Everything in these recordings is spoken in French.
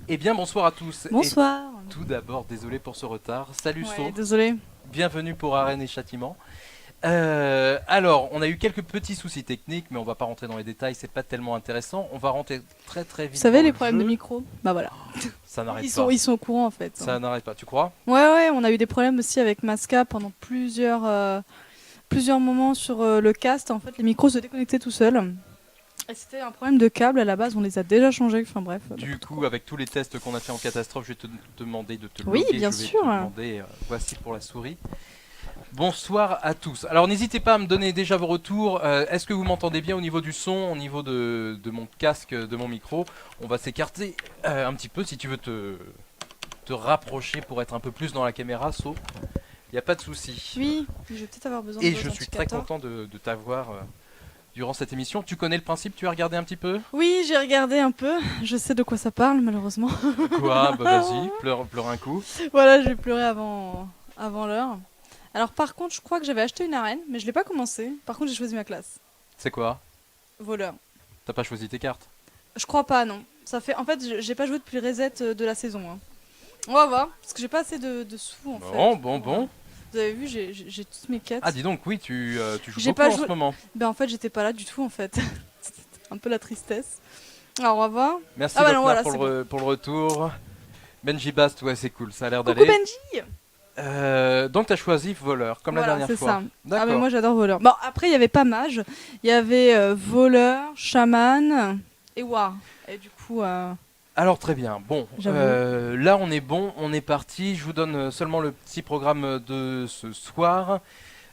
Eh bien, bonsoir à tous. Bonsoir. Et tout d'abord, désolé pour ce retard. Salut So, Désolé. bienvenue pour Arène et Châtiment. Alors, on a eu quelques petits soucis techniques, mais on va pas rentrer dans les détails, c'est pas tellement intéressant. On va rentrer très très Vous vite savez dans les le problèmes de jeu. micro? Bah voilà. Ça n'arrête Ils pas. sont, ils sont au courant en fait. Ça n'arrête pas, tu crois? Ouais, on a eu des problèmes aussi avec Masca pendant plusieurs moments sur le cast. En fait, les micros se déconnectaient tout seuls. Et c'était un problème de câble à la base, on les a déjà changés. Enfin bref. Du coup, avec tous les tests qu'on a fait en catastrophe, je vais te demander de te Oui, loguer. bien Je vais sûr. te demander, voici pour la souris. Bonsoir à tous. Alors n'hésitez pas à me donner déjà vos retours. Est-ce que vous m'entendez bien au niveau du son, au niveau de mon casque, de mon micro? On va s'écarter un petit peu si tu veux te rapprocher pour être un peu plus dans la caméra, So. Il n'y a pas de souci. Oui, je vais peut-être avoir besoin Et de je suis très content de t'avoir durant cette émission. Tu connais le principe? Tu as regardé un petit peu? Oui, j'ai regardé un peu. Je sais de quoi ça parle, malheureusement. Quoi? Bah vas-y, pleure un coup. Voilà, je vais pleurer avant l'heure. Alors par contre, je crois que j'avais acheté une arène, mais je l'ai pas commencé. Par contre, j'ai choisi ma classe. C'est quoi? Voleur. T'as pas choisi tes cartes? Je crois pas, non. Ça fait, en fait, j'ai pas joué depuis le reset de la saison, hein. On va voir, parce que j'ai pas assez de sous en fait. Bon. Vous avez vu, j'ai toutes mes quêtes. Ah dis donc, oui, tu joues J'ai beaucoup pas en joué- ce moment. Ben en fait, j'étais pas là du tout en fait. C'était un peu la tristesse. Alors on va voir. Merci Ah bah non, Lochner voilà, pour c'est pour le retour. Benji Bast, ouais c'est cool, ça a l'air Coucou d'aller. Benji. Donc t'as choisi voleur, comme Voilà, la dernière c'est fois. ça. D'accord. Ah mais moi j'adore voleur. Bon après il y avait pas mage, il y avait voleur, chaman et war. Et du coup, Alors très bien, bon, J'avoue. là on est bon, on est parti. Je vous donne seulement le petit programme de ce soir.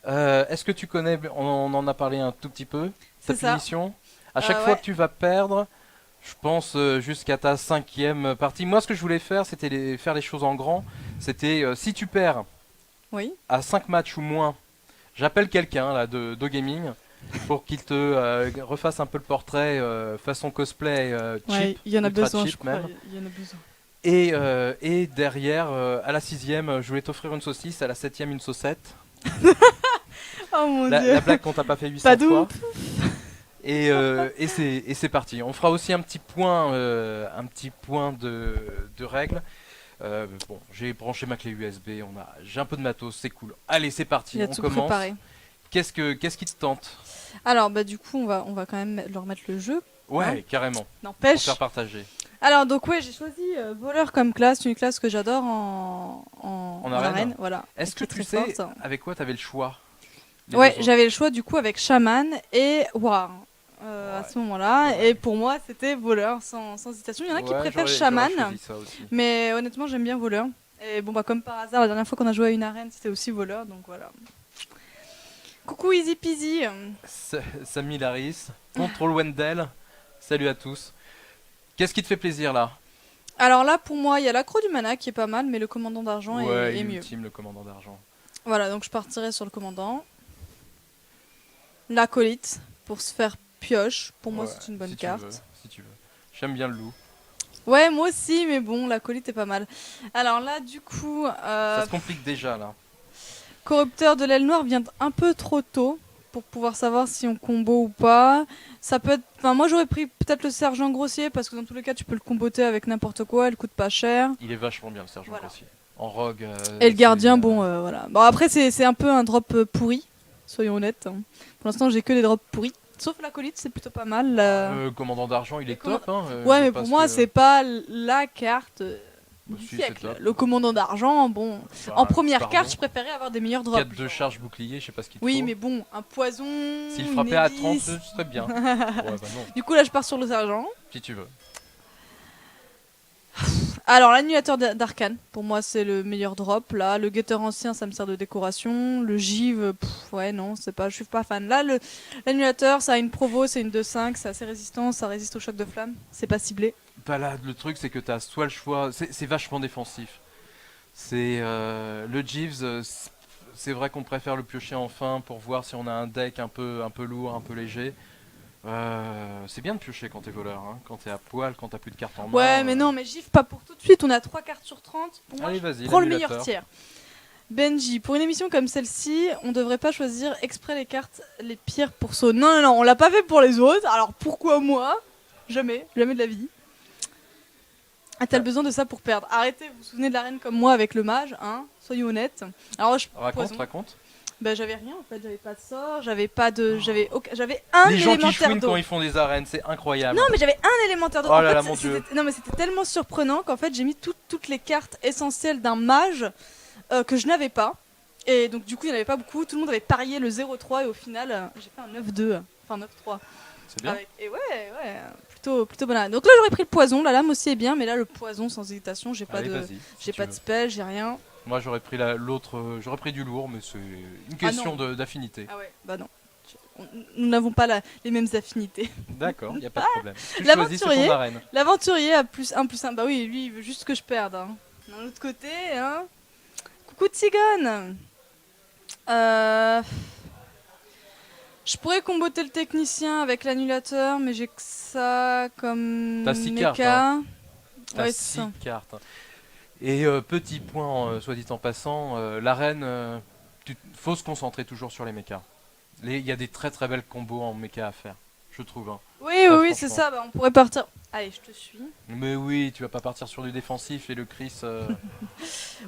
Est-ce que tu connais, on en a parlé un tout petit peu, c'est ta ça. punition? À chaque fois Ouais. que tu vas perdre, je pense jusqu'à ta cinquième partie. Moi ce que je voulais faire, c'était faire les choses en grand. C'était si tu perds Oui. à 5 matchs ou moins, j'appelle quelqu'un là de gaming pour qu'il te refasse un peu le portrait façon cosplay Ouais, cheap, il y en a ultra besoin, je cheap crois. même. Il y en a besoin. Et derrière, à la sixième, je voulais t'offrir une saucisse, à la septième une saucette. Oh mon La dieu. blague qu'on t'a pas fait 800 Padoum. fois. Et c'est parti. On fera aussi un petit point de règles. Bon, j'ai branché ma clé USB, j'ai un peu de matos, c'est cool. Allez, c'est parti, Il a on tout commence. préparé. Qu'est-ce qui te tente? Alors, bah, du coup, on va quand même leur mettre le jeu. Ouais, Hein, carrément. Pour n'empêche. faire partager. Alors, donc, ouais, j'ai choisi voleur comme classe, une classe que j'adore en arène. Voilà. Est-ce Et qui que est tu très sais forte. avec quoi t'avais le choix? Les Ouais, deux autres. j'avais le choix du coup avec chaman et war à Ouais. ce moment-là. Ouais. Et pour moi, c'était voleur sans hésitation. Il y en a qui Ouais, préfèrent j'aurais chaman, choisi ça aussi. mais honnêtement, j'aime bien voleur. Et bon, bah, comme par hasard, la dernière fois qu'on a joué à une arène, c'était aussi voleur, donc voilà. Coucou Easy Peasy. Samy Laris, Control Wendell, salut à tous. Qu'est-ce qui te fait plaisir là? Alors là, pour moi, il y a l'accro du mana qui est pas mal, mais le commandant d'argent Ouais, est mieux. ultime le commandant d'argent. Voilà, donc je partirai sur le commandant. L'acolyte, pour se faire pioche. Pour moi, Ouais, c'est une bonne si carte. si tu veux. J'aime bien le loup. Ouais, moi aussi, mais bon, l'acolyte est pas mal. Alors là, du coup, Ça se complique déjà là. corrupteur de l'aile noire vient un peu trop tôt pour pouvoir savoir si on combo ou pas. Ça peut être... Enfin, moi, j'aurais pris peut-être le sergent grossier, parce que dans tous les cas, tu peux le comboter avec n'importe quoi, elle coûte pas cher. Il est vachement bien le sergent Voilà. grossier. En rogue. Et le gardien, bon, voilà. Bon, après, c'est un peu un drop pourri, soyons honnêtes, hein. Pour l'instant, j'ai que des drops pourris. Sauf l'acolyte, c'est plutôt pas mal. Commandant d'argent, il est top. Hein, Ouais, je mais pense pour moi, que- c'est pas la carte Bah, du si, c'est siècle. top. Le commandant d'argent, bon. Bah, En première pardon. carte, je préférais avoir des meilleurs drops. 4 de charge bouclier, je sais pas ce qu'il te Oui, faut. mais bon, un poison. S'il une frappait à hélice. 30, ce serait bien. Ouais, bah non, Du coup, là, je pars sur le sergent. si tu veux. Alors, l'annulateur d'arcane, pour moi, c'est le meilleur drop. Là, le guetteur ancien, ça me sert de décoration. Le givre, ouais, non, c'est pas, je suis pas fan. Là, l'annulateur, ça a une provo, c'est une 2-5, c'est assez résistant, ça résiste au choc de flamme. C'est pas ciblé. Bah là, le truc, c'est que t'as soit le choix. C'est vachement défensif. C'est le Jeeves. C'est vrai qu'on préfère le piocher en fin pour voir si on a un deck un peu lourd, un peu léger. C'est bien de piocher quand t'es voleur, hein. Quand t'es à poil, quand t'as plus de cartes en main. Ouais, mais non, mais givre pas pour tout de suite. On a 3 cartes sur 30. Pour moi, Allez, je vas-y, prends le l'annulateur. meilleur tiers. Benji, pour une émission comme celle-ci, on devrait pas choisir exprès les cartes les pires pour Saut. Non, non, non, on l'a pas fait pour les autres. Alors pourquoi moi? Jamais de la vie. A-t-elle besoin de ça pour perdre? Arrêtez, vous vous souvenez de l'arène comme moi avec le mage, hein? Soyons honnêtes. Alors, Raconte. Bah, j'avais rien en fait, j'avais pas de sort, j'avais pas de. J'avais un Les gens qui élémentaire chouinent d'eau. quand ils font des arènes, c'est incroyable. Non, mais j'avais un élémentaire d'eau. Oh En là fait, là, mon Dieu. non, mais c'était tellement surprenant qu'en fait, j'ai mis toutes les cartes essentielles d'un mage que je n'avais pas. Et donc, du coup, il n'y en avait pas beaucoup. Tout le monde avait parié le 0-3 et au final, j'ai fait un 9-2, enfin 9-3. C'est bien. Et ouais, plutôt banal. Donc là, j'aurais pris le poison. La lame aussi est bien, mais là, le poison, sans hésitation, j'ai pas Allez, de, vas-y, si j'ai tu pas veux. de spell, j'ai rien. Moi j'aurais pris l'autre, j'aurais pris du lourd, mais c'est une question d'affinité. Ah ouais, bah non. Nous n'avons pas les mêmes affinités. D'accord, y a pas de problème. Tu choisis, c'est L'aventurier. ton arène. L'aventurier a +1/+1. Bah oui, lui, il veut juste que je perde. Hein. D'un autre côté, hein. Coucou Tigone. Je pourrais comboter le technicien avec l'annulateur, mais j'ai que ça comme T'as 6 mecha. cartes, hein. T'as Ouais, 6 c'est ça. cartes. Et petit point, soit dit en passant, l'arène, faut se concentrer toujours sur les mechas. Il y a des très très belles combos en mecha à faire, je trouve. Hein. Oui, Ça, oui, c'est franchement. ça. Bah, on pourrait partir. Allez, je te suis. Mais oui, tu vas pas partir sur du défensif et le Chris.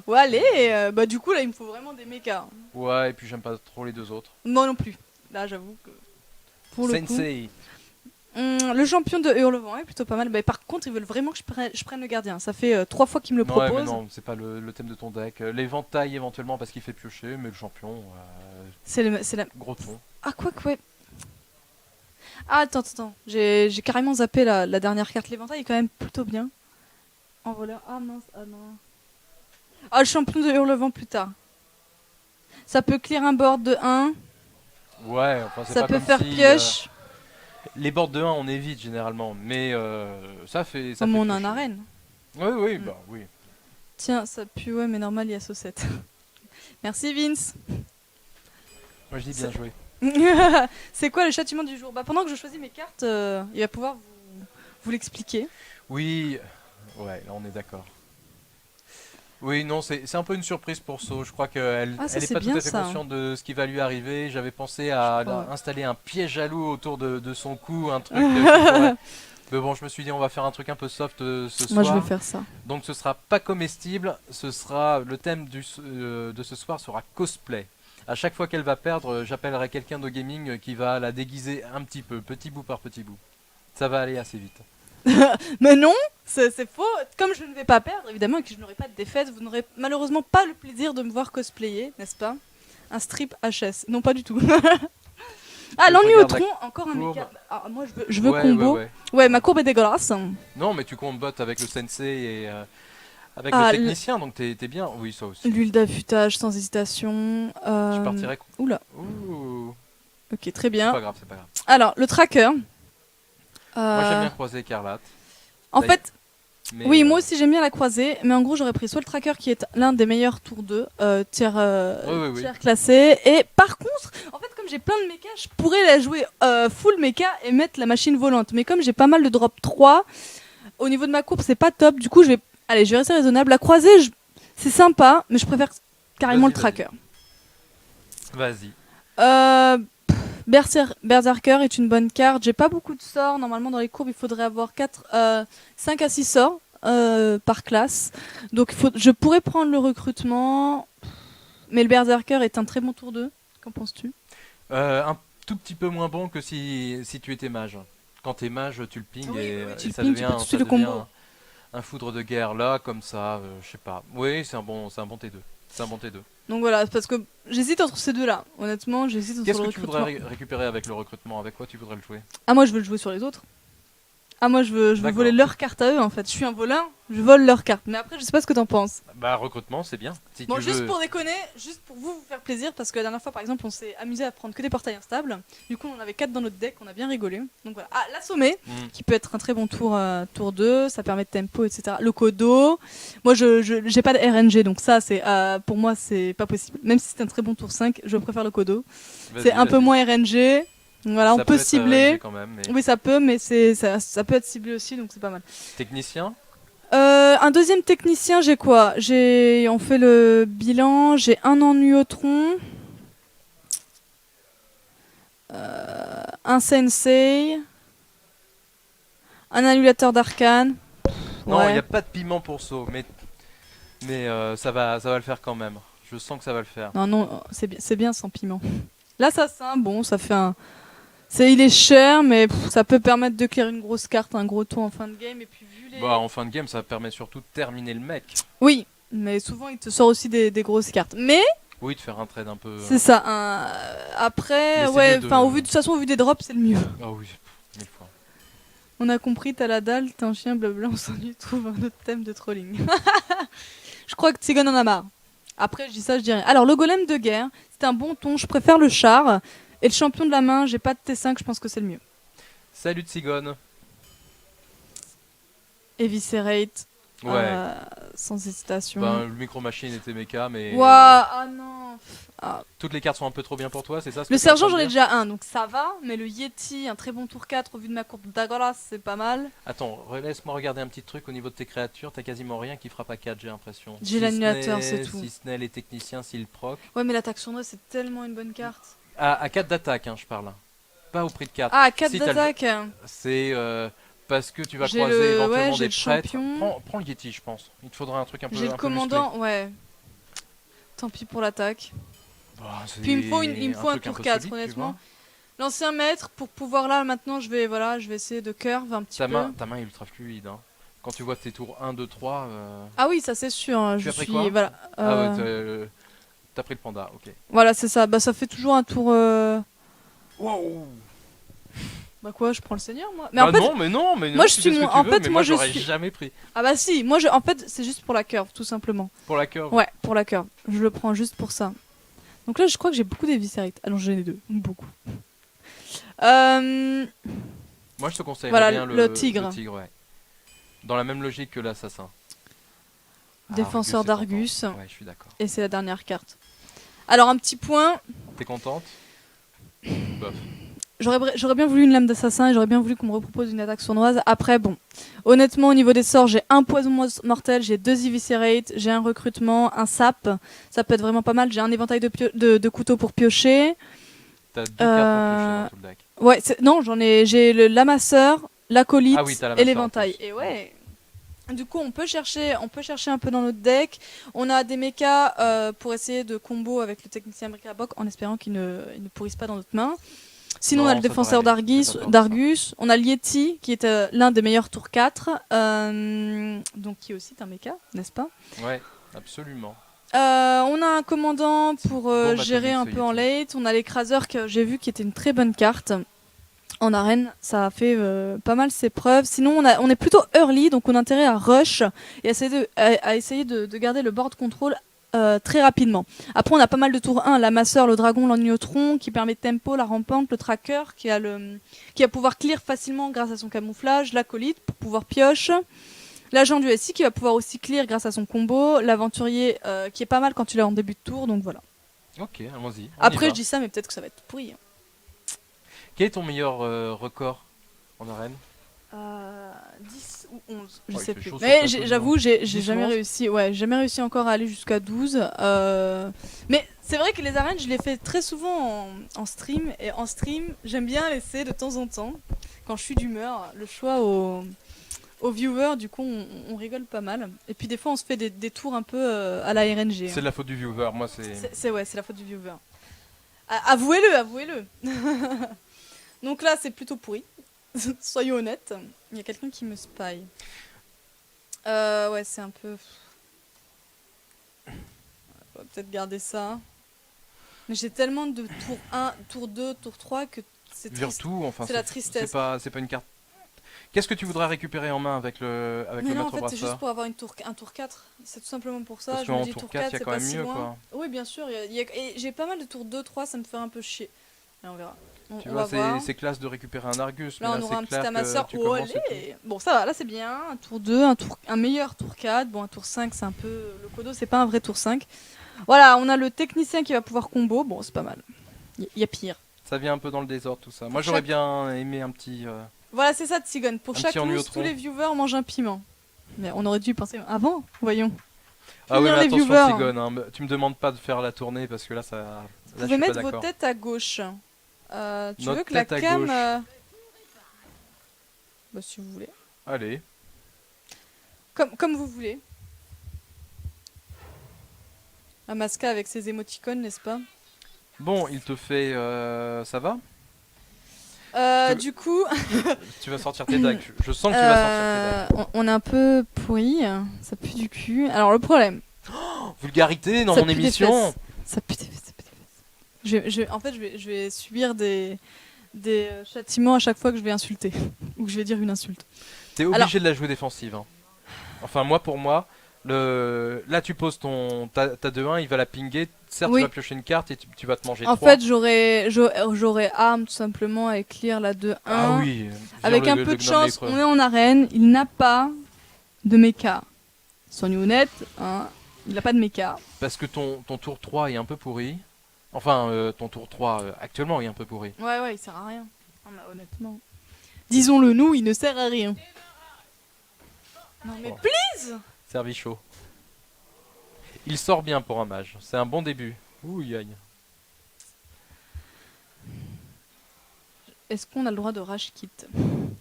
Ouais, allez. Bah du coup, là, il me faut vraiment des mechas. Ouais, et puis j'aime pas trop les deux autres. Moi non plus. Là, j'avoue que pour le coup. Sensei. Le champion de Hurlevent est plutôt pas mal. Bah, par contre, ils veulent vraiment que je prenne le gardien. Ça fait 3 fois qu'ils me le Ouais, mais proposent. non, c'est pas le thème de ton deck. L'éventail éventuellement parce qu'il fait piocher, mais le champion, C'est la. gros ton. Ah, quoi que ouais. Ah, attends. J'ai carrément zappé la dernière carte. L'éventail est quand même plutôt bien. En voleur. Ah mince, ah non. Ah, le champion de Hurlevent plus tard. Ça peut clear un board de 1. Ouais, enfin c'est Ça pas peut comme faire si, pioche. les boards de 1 on évite généralement, mais ça fait. Ça Comme fait on a un piocher. arène. Oui, bah oui. Tiens, ça pue, ouais, mais normal, il y a saucette. Merci Vince. Moi je dis bien joué. C'est quoi le châtiment du jour? Bah, pendant que je choisis mes cartes, il va pouvoir vous l'expliquer. Oui, ouais, là on est d'accord. Oui, non, c'est un peu une surprise pour So. Je crois qu'elle Ah, ça, elle est c'est pas tout bien, à fait ça. consciente de ce qui va lui arriver. J'avais pensé à crois, ouais. installer un piège à loup autour de son cou, un truc. Qui pourrait- Mais bon, je me suis dit, on va faire un truc un peu soft ce Moi, soir. je vais faire ça. Donc ce sera pas comestible, ce sera le thème de ce soir sera cosplay. À chaque fois qu'elle va perdre, j'appellerai quelqu'un de gaming qui va la déguiser un petit peu, petit bout par petit bout. Ça va aller assez vite. Mais non, c'est faux. Comme je ne vais pas perdre, évidemment, et que je n'aurai pas de défaite, vous n'aurez malheureusement pas le plaisir de me voir cosplayer, n'est-ce pas? Un strip HS. Non, pas du tout. Ah, Je l'ennui au regarde la tronc, encore un courbe. méca. Ah, moi, je veux Ouais, combo. ouais. Ouais, ma courbe est dégueulasse. Non, mais tu combattes avec le sensei et avec Ah, le technicien, donc t'es bien. Oui, ça aussi. L'huile d'affûtage sans hésitation. Je partirais. Oula, Ouh, ok, très c'est bien. pas grave, c'est pas grave. Alors, le tracker. Moi j'aime bien croiser Écarlate. En D'ailleurs, fait, mais, oui, moi aussi j'aime bien la croisée, mais en gros j'aurais pris soit le tracker qui est l'un des meilleurs tours 2, tiers, oui. tiers classé, et par contre, en fait comme j'ai plein de mechas, je pourrais la jouer full mecha et mettre la machine volante, mais comme j'ai pas mal de drop 3, au niveau de ma courbe c'est pas top, du coup je vais rester raisonnable. La croisée, c'est sympa, mais je préfère carrément le Vas-y, tracker. Vas-y. Berserker est une bonne carte. J'ai pas beaucoup de sorts. Normalement, dans les courbes, il faudrait avoir 5 à 6 sorts par classe. Donc, je pourrais prendre le recrutement. Mais le Berserker est un très bon tour 2. Qu'en penses-tu? Un tout petit peu moins bon que si tu étais mage. Quand t'es mage, tu le ping Oui, et, oui, et tu le ça ping, tu devient, peux tout de ça suite le devient combo. un foudre de guerre là, comme ça, je sais pas. Oui, c'est un bon T2. C'est un bon T2. Donc voilà, parce que j'hésite entre ces deux-là. Honnêtement, j'hésite entre Qu'est-ce le que tu voudrais recrutement. récupérer avec le recrutement? Avec quoi tu voudrais le jouer? Ah, moi, je veux le jouer sur les autres. Ah, moi, je veux D'accord. voler leurs cartes à eux, en fait. Je suis un voleur, je vole leurs cartes. Mais après, je sais pas ce que t'en penses. Bah, recrutement, c'est bien. Si Bon, tu juste veux. pour déconner, juste pour vous faire plaisir, parce que la dernière fois, par exemple, on s'est amusé à prendre que des portails instables. Du coup, on en avait 4 dans notre deck, on a bien rigolé. Donc voilà. Ah, l'assommer, Hmm. qui peut être un très bon tour 2, ça permet de tempo, etc. Le Kodo. Moi, j'ai pas de RNG, donc ça, pour moi, c'est pas possible. Même si c'est un très bon tour 5, je préfère le Kodo. Vas-y, C'est un peu vas-y. moins RNG. Voilà, on Ça peut être cibler. RNG quand même, mais- Oui, ça peut, mais ça peut être ciblé aussi, donc c'est pas mal. Technicien? Un deuxième technicien, j'ai quoi? On fait le bilan, j'ai un ennui au tronc, un sensei, un annulateur d'arcane. Non, il Ouais. n'y a pas de piment pour saut, mais ça va le faire quand même. Je sens que ça va le faire. Non, non, c'est bien sans piment. L'assassin, bon, ça fait un. Il est cher, mais ça peut permettre de clear une grosse carte, un gros tour en fin de game. Et puis vu les. Bah, en fin de game, ça permet surtout de terminer le mec. Oui, mais souvent il te sort aussi des grosses cartes. Mais Oui, de faire un trade un peu. c'est ça. Mais Après, c'est ouais, mieux de- enfin, de toute façon, au vu des drops, c'est le mieux. Ah oui, 1000 fois. On a compris, t'as la dalle, t'es un chien, blabla, on s'ennuie, trouve un autre thème de trolling. Je crois que Tsigon en a marre. Après, je dis ça, je dirais. Alors, le golem de guerre, c'est un bon ton, je préfère le char. Et le champion de la main, j'ai pas de T5, je pense que c'est le mieux. Salut Tsigone. Eviscerate, Ouais. sans hésitation. Ben, le micro machine était méca, mais. Ouah, ah non. Ah. Toutes les cartes sont un peu trop bien pour toi, c'est ça ce que Le t'es en sergent, train j'en de ai dire déjà un, donc ça va. Mais le Yeti, un très bon tour 4 au vu de ma courbe d'Agora, c'est pas mal. Attends, laisse-moi regarder un petit truc au niveau de tes créatures. T'as quasiment rien qui frappe à 4, j'ai l'impression. J'ai Si l'annulateur, ce n'est- c'est tout. Si ce n'est les techniciens, s'ils proc. Ouais, mais l'attaque sournoise, c'est tellement une bonne carte. À 4 d'attaque, hein, je parle. Pas au prix de 4. Ah, 4 Si t'as le- d'attaque. C'est parce que tu vas J'ai croiser le- éventuellement ouais, j'ai des le prêtres. champion. Prends le Yeti, je pense. Il te faudra un truc un peu. J'ai le un peu commandant, ouais. Tant pis pour l'attaque. musclé. Bah, c'est Puis il me faut un truc tour peu 4, solide, tu honnêtement. vois. L'ancien maître, pour pouvoir là, maintenant, je vais essayer de curve un petit Ta peu. main est ultra fluide. Hein. Quand tu vois tes tours 1, 2, 3. Ah oui, ça c'est sûr. Hein, Tu je as pris suis, quoi voilà. Ah ouais, t'as pris le panda, ok. Voilà, c'est ça. Bah, ça fait toujours un tour. Wow. Bah quoi, je prends le seigneur, moi. Mais Ah en fait, non, mais non, mais moi, non, je tu suis fais ce que mon- tu en veux, fait, mais moi, je j'aurais suis- jamais pris ah bah si, en fait, c'est juste pour la curve, tout simplement. pour la curve. Ouais, pour la curve. Je le prends juste pour ça. Donc là, je crois que j'ai beaucoup d'éviscérites. Ah non, j'en ai deux, beaucoup. Moi, je te conseillerais Voilà, bien le tigre. ouais. Dans la même logique que l'assassin. Défenseur Argus est d'Argus. tentant. Ouais, je suis d'accord. Et c'est la dernière carte. Alors, un petit point. T'es contente Bof. J'aurais bien voulu une lame d'assassin et j'aurais bien voulu qu'on me repropose une attaque sournoise. Après, bon, honnêtement, au niveau des sorts, j'ai un poison mortel, j'ai 2 eviscerate, j'ai un recrutement, un sap. Ça peut être vraiment pas mal. J'ai un éventail de couteaux pour piocher. T'as 2 cartes pour piocher dans tout le deck. Ouais, non, j'ai l'amasseur, l'acolyte Ah oui, t'as et l'amasseur l'éventail. en plus. Et ouais. Du coup, on peut chercher un peu dans notre deck. On a des mechas pour essayer de combo avec le technicien Brick-a-Brac en espérant qu'ils ne pourrissent pas dans notre main. Sinon, on a Non, le ça défenseur devrait aller. J'ai pas peur de d'Argus. On a le Yeti qui est l'un des meilleurs tours 4. Donc, qui est aussi un mecha, n'est-ce pas? Ouais, absolument. On a un commandant pour Bon gérer bâton un de peu en Yeti. late. On a l'écraseur que j'ai vu qui était une très bonne carte. En arène, ça a fait pas mal ses preuves. Sinon, on est plutôt early, donc on a intérêt à rush et à essayer de garder le board control très rapidement. Après, on a pas mal de tours 1, la masseur, le dragon, l'ognéotron, qui permet tempo, la rampante, le tracker, qui va pouvoir clear facilement grâce à son camouflage, l'acolyte pour pouvoir pioche, l'agent du SI qui va pouvoir aussi clear grâce à son combo, l'aventurier qui est pas mal quand tu l'as en début de tour, donc voilà. Ok, allons-y. on y Après, va. je dis ça, mais peut-être que ça va être pourri. Hein. Quel est ton meilleur record en arène 10 ou 11, je Ouais, il sais fait plus. chaud sur Mais le plateau, j'avoue, j'ai 10 jamais ou 11? réussi. Ouais, jamais réussi encore à aller jusqu'à 12. Mais c'est vrai que les arènes, je les fais très souvent en stream. Et en stream, j'aime bien laisser de temps en temps, quand je suis d'humeur, le choix aux viewers. Du coup, on rigole pas mal. Et puis des fois, on se fait des tours un peu à la RNG. C'est de la faute du viewer, moi c'est. C'est la faute du viewer. Avouez-le. Donc là, c'est plutôt pourri. Soyons honnêtes. Il y a quelqu'un qui me spy. Ouais, c'est un peu. On va peut-être garder ça. Mais j'ai tellement de tour 1, tour 2, tour 3 que c'est triste. Virtu, enfin C'est la tristesse. C'est pas une carte. Qu'est-ce que tu voudrais récupérer en main avec le Mais non, en maître fait, c'est juste brasseur pour avoir un tour 4. C'est tout simplement pour ça. Parce Je me qu'en dis tour tour 4, 4, il y a c'est quand pas même si mieux, loin. quoi. Oui, bien sûr. Et j'ai pas mal de tours 2, 3, ça me fait un peu chier. Et on verra. Tu On vois, va voir. c'est classe de récupérer un Argus. Là, mais on aura un c'est petit clair que amasseur. tu commences et tout. Olé. Bon, ça va, là, c'est bien. Un tour 2, un meilleur tour 4. Bon, un tour 5, c'est un peu. Le Kodo, c'est pas un vrai tour 5. Voilà, on a le technicien qui va pouvoir combo. Bon, c'est pas mal. Il y a pire. Ça vient un peu dans le désordre tout ça. Moi j'aurais bien aimé un petit. Voilà, c'est ça, Tsigon. Pour Un chaque petit loose, ennuyotron. tous les viewers mangent un piment. Mais on aurait dû y penser avant, voyons. Ah ouais, Punir mais les attention, viewers. Tigone, hein. Tu me demandes pas de faire la tournée parce que là, Vous là je pouvez suis pas mettre vos d'accord. têtes à gauche. Tu Notre veux que la tête à cam... gauche. Bah, si vous voulez. Allez. Comme vous voulez. Amaska avec ses émoticônes, n'est-ce pas? Bon, il te fait... ça va? Je te- Du coup, Tu vas sortir tes dagues. Je sens que tu vas sortir tes dagues. on est un peu pourri. Ça pue du cul. Alors le problème, Vulgarité dans ça mon pue des émission. fesses. Ça pue des fesses, ça pue des fesses. En fait, je vais subir des châtiments à chaque fois que je vais insulter ou que je vais dire une insulte. T'es Alors- obligé de la jouer défensive. Hein. Enfin, moi, pour moi, là, tu poses ta 2-1, il va la pinguer. Certes, Oui. tu vas piocher une carte et tu vas te manger En 3. fait, j'aurais arme tout simplement à éclire la 2-1. Ah oui. vire Avec le- un le peu de gnome chance, lépreux. on est en arène. Il n'a pas de méca. Soyons honnêtes, hein, il n'a pas de méca. Parce que ton tour 3 est un peu pourri. Enfin, ton tour 3 actuellement est un peu pourri. Ouais, il sert à rien. Non, mais honnêtement. Disons-le nous, il ne sert à rien. Non mais Oh. please. Servi chaud. Il sort bien pour un mage. C'est un bon début. Ouh, aïe. Est-ce qu'on a le droit de rage kit?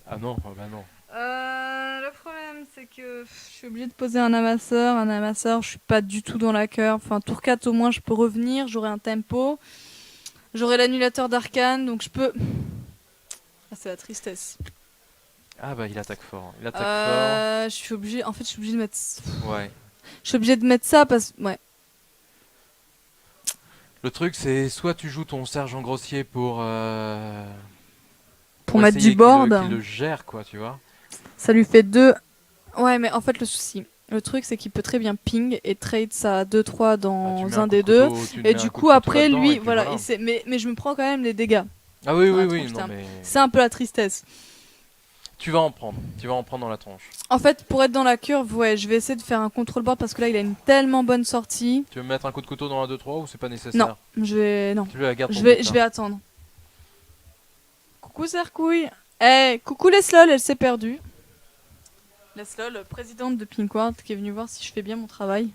Ah non, bah non. Le problème c'est que je suis obligée de poser un amasseur. Un amasseur, je suis pas du tout dans la cœur. Enfin, tour 4 au moins je peux revenir, j'aurai un tempo. J'aurai l'annulateur d'arcane, donc je peux... Ah, c'est la tristesse. Ah bah il attaque fort. Il attaque Je suis obligée... En fait, je suis obligée de mettre... fort. Ouais. Je suis obligée de mettre ça parce... Ouais. Le truc c'est soit tu joues ton sergent grossier pour Mettre essayer du board. qu'il le gère quoi, tu vois. Ça lui fait 2. Ouais, mais en fait, le souci... Le truc, c'est qu'il peut très bien ping et trade sa 2-3 Bah, dans tu mets un coup des de deux. couteau, tu Et mets du un coup coup, de couteau après, là-dedans, lui, et puis voilà. Mais je me prends quand même les dégâts. Ah oui, dans oui, la oui, tronche, non putain. mais... C'est un peu la tristesse. Tu vas en prendre. Tu vas en prendre dans la tronche. En fait, pour être dans la curve, ouais, je vais essayer de faire un contrôle board parce que là, il a une tellement bonne sortie. Tu veux me mettre un coup de couteau dans la 2-3 ou c'est pas nécessaire? Non, non. Tu veux la garde pour Je plus tard. vais attendre. Coucou Zerkouille. Eh, coucou Leslol, elle s'est perdue. Leslol, présidente de Pinkward, qui est venue voir si je fais bien mon travail.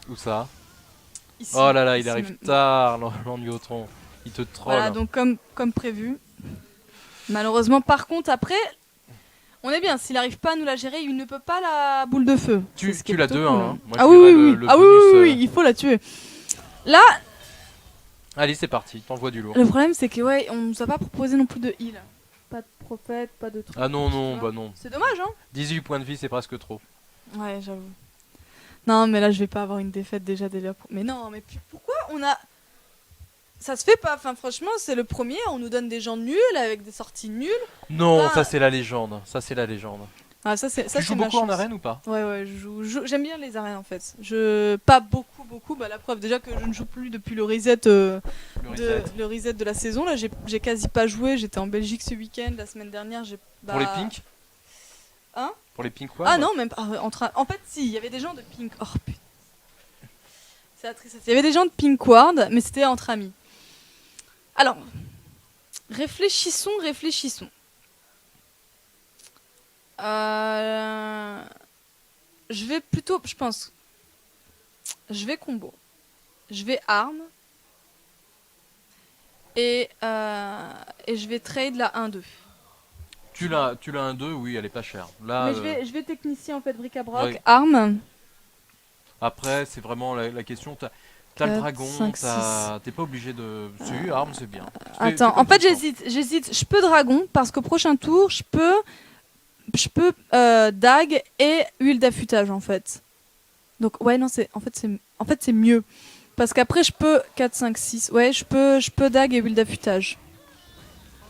Où ça? Ici, Oh là là, il ici arrive même. tard, l'Angiotron. Il te troll. Voilà, donc comme prévu. Malheureusement, par contre, après, on est bien. S'il arrive pas à nous la gérer, il ne peut pas la boule de feu. Tu C'est ce qui est l'as plutôt 2-1. cool, Hein. Moi, Ah je oui, dirais oui, oui. le Ah oui, bonus, oui, oui, il faut la tuer. Là, Allez, c'est parti, t'envoies du lourd. le problème, c'est que ouais, on nous a pas proposé non plus de heal. Pas de prophète, pas de truc. Ah non, non, tu vois. bah non. C'est dommage, hein. 18 points de vie, c'est presque trop. Ouais, j'avoue. Non, mais là, je vais pas avoir une défaite déjà. Mais non, mais pourquoi on a... Ça se fait pas. Enfin, franchement, c'est le premier. On nous donne des gens nuls avec des sorties nulles. Non, Bah- ça c'est la légende. Ça c'est la légende. Ah, ça, c'est Tu ça, joues c'est ma beaucoup en chance. arène ou pas? Ouais, j'aime bien les arènes en fait. Pas beaucoup. Bah, la preuve, déjà que je ne joue plus depuis le reset, Le reset. le reset de la saison. Là, j'ai quasi pas joué. J'étais en Belgique ce week-end. La semaine dernière, Pour les pinks? Hein? Pour les pink quoi? Ah non, même pas. En fait, si, il y avait des gens de Pink. Oh putain. C'est la tristesse. Il y avait des gens de Pinkward, mais c'était entre amis. Alors, réfléchissons. Je vais plutôt, je pense, je vais combo. Je vais arme. Et je vais trade la 1-2. Tu l'as un 2, oui, elle est pas chère. Là, Mais je vais technicien en fait, bric-à-brac. ouais. Arme. après, c'est vraiment la question. T'as le 4, dragon, 5, t'es pas obligé de. Si, arme, c'est bien. Attends, en fait j'hésite. Je peux dragon parce qu'au prochain tour je peux dague et huile d'affûtage en fait. Donc ouais non en fait c'est mieux parce qu'après je peux 4, 5, 6. Ouais je peux dague et huile d'affûtage.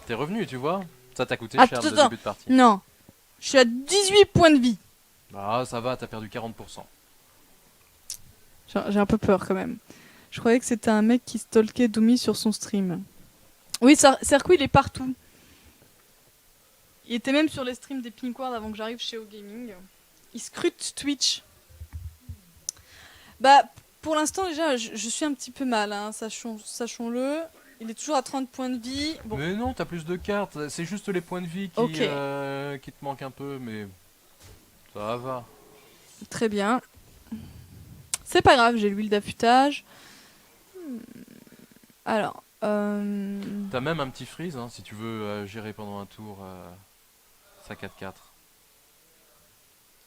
T'es revenu, tu vois. Ça t'a coûté cher Attends, le début de partie. Non, je suis à 18 points de vie. Ah, ça va, t'as perdu 40%. J'ai un peu peur quand même. Je croyais que c'était un mec qui stalkait Doumi sur son stream. Oui, Serkou il est partout. Il était même sur les streams des Pinkward avant que j'arrive chez O-Gaming. Il scrute Twitch. Bah, pour l'instant déjà, je suis un petit peu mal, hein, sachons-le. Il est toujours à 30 points de vie. Bon, Mais non, t'as plus de cartes. C'est juste les points de vie Ok. qui te manquent un peu, mais ça va. très bien. C'est pas grave, j'ai l'huile d'affûtage. Alors, T'as même un petit freeze hein, si tu veux gérer pendant un tour ça 4-4.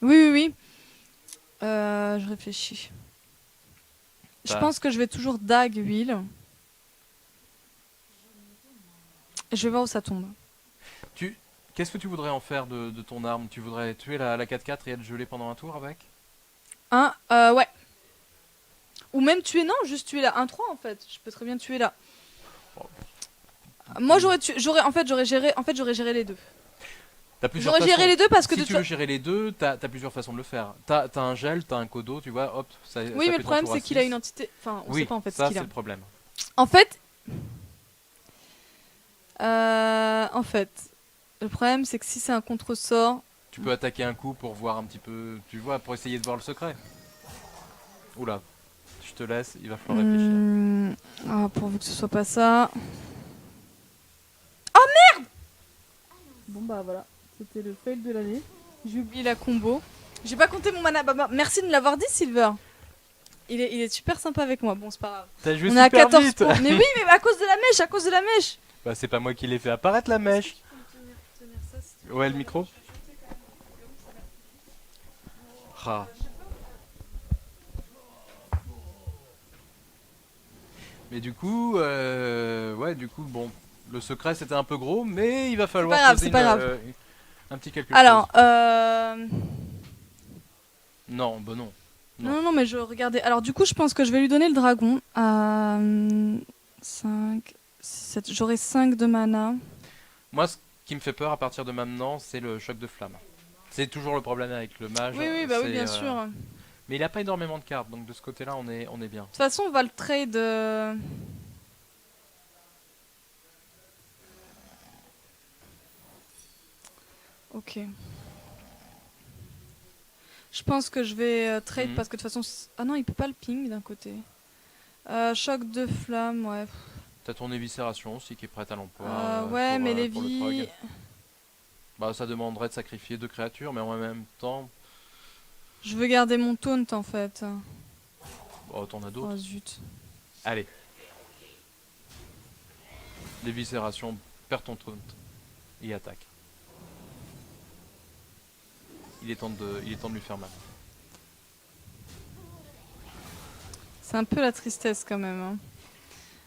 Oui, oui, oui. Je réfléchis. Je T'as- pense que je vais toujours dague, huile. Je vais voir où ça tombe. Tu... Qu'est-ce que tu voudrais en faire de ton arme? Tu voudrais tuer la 4-4 et être gelé pendant un tour avec? Ouais. Ou même tuer, non, juste tuer la 1-3 en fait. Je peux très bien tuer la. Moi j'aurais géré les deux. T'as plusieurs J'aurais géré façons. les deux parce que Si de tu toute veux gérer les deux, t'as plusieurs façons de le faire. T'as un gel, t'as un Kodo, tu vois, hop, ça Oui, mais fait le ton problème tour à c'est qu'il a 6. une entité. Enfin, on sait Oui, pas en fait ce ça qu'il c'est a. le problème. En fait, en fait, le problème c'est que si c'est un contre-sort. Tu peux attaquer un coup pour voir un petit peu, tu vois, pour essayer de voir le secret. Oula, je te laisse, il va falloir réfléchir. Pourvu que ce soit pas ça. Bon bah voilà, c'était le fail de l'année. J'ai oublié la combo. J'ai pas compté mon mana. Merci de me l'avoir dit, Silver. Il est super sympa avec moi. Bon, c'est pas grave. T'as joué On est à super 14 vite. points. Mais oui, mais à cause de la mèche, à cause de la mèche. Bah c'est pas moi qui l'ai fait apparaître la mèche. Ouais, le micro. Ah. Mais du coup, ouais, du coup, bon, le secret c'était un peu gros, mais il va falloir grave, poser c'est pas grave. un petit quelque Alors, chose. Non, bah non. Non. non, non, mais je regardais. Alors, du coup, je pense que je vais lui donner le dragon. 5, 7. J'aurai 5 de mana. Moi, ce qui me fait peur à partir de maintenant, c'est le choc de flamme. C'est toujours le problème avec le mage. Oui, oui, bah oui, c'est, bien sûr. De Mais il a pas énormément de cartes, donc de ce côté-là, on est bien. toute façon, on va le trade. Ok. Je pense que je vais trade Mhm. parce que de toute façon. Ah non, il peut pas le ping d'un côté. Choc de flamme, ouais. T'as ton éviscération aussi qui est prête à l'emploi Ouais, mais pour le Lévi. trog. Bah, ça demanderait de sacrifier deux créatures, mais en même temps, Je veux garder mon taunt en fait. oh, t'en as d'autres. Oh zut. Allez. L'éviscération, perds ton taunt et attaque. Il est temps de lui faire mal. C'est un peu la tristesse quand même. Hein.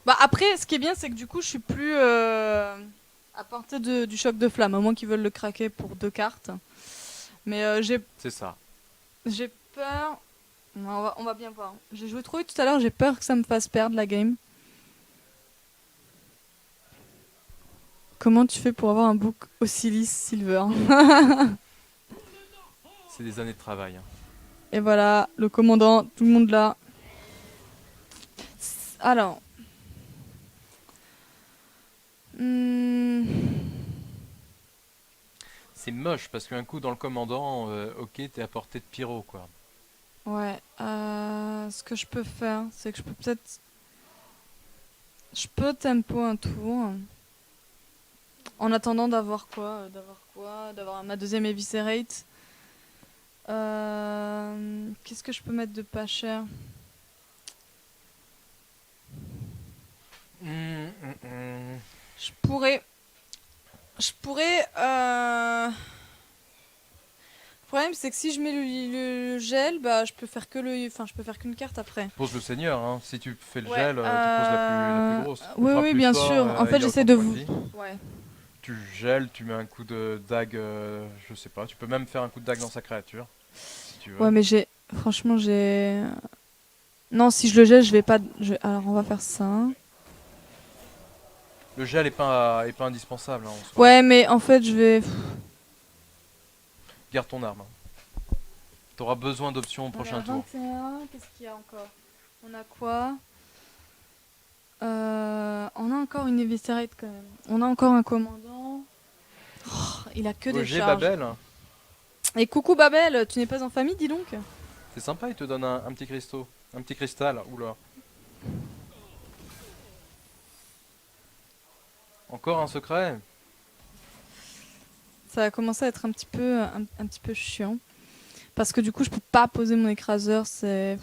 Bah après, ce qui est bien, c'est que du coup, je suis plus à portée du choc de flamme, à moins qu'ils veulent le craquer pour 2 cartes. Mais C'est ça. j'ai peur. On va bien voir. J'ai joué trop vite tout à l'heure, j'ai peur que ça me fasse perdre la game. Comment tu fais pour avoir un book aussi lisse, Silver? C'est des années de travail. Hein. Et voilà, le commandant, tout le monde là. Alors. Hmm, C'est moche parce qu'un coup dans le commandant, ok, t'es à portée de pyro quoi. ouais. Ce que je peux faire, c'est que je peux peut-être. Je peux tempo un tour. En attendant d'avoir quoi? D'avoir ma deuxième Eviscerate. Qu'est-ce que je peux mettre de pas cher? Je pourrais. Je pourrais. Le problème, c'est que si je mets le gel, bah, je peux faire que le. Enfin, je peux faire qu'une carte après. Pose le seigneur, hein. Si tu fais le Ouais, gel, tu poses la plus grosse. Tu oui, frappes oui, plus bien fort, sûr. En fait, il a j'essaie autant de points vous. vie. Ouais. Tu gèles, tu mets un coup de dague, je sais pas. Tu peux même faire un coup de dague dans sa créature, si tu veux. Ouais, mais j'ai. Franchement, j'ai. Non, si je le gèle, je vais pas. Alors, on va faire ça. Le gel est pas indispensable hein, en soi. Ouais, mais en fait, je vais. Garde ton arme. Hein. T'auras besoin d'options au prochain tour. 21, qu'est-ce qu'il y a encore? On a quoi? On a encore une Eviscerate quand même. On a encore un commandant. Oh, il a que des OG charges. Babel, Et coucou Babel, tu n'es pas en famille, dis donc. c'est sympa, il te donne un petit cristaux. Un petit cristal, oula. Encore un secret. Ça a commencé à être un petit peu chiant. Parce que du coup, je peux pas poser mon écraseur, c'est.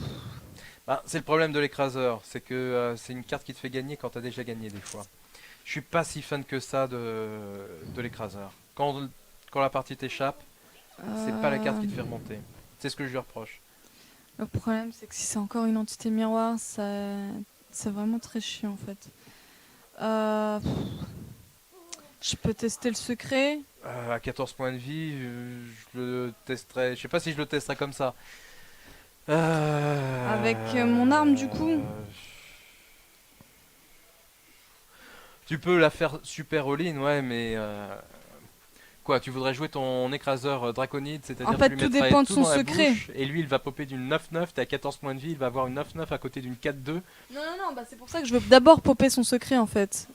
Bah, c'est le problème de l'écraseur, c'est que c'est une carte qui te fait gagner quand t'as déjà gagné des fois. Je suis pas si fan que ça de l'écraseur. Quand la partie t'échappe, C'est pas la carte qui te fait remonter. C'est ce que je lui reproche. Le problème, c'est que si c'est encore une entité miroir, c'est vraiment très chiant en fait. Pff, je peux tester le secret. À 14 points de vie, je le testerai. Je sais pas si je le testerai comme ça. Avec mon arme, du coup. Tu peux la faire super all-in, ouais, mais. Quoi, tu voudrais jouer ton écraseur draconide, c'est-à-dire En fait, tu lui tout mettrais dépend de tout son dans la secret. bouche, et lui il va popper d'une 9-9, t'es à 14 points de vie, il va avoir une 9-9 à côté d'une 4-2. Non, bah c'est pour ça que je veux d'abord popper son secret en fait.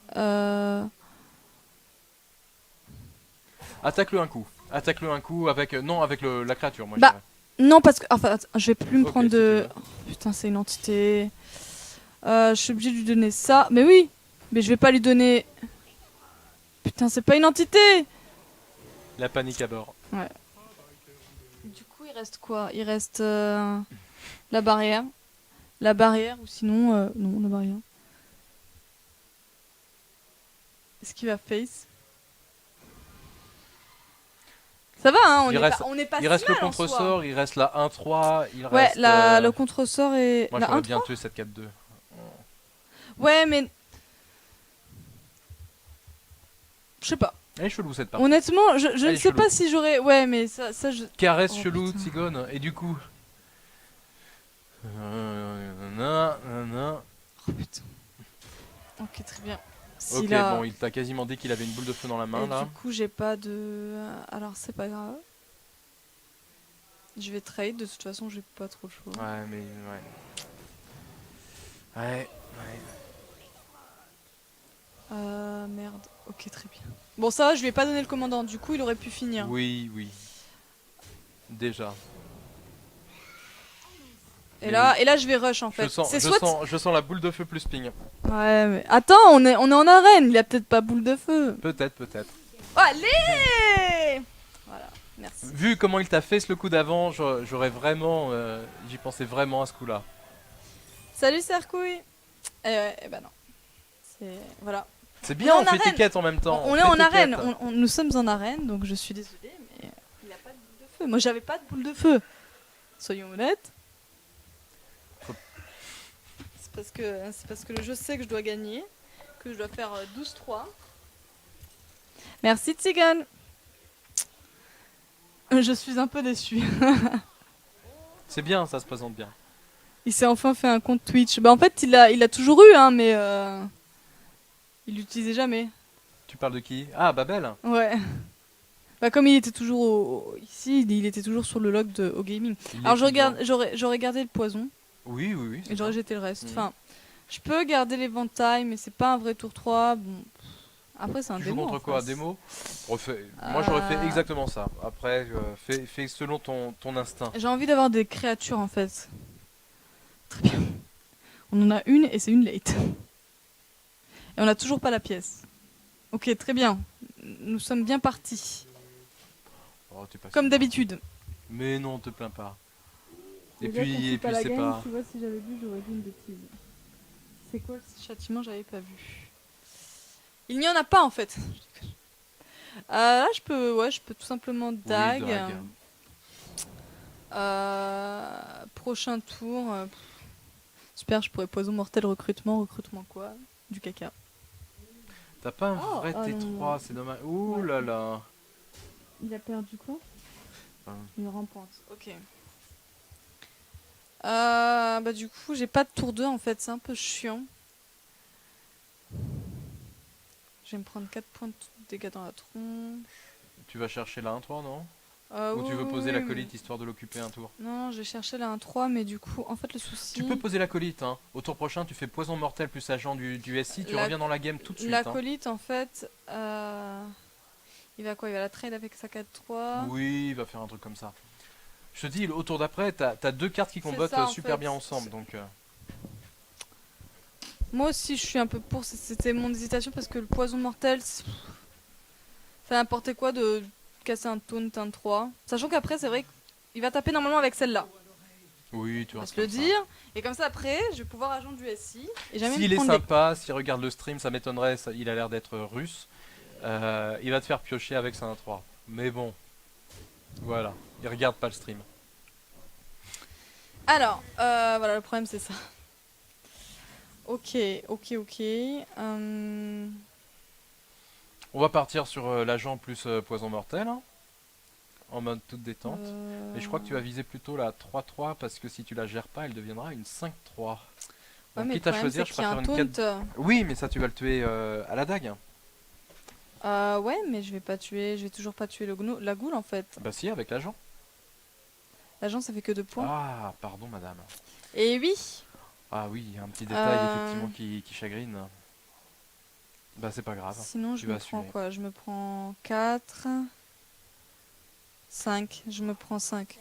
Attaque-le un coup. Attaque-le un coup avec. Non, avec la créature, moi Bah, je non, parce que. Enfin, attends, je vais plus me Ok, prendre si tu de. veux. Oh, putain, c'est une entité. Je suis obligée de lui donner ça. Mais oui! Mais je vais pas lui donner. Putain, c'est pas une entité! La panique à bord. Du coup, il reste quoi? Il reste la barrière. La barrière, ou sinon. Non, la barrière. Est-ce qu'il va face? Ça va, hein, on est pas Il si reste le mal en soi. contre-sort, il reste la 1-3, il Ouais, reste. le contre-sort est. Moi La j'aurais 1-3. bien tué cette 4-2. Ouais, mais. Je sais pas. Elle est chelou cette partie. Honnêtement, je Elle ne est sais chelou. pas si j'aurais. Ouais, mais ça je. Caresse Oh, chelou, putain. Tigone, et du coup. Nanana. Oh putain. Ok, très bien. Si Ok, là... bon, il t'a quasiment dit qu'il avait une boule de feu dans la main Et là. du coup, j'ai pas de. Alors, c'est pas grave. Je vais trade, de toute façon, j'ai pas trop le choix. Ouais, mais ouais. Merde. Ok, très bien. Bon, ça va, je lui ai pas donné le commandant, du coup, il aurait pu finir. Oui, oui. Déjà. Et là, je vais rush en Je fait. sens, C'est je soit. sens, je sens la boule de feu plus ping. Ouais, mais. Attends, on est en arène, il a peut-être pas boule de feu. Peut-être, peut-être. Oh, allez! Voilà, merci. Vu comment il t'a fait le coup d'avant, j'aurais vraiment. J'y pensais vraiment à ce coup-là. Salut, Cercouille! Eh ben non. C'est. Voilà. C'est bien, On est on en fait tes arène. quêtes en même temps. On est fait en tes arène, quêtes. nous sommes en arène, donc je suis désolée, mais il n'a pas de boule de feu. Moi, j'avais pas de boule de feu. Soyons honnêtes. Faut- C'est parce que le jeu sait que je dois gagner, que je dois faire 12-3. Merci, Tigane. Je suis un peu déçue. C'est bien, ça se présente bien. Il s'est enfin fait un compte Twitch. Bah, en fait, il a toujours eu, hein, mais il l'utilisait jamais. Tu parles de qui? Ah, Babel. Ouais. Bah, comme il était toujours ici, il était toujours sur le log de au gaming. Il Alors est toujours- j'aurais gardé le poison Oui, oui, oui. c'est et j'aurais bien. jeté le reste. Mhm. Enfin, je peux garder l'éventail, mais c'est pas un vrai tour 3. Bon. Après, c'est un Tu joues démo. contre en quoi? face. Démo? Moi j'aurais fait Euh, exactement ça. Après, fais selon ton instinct. J'ai envie d'avoir des créatures en fait. Très bien. On en a une et c'est une late. Et on a toujours pas la pièce. Ok, très bien. Nous sommes bien partis. Oh, t'es pas Comme si- d'habitude. Mais non, te plains pas. Et Déjà qu'on puis, fait la c'est game, pas. Tu vois, si j'avais vu, j'aurais dit une bêtise. C'est quoi ce châtiment? J'avais pas vu. Il n'y en a pas en fait. Là, je peux tout simplement dag. dag. Prochain tour. Super, je pourrais poison mortel recrutement quoi? Du caca. T'as pas un Oh, vrai ah non, T3, non. c'est dommage. Ouh Ouais. là là. Il a perdu quoi? Enfin, Une rampante. Ok. Bah du coup, j'ai pas de tour 2 en fait, c'est un peu chiant. Je vais me prendre 4 points de dégâts dans la tronche. tu vas chercher la 1-3, non? Ou Oui, tu veux oui, poser oui, l'acolyte histoire de l'occuper un tour? Non, je vais chercher la 1-3, mais du coup, en fait, le souci. Tu peux poser l'acolyte, hein. Au tour prochain, tu fais poison mortel plus agent du SI, tu La- reviens dans la game tout de suite. Hein. L'acolyte, en fait, il va quoi? Il va la trade avec sa 4-3. Oui, il va faire un truc comme ça. Je te dis, au tour d'après, t'as deux cartes qui C'est combattent ça, en super fait. bien ensemble, donc. Moi aussi, je suis un peu pour. C'était mon hésitation parce que le poison mortel, ça n'importe quoi de casser un taunt, un 3. Sachant qu'après, c'est vrai qu'il va taper normalement avec celle-là. Oui, tu On vois. va se le dire. Et comme ça, après, je vais pouvoir agent du SI. Et jamais S'il me est prendre sympa, s'il regarde le stream, ça m'étonnerait, il a l'air d'être russe. Il va te faire piocher avec sa 1-3. Mais bon. Voilà, il regarde pas le stream. Alors, voilà, le problème c'est ça. Ok, ok, ok. On va partir sur l'agent plus poison mortel, hein, en mode toute détente. Mais je crois que tu vas viser plutôt la 3-3 parce que si tu la gères pas, elle deviendra une 5-3. Ouais, Donc mais le quitte à problème choisir, c'est je qu'il y a préfère un une 4. taunt. Oui, mais ça tu vas le tuer à la dague. Ouais, mais je vais pas tuer, je vais toujours pas tuer la goule en fait. Bah si, avec l'agent. L'agent ça fait que 2 points. Ah, pardon madame. Et oui. Ah oui, il y a un petit détail effectivement qui chagrine. Bah c'est pas grave, Sinon, tu je vas me prends assumer. quoi? Je me prends 4, 5. Je me prends 5.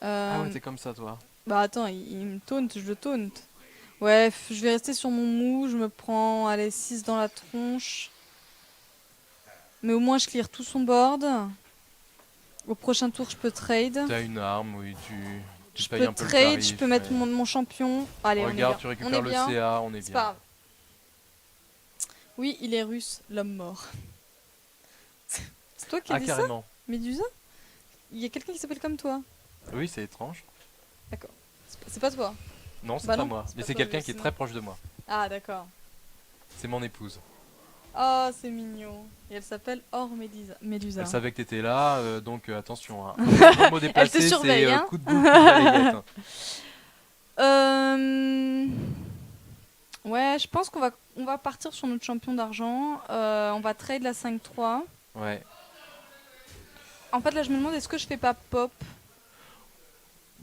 Ah ouais, t'es comme ça toi. Bah attends, il me taunt, je le taunt. Ouais, je vais rester sur mon mou. Je me prends, allez, 6 dans la tronche. Mais au moins, je clear tout son board. Au prochain tour, je peux trade. T'as une arme, oui, tu Je payes peux un peu le trade, je tarif, peux mettre mais... mon champion. Allez, on est Regarde, bien. tu On est récupères le bien. CA, on est C'est pas bien. grave. Oui, il est russe, l'homme mort. C'est toi qui as Ah, dit ça, carrément. Médusa? Il y a quelqu'un qui s'appelle comme toi. Oui, c'est étrange. D'accord. C'est pas toi. Non, c'est Bah pas non, moi, c'est mais pas c'est toi, quelqu'un qui est sinon. très proche de moi. Ah, d'accord. C'est mon épouse. Oh, c'est mignon. Et elle s'appelle Or Médusa. Elle savait que t'étais là, donc attention. Hein. Le mot Elle te déplacé, surveille, c'est hein. coup de boule, coup de balayette. Euh, Ouais, je pense qu'on va partir sur notre champion d'argent. On va trade la 5-3. Ouais. En fait, là, je me demande, est-ce que je fais pas pop?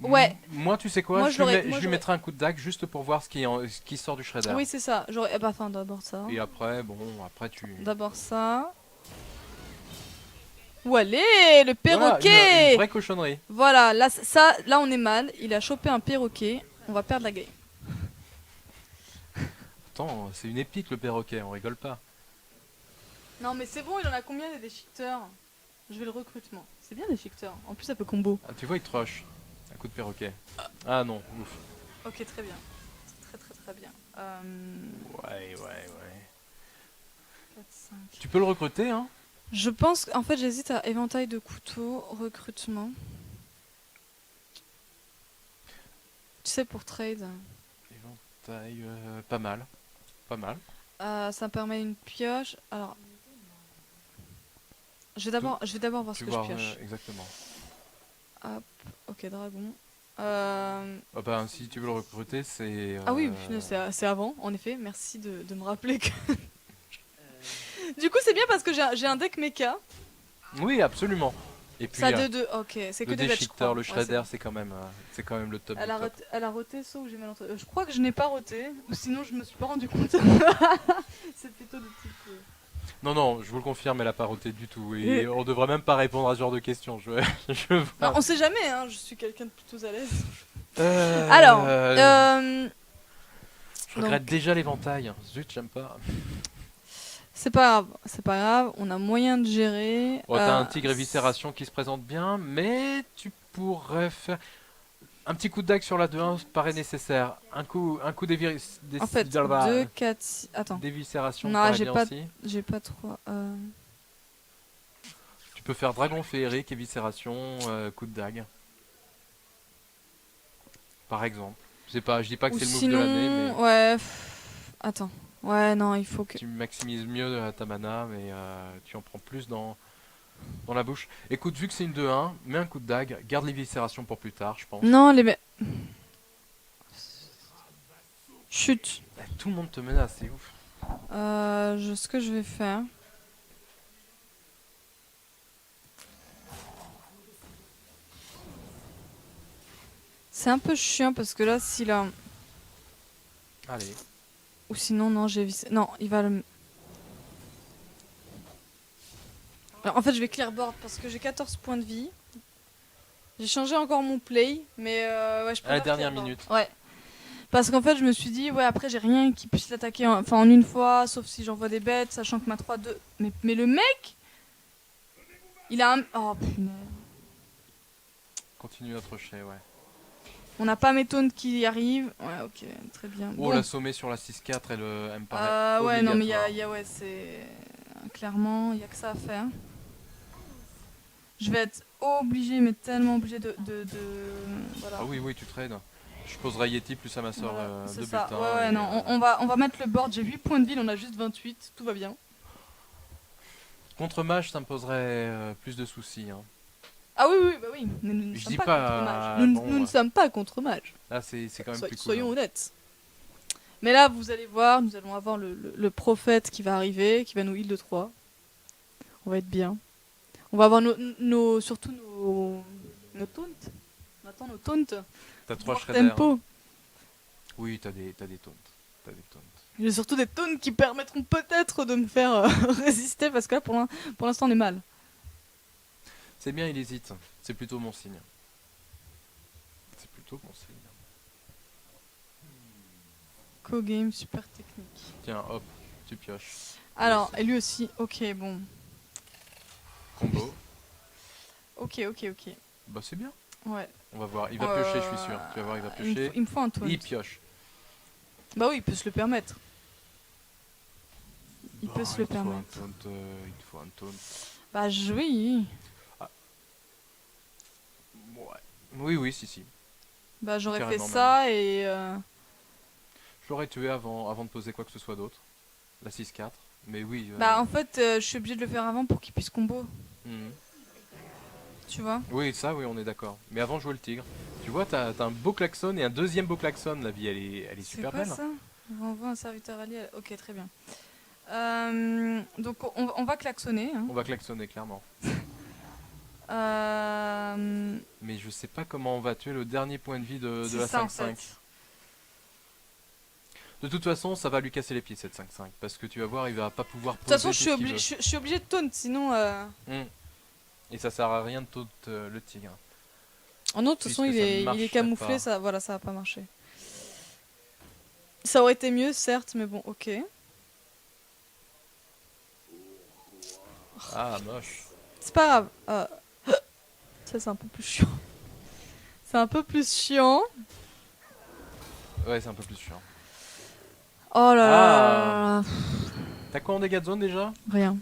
Ouais. Moi, tu sais quoi, Moi, je lui mettrai un coup de dague juste pour voir ce qui sort du shredder. Oui, c'est ça. J'aurais... Eh bah, enfin, d'abord ça. Et après, bon, après tu... D'abord ça. Ou allez, le Voilà, une perroquet. vraie cochonnerie. Voilà, là, là, on est mal. Il a chopé un perroquet. On va perdre la game. Attends, c'est une épique le perroquet, on rigole pas. Non, mais c'est bon, il en a combien des déchiqueteurs? Je vais le recrutement. C'est bien déchiqueteur. En plus, ça peut combo. Ah, tu vois, il te rush. Un coup de perroquet. Ah non, ouf. Ok, très bien. C'est très très très bien. Ouais. 4, 5. Tu peux le recruter, hein. Je pense qu'en fait, j'hésite à éventail de couteau, recrutement. Tu sais, pour trade, Éventail, pas mal. Pas mal. ça me permet une pioche. Alors, je vais d'abord voir ce Tu que vois, je pioche. exactement. Hop, ok, dragon. Ah bah, si tu veux le recruter, c'est... Ah oui, punaise, c'est avant, en effet. Merci de me rappeler que... Du coup, c'est bien parce que j'ai un deck mecha. Oui, absolument. Et puis, Ça a 2-2, ok, c'est que le des bêtes, je crois. déchiqueteur, le Ouais, shredder, c'est c'est quand même le top bon. du top. Elle a roté ça ou j'ai mal entendu. Je crois que je n'ai pas roté, ou sinon je me suis pas rendu compte. C'est plutôt de type... Non, je vous le confirme, elle a pas roté du tout. Et Et- on devrait même pas répondre à ce genre de questions. Je Non, vois. on sait jamais, hein, je suis quelqu'un de plutôt à l'aise. Euh, Alors, je regrette donc- déjà l'éventail. Zut, j'aime pas. c'est pas grave, on a moyen de gérer. Bon, t'as un tigre éviscération qui se présente bien, mais tu pourrais faire... Un petit coup de dague sur la 2-1 paraît nécessaire. Un coup En fait, 2, 4, 6... Attends, d'éviscération Non, paraît j'ai bien pas- aussi. j'ai pas trop... Tu peux faire dragon féerique, éviscération, coup de dague. Par exemple. Je dis pas que Ou c'est le move sinon... de l'année, mais Ouais... Attends. Ouais, non, il faut que... tu maximises mieux ta mana, mais tu en prends plus dans la bouche. Écoute, vu que c'est une 2-1, mets un coup de dague, garde l'éviscération pour plus tard, je pense. Non, Chut. Tout le monde te menace, c'est ouf. Ce que je vais faire... C'est un peu chiant parce que là, s'il a... Allez. Ou sinon, non, Non, il va le... Alors, en fait, je vais clear board parce que j'ai 14 points de vie. J'ai changé encore mon play, mais ouais, je À la préfère dernière clear board. minute. Ouais. Parce qu'en fait, je me suis dit, ouais, après, j'ai rien qui puisse l'attaquer en une fois, sauf si j'envoie des bêtes, sachant que ma 3-2... Mais le mec, il a un... Oh, punaise. Continue notre jet, ouais. On n'a pas Méthode qui arrive. Ouais, ok, très bien. Oh, Bon. la sommet sur la 6-4, elle me paraît Ouais, non, mais obligatoire. ouais, c'est... Clairement, il y a que ça à faire. Je vais être obligé, mais tellement obligé voilà. Ah oui, oui, tu trades. Je poserai Yeti plus à ma soeur Voilà, c'est de ça. bulletins. Ouais, ouais, et, non, on va mettre le board. J'ai 8 points de ville, on a juste 28, tout va bien. Contre mage, ça me poserait plus de soucis. Hein. Ah oui, oui, bah oui, mais nous ne Je sommes dis pas contre mage. pas. Nous ne sommes pas contre mage. Là, c'est quand même plus cool. Soyons Hein. honnêtes. Mais là, vous allez voir, nous allons avoir le prophète qui va arriver, qui va nous heal de 3. On va être bien. On va avoir surtout nos taunts. On attend nos taunts. T'as 3 Voir shredders. tempo. Oui, t'as des taunts. T'as des taunts. J'ai surtout des taunts qui permettront peut-être de me faire résister, parce que là, pour l'instant, on est mal. C'est bien, il hésite. C'est plutôt mon signe. C'est plutôt mon signe. Co-game, super technique. Tiens, hop, tu pioches. Alors, et lui aussi, ok, bon. Combo. Ok. Bah, c'est bien. Ouais. On va voir. Il va piocher, je suis sûr. Tu vas voir, il va piocher. Il me faut un taunt. Il pioche. Bah oui, il peut se le permettre. Il peut se le Il te faut un permettre. taunt, il te faut un taunt. Bah oui. Ouais. Oui, oui, si. Bah j'aurais fait Carrément ça et... Je l'aurais tué avant de poser quoi que ce soit d'autre. La 6-4. Mais oui. Bah en fait, je suis obligé de le faire avant pour qu'il puisse combo. Mhm. Tu vois. Oui, ça, oui, on est d'accord. Mais avant, jouer le tigre. Tu vois, t'as un beau klaxon et un deuxième beau klaxon. La vie, elle est super quoi belle. ça? On renvoie un serviteur allié. Ok, très bien. Donc on va klaxonner. Hein. On va klaxonner, clairement. Mais je sais pas comment on va tuer le dernier point de vie de la 5-5. En fait. De toute façon, ça va lui casser les pieds cette 5-5. Parce que tu vas voir, il va pas pouvoir De toute poser façon, tout ce qu'il veut. je suis obligé de taunt, sinon... Et ça sert à rien de taunt le tigre. Oh non, de toute façon, Puisque il ça est marcherait camouflé, pas. ça va pas marcher. Ça aurait été mieux, certes, mais bon, ok. Ah, moche. C'est pas grave. Ça, c'est un peu plus chiant. C'est un peu plus chiant. Ouais, c'est un peu plus chiant. Oh là Ah. là. T'as quoi en dégâts de zone déjà? Rien.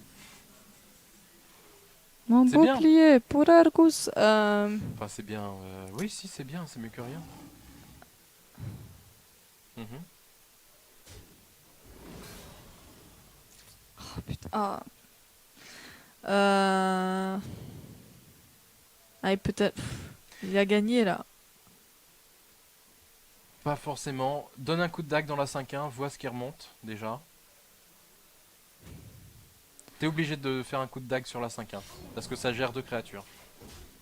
Mon C'est bien. bouclier pour Argus. Enfin, c'est bien. Oui, si, c'est bien, c'est mieux que rien. Mhm. Oh putain. Ah. Allez, peut-être. Il a gagné là. Pas forcément. Donne un coup de dague dans la 5-1, vois ce qui remonte déjà. T'es obligé de faire un coup de dague sur la 5-1 parce que ça gère 2 créatures.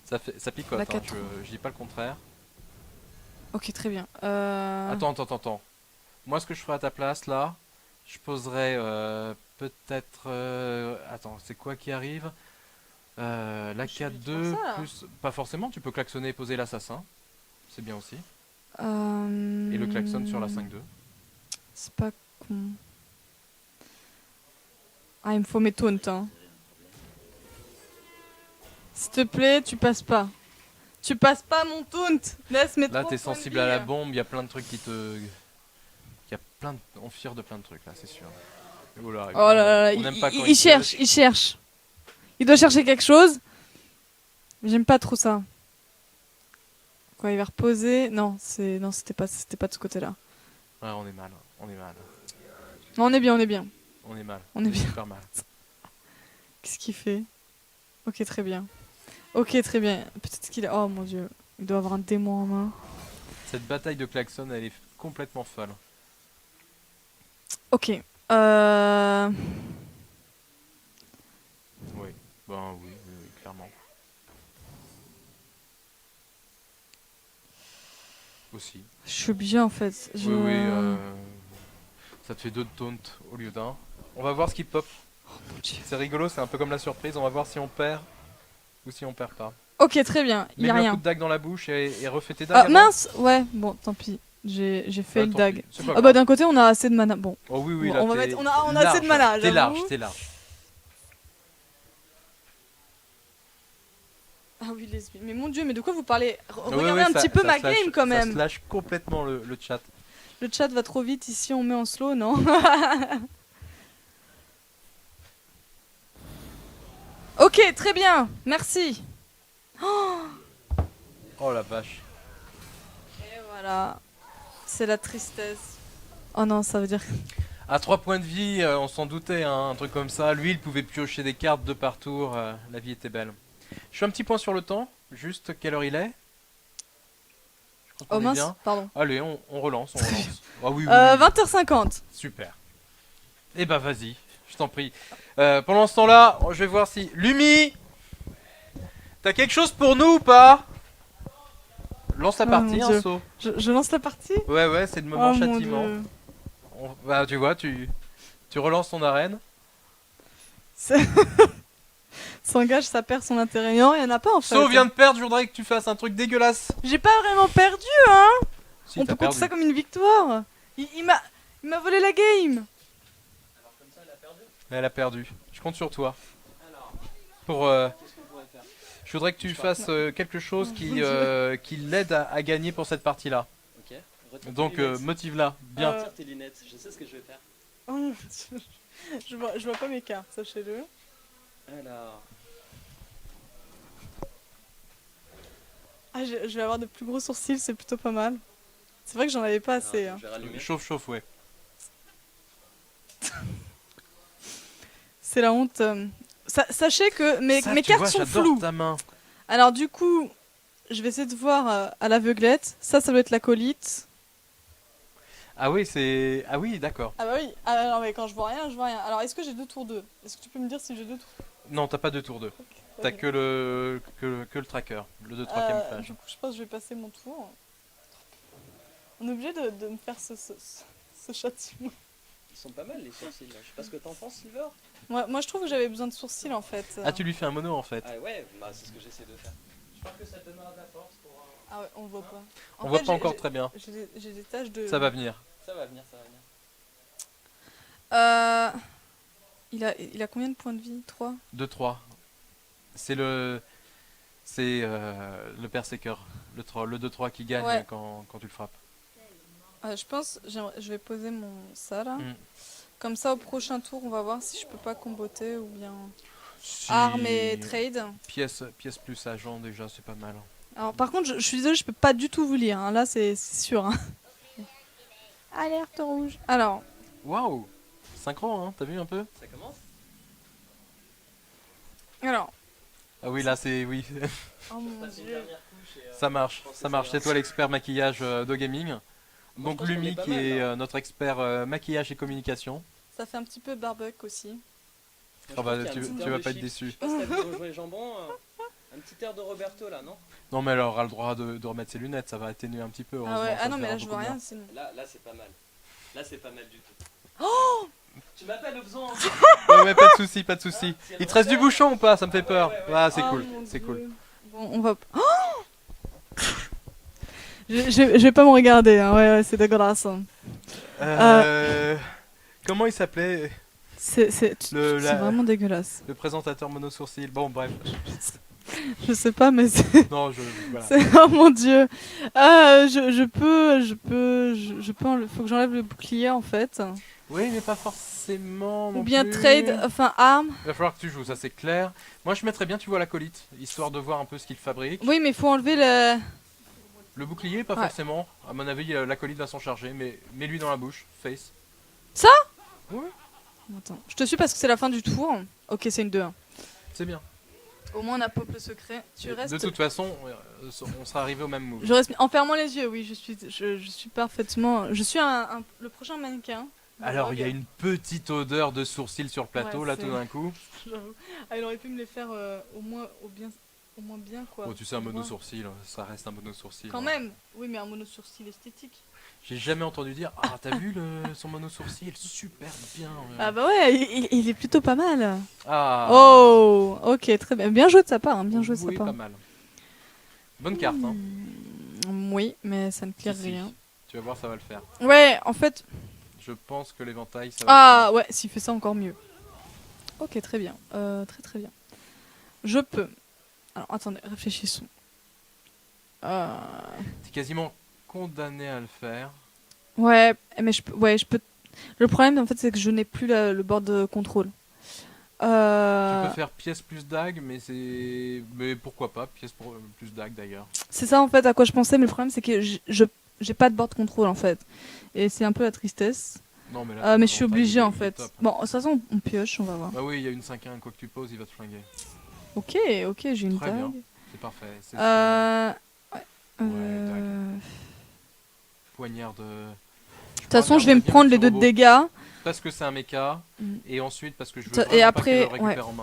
Ça picote, La hein, 4. je dis pas le contraire. Ok, très bien. Attends. Moi, ce que je ferais à ta place là, je poserais peut-être. Attends, c'est quoi qui arrive? La J'ai envie de 4-2 faire ça, là. plus. Pas forcément, tu peux klaxonner et poser l'assassin. C'est bien aussi. Et Et le klaxon sur la 5-2. C'est pas con. Ah, il me faut mes taunts. Hein. S'il te plaît, tu passes pas. Tu passes pas mon taunt. Laisse mes Là, 3 t'es points de sensible à la vie. bombe, il y a plein de trucs qui te. Il y a plein de. On fire de plein de trucs là, c'est sûr. Oh là, Oh là là, on n'aime pas quand il cherche, pioche. il cherche. Il doit chercher quelque chose. J'aime pas trop ça. Quoi, il va reposer? Non, c'était pas de ce côté-là. Ouais, on est mal, on est mal. Non, on est bien, on est bien. On est mal. On est bien. super mal. Qu'est-ce qu'il fait? Ok, très bien. Ok, très bien. Peut-être qu'il a... Oh mon dieu. Il doit avoir un démon en main. Cette bataille de klaxon, elle est complètement folle. Ok. Oui. Ben oui, clairement. Aussi. Je suis bien en fait. Oui, oui. Ça te fait 2 de taunt au lieu d'un. On va voir ce qui pop. Mon Dieu. C'est rigolo, c'est un peu comme la surprise. On va voir si on perd ou si on perd pas. Ok, très bien. Il y a Mets-lui un rien. coup de dague dans la bouche et refais tes dagues. Ah avant. mince. Ouais. Bon, tant pis. J'ai fait le Tant dag. pis, c'est pas Ah bah grave. d'un côté on a assez de mana. Bon. Oh oui, oui, Bon, là, on va t'es mettre- on a assez de mana, T'es large, j'avoue. t'es large. Ah oui, lesbienne. Mais mon dieu, mais de quoi vous parlez? Oui, Regardez oui, un ça- petit peu ça ma slash- game quand Ça même. slash complètement le chat. Le chat va trop vite ici, on met en slow, non? Ok, très bien. Merci. Oh la vache. Et voilà. C'est la tristesse. Oh non, ça veut dire... À 3 points de vie, on s'en doutait, hein, un truc comme ça. Lui, il pouvait piocher des cartes de par tour. La vie était belle. Je fais un petit point sur le temps. Juste quelle heure il est? Je crois Oh qu'on est mince, bien. pardon. Allez, on relance, on relance. Ah oui, oui, oui. 20h50. Super. Eh ben vas-y, je t'en prie. Pendant ce temps-là, je vais voir si... Lumi, t'as quelque chose pour nous ou pas? Lance la Oh partie, mon un Dieu. saut. Je lance la partie. Ouais, c'est le moment Oh mon châtiment. Dieu. Bah tu vois, tu relances ton arène. C'est- S'engage, ça perd son intérêt. Non, il y en a pas en fait. Saut vient de perdre, je voudrais que tu fasses un truc dégueulasse. J'ai pas vraiment perdu, hein. Si, On t'as peut compter perdu. ça comme une victoire. Il m'a volé la game. Elle a perdu. Je compte sur toi. Alors, Pour, qu'est-ce qu'on pourrait faire? je voudrais que tu fasses quelque chose Oh, qui, mon Dieu. qui l'aide à gagner pour cette partie-là. Ok. Retire tes Donc lunettes. motive-la, bien. Retire tes lunettes, je sais ce que je vais faire. Oh mon Dieu. Je vois pas mes cartes, sachez-le. Alors, Ah, je vais avoir de plus gros sourcils, c'est plutôt pas mal. C'est vrai que j'en avais pas assez. alors, Hein. je vais rallumer. Chauffe, ouais. C'est la honte. Sachez que mes Ça, tu cartes vois, sont j'adore floues. ta main. Alors du coup, je vais essayer de voir à l'aveuglette. Ça doit être l'acolyte. Ah oui, c'est... Ah oui, d'accord. Ah bah oui. Ah non mais quand je vois rien, je vois rien. Alors est-ce que j'ai 2 tours 2? Est-ce que tu peux me dire si j'ai 2 tours? Non, t'as pas de tour 2. Ok, très T'as bien. que le tracker, le 2-3 camouflage. Du coup, je pense que je vais passer mon tour. On est obligé de me faire ce châtiment. Ils sont pas mal les sourcils là. Je sais pas ce que t'en penses, Silver. Moi, je trouve que j'avais besoin de sourcils en fait. Ah, tu lui fais un mono en fait. Ah ouais, bah c'est ce que j'essaie de faire. Je pense que ça te donnera de la force pour un... Ah ouais, on le voit pas. On voit pas encore très bien. J'ai des taches de. Ça va venir. Ça va venir, ça va venir. Il a combien de points de vie? 3? 2-3. C'est le... C'est le berserker, le troll, le 2-3 qui gagne Ouais. quand tu le frappes. Je pense je vais poser ça là. Mm. Comme ça, au prochain tour, on va voir si je peux pas comboter ou bien Si- armes et trade. Pièce plus agent déjà, c'est pas mal. Alors, par contre, je suis désolée, je peux pas du tout vous lire. Hein. Là, c'est sûr. Hein. Alerte rouge. Alors, Waouh, synchro, hein, t'as vu un peu? Ça commence? alors. Ah oui, là c'est... Oui, Oh mon Passe une dieu. dernière couche et... ça marche, Je pense que ça ça marche. va. C'est toi l'expert maquillage de gaming. Moi, je Donc pense qu'on Lumi est pas qui mal, est là. notre expert maquillage et communication. Ça fait un petit peu barbuck aussi. Moi, je Ah bah, pense qu'il y a un tu petit vas air de pas être chic. déçu. Je sais pas si t'as vu Rejoint les jambons. Un petit air de Roberto là, non? Non mais elle aura le droit de remettre ses lunettes, ça va atténuer un petit peu. Ah heureusement, ouais. ça Ah se non, mais verra là, je vois beaucoup rien bien. sinon. Là c'est pas mal. Là c'est pas mal du tout. Oh! Tu m'appelles au besoin. Ouais, pas de soucis, pas de soucis. Si elle Il te reste du m'appelle- bouchon ou pas? Ça me fait peur. ouais, ouais. Ah, c'est Oh cool, mon c'est Dieu. cool. Bon, on va. Oh je vais pas me regarder. Hein. Ouais, c'est dégueulasse. Hein. Comment il s'appelait C'est Le- la- vraiment dégueulasse. le présentateur mono-sourcil? Bon, bref. Je sais pas, mais c'est. Non, voilà. Oh mon dieu. Je peux faut que j'enlève le bouclier en fait. Oui, mais pas forcément. Ou non bien plus. trade, enfin arme. Il va falloir que tu joues, ça c'est clair. Moi, je mettrais bien, tu vois, l'acolyte, histoire de voir un peu ce qu'il fabrique. Oui, mais il faut enlever le. Le bouclier, pas Ouais. forcément. À mon avis, l'acolyte va s'en charger, mais mets-lui dans la bouche, face. Attends, je te suis parce que c'est la fin du tour. Ok, c'est une 2-1. C'est bien. Au moins on a pop le secret. Tu restes. De toute façon, on sera arrivé au même move. Je reste en fermant les yeux. Oui, je suis parfaitement. Je suis le prochain mannequin. Alors, il y a une petite odeur de sourcils sur le plateau, Ouais, là, c'est- tout d'un coup. J'avoue. Ah, il aurait pu me les faire au moins bien quoi. Bon, tu sais, un Pour moi. mono-sourcil, ça reste un mono-sourcil. Quand même. Oui, mais un mono sourcil esthétique. J'ai jamais entendu dire, ah, t'as vu son mono-sourcil? Super bien. Ah bah ouais, il est plutôt pas mal. Ah. Oh, ok, très bien. Bien joué de sa part, hein, bien joué de sa Oui, part. pas mal. Bonne carte, hein. Oui, mais ça ne claire Si, si. rien. Tu vas voir, ça va le faire. Ouais, en fait. Je pense que l'éventail, ça va Ah ouais, s'il fait ça encore mieux. Ok, très bien. Très bien. Je peux. Alors attendez, réfléchissons. le faire. T'es quasiment condamné à le faire. Ouais, mais je peux. Le problème en fait, c'est que je n'ai plus le board de contrôle. Tu peux faire pièce plus dague, mais pourquoi pas, pièce pour plus dague d'ailleurs. C'est ça en fait à quoi je pensais, mais le problème c'est que j'ai pas de board control en fait. Et c'est un peu la tristesse. Non, mais là, Mais je suis l'avantage, obligée il est- en il est fait. top. Bon, de toute façon, on pioche, on va voir. Bah oui, il y a une 5-1, quoi que tu poses, il va te flinguer. Ok, ok, j'ai une Très bien. dague. C'est parfait. C'est Ouais. Ouais, poignard de. De toute façon, je vais me prendre les 2 de dégâts. Parce que c'est un mecha, Mm. et ensuite parce que je veux Et vraiment après, pas qu'elle le récupère ouais.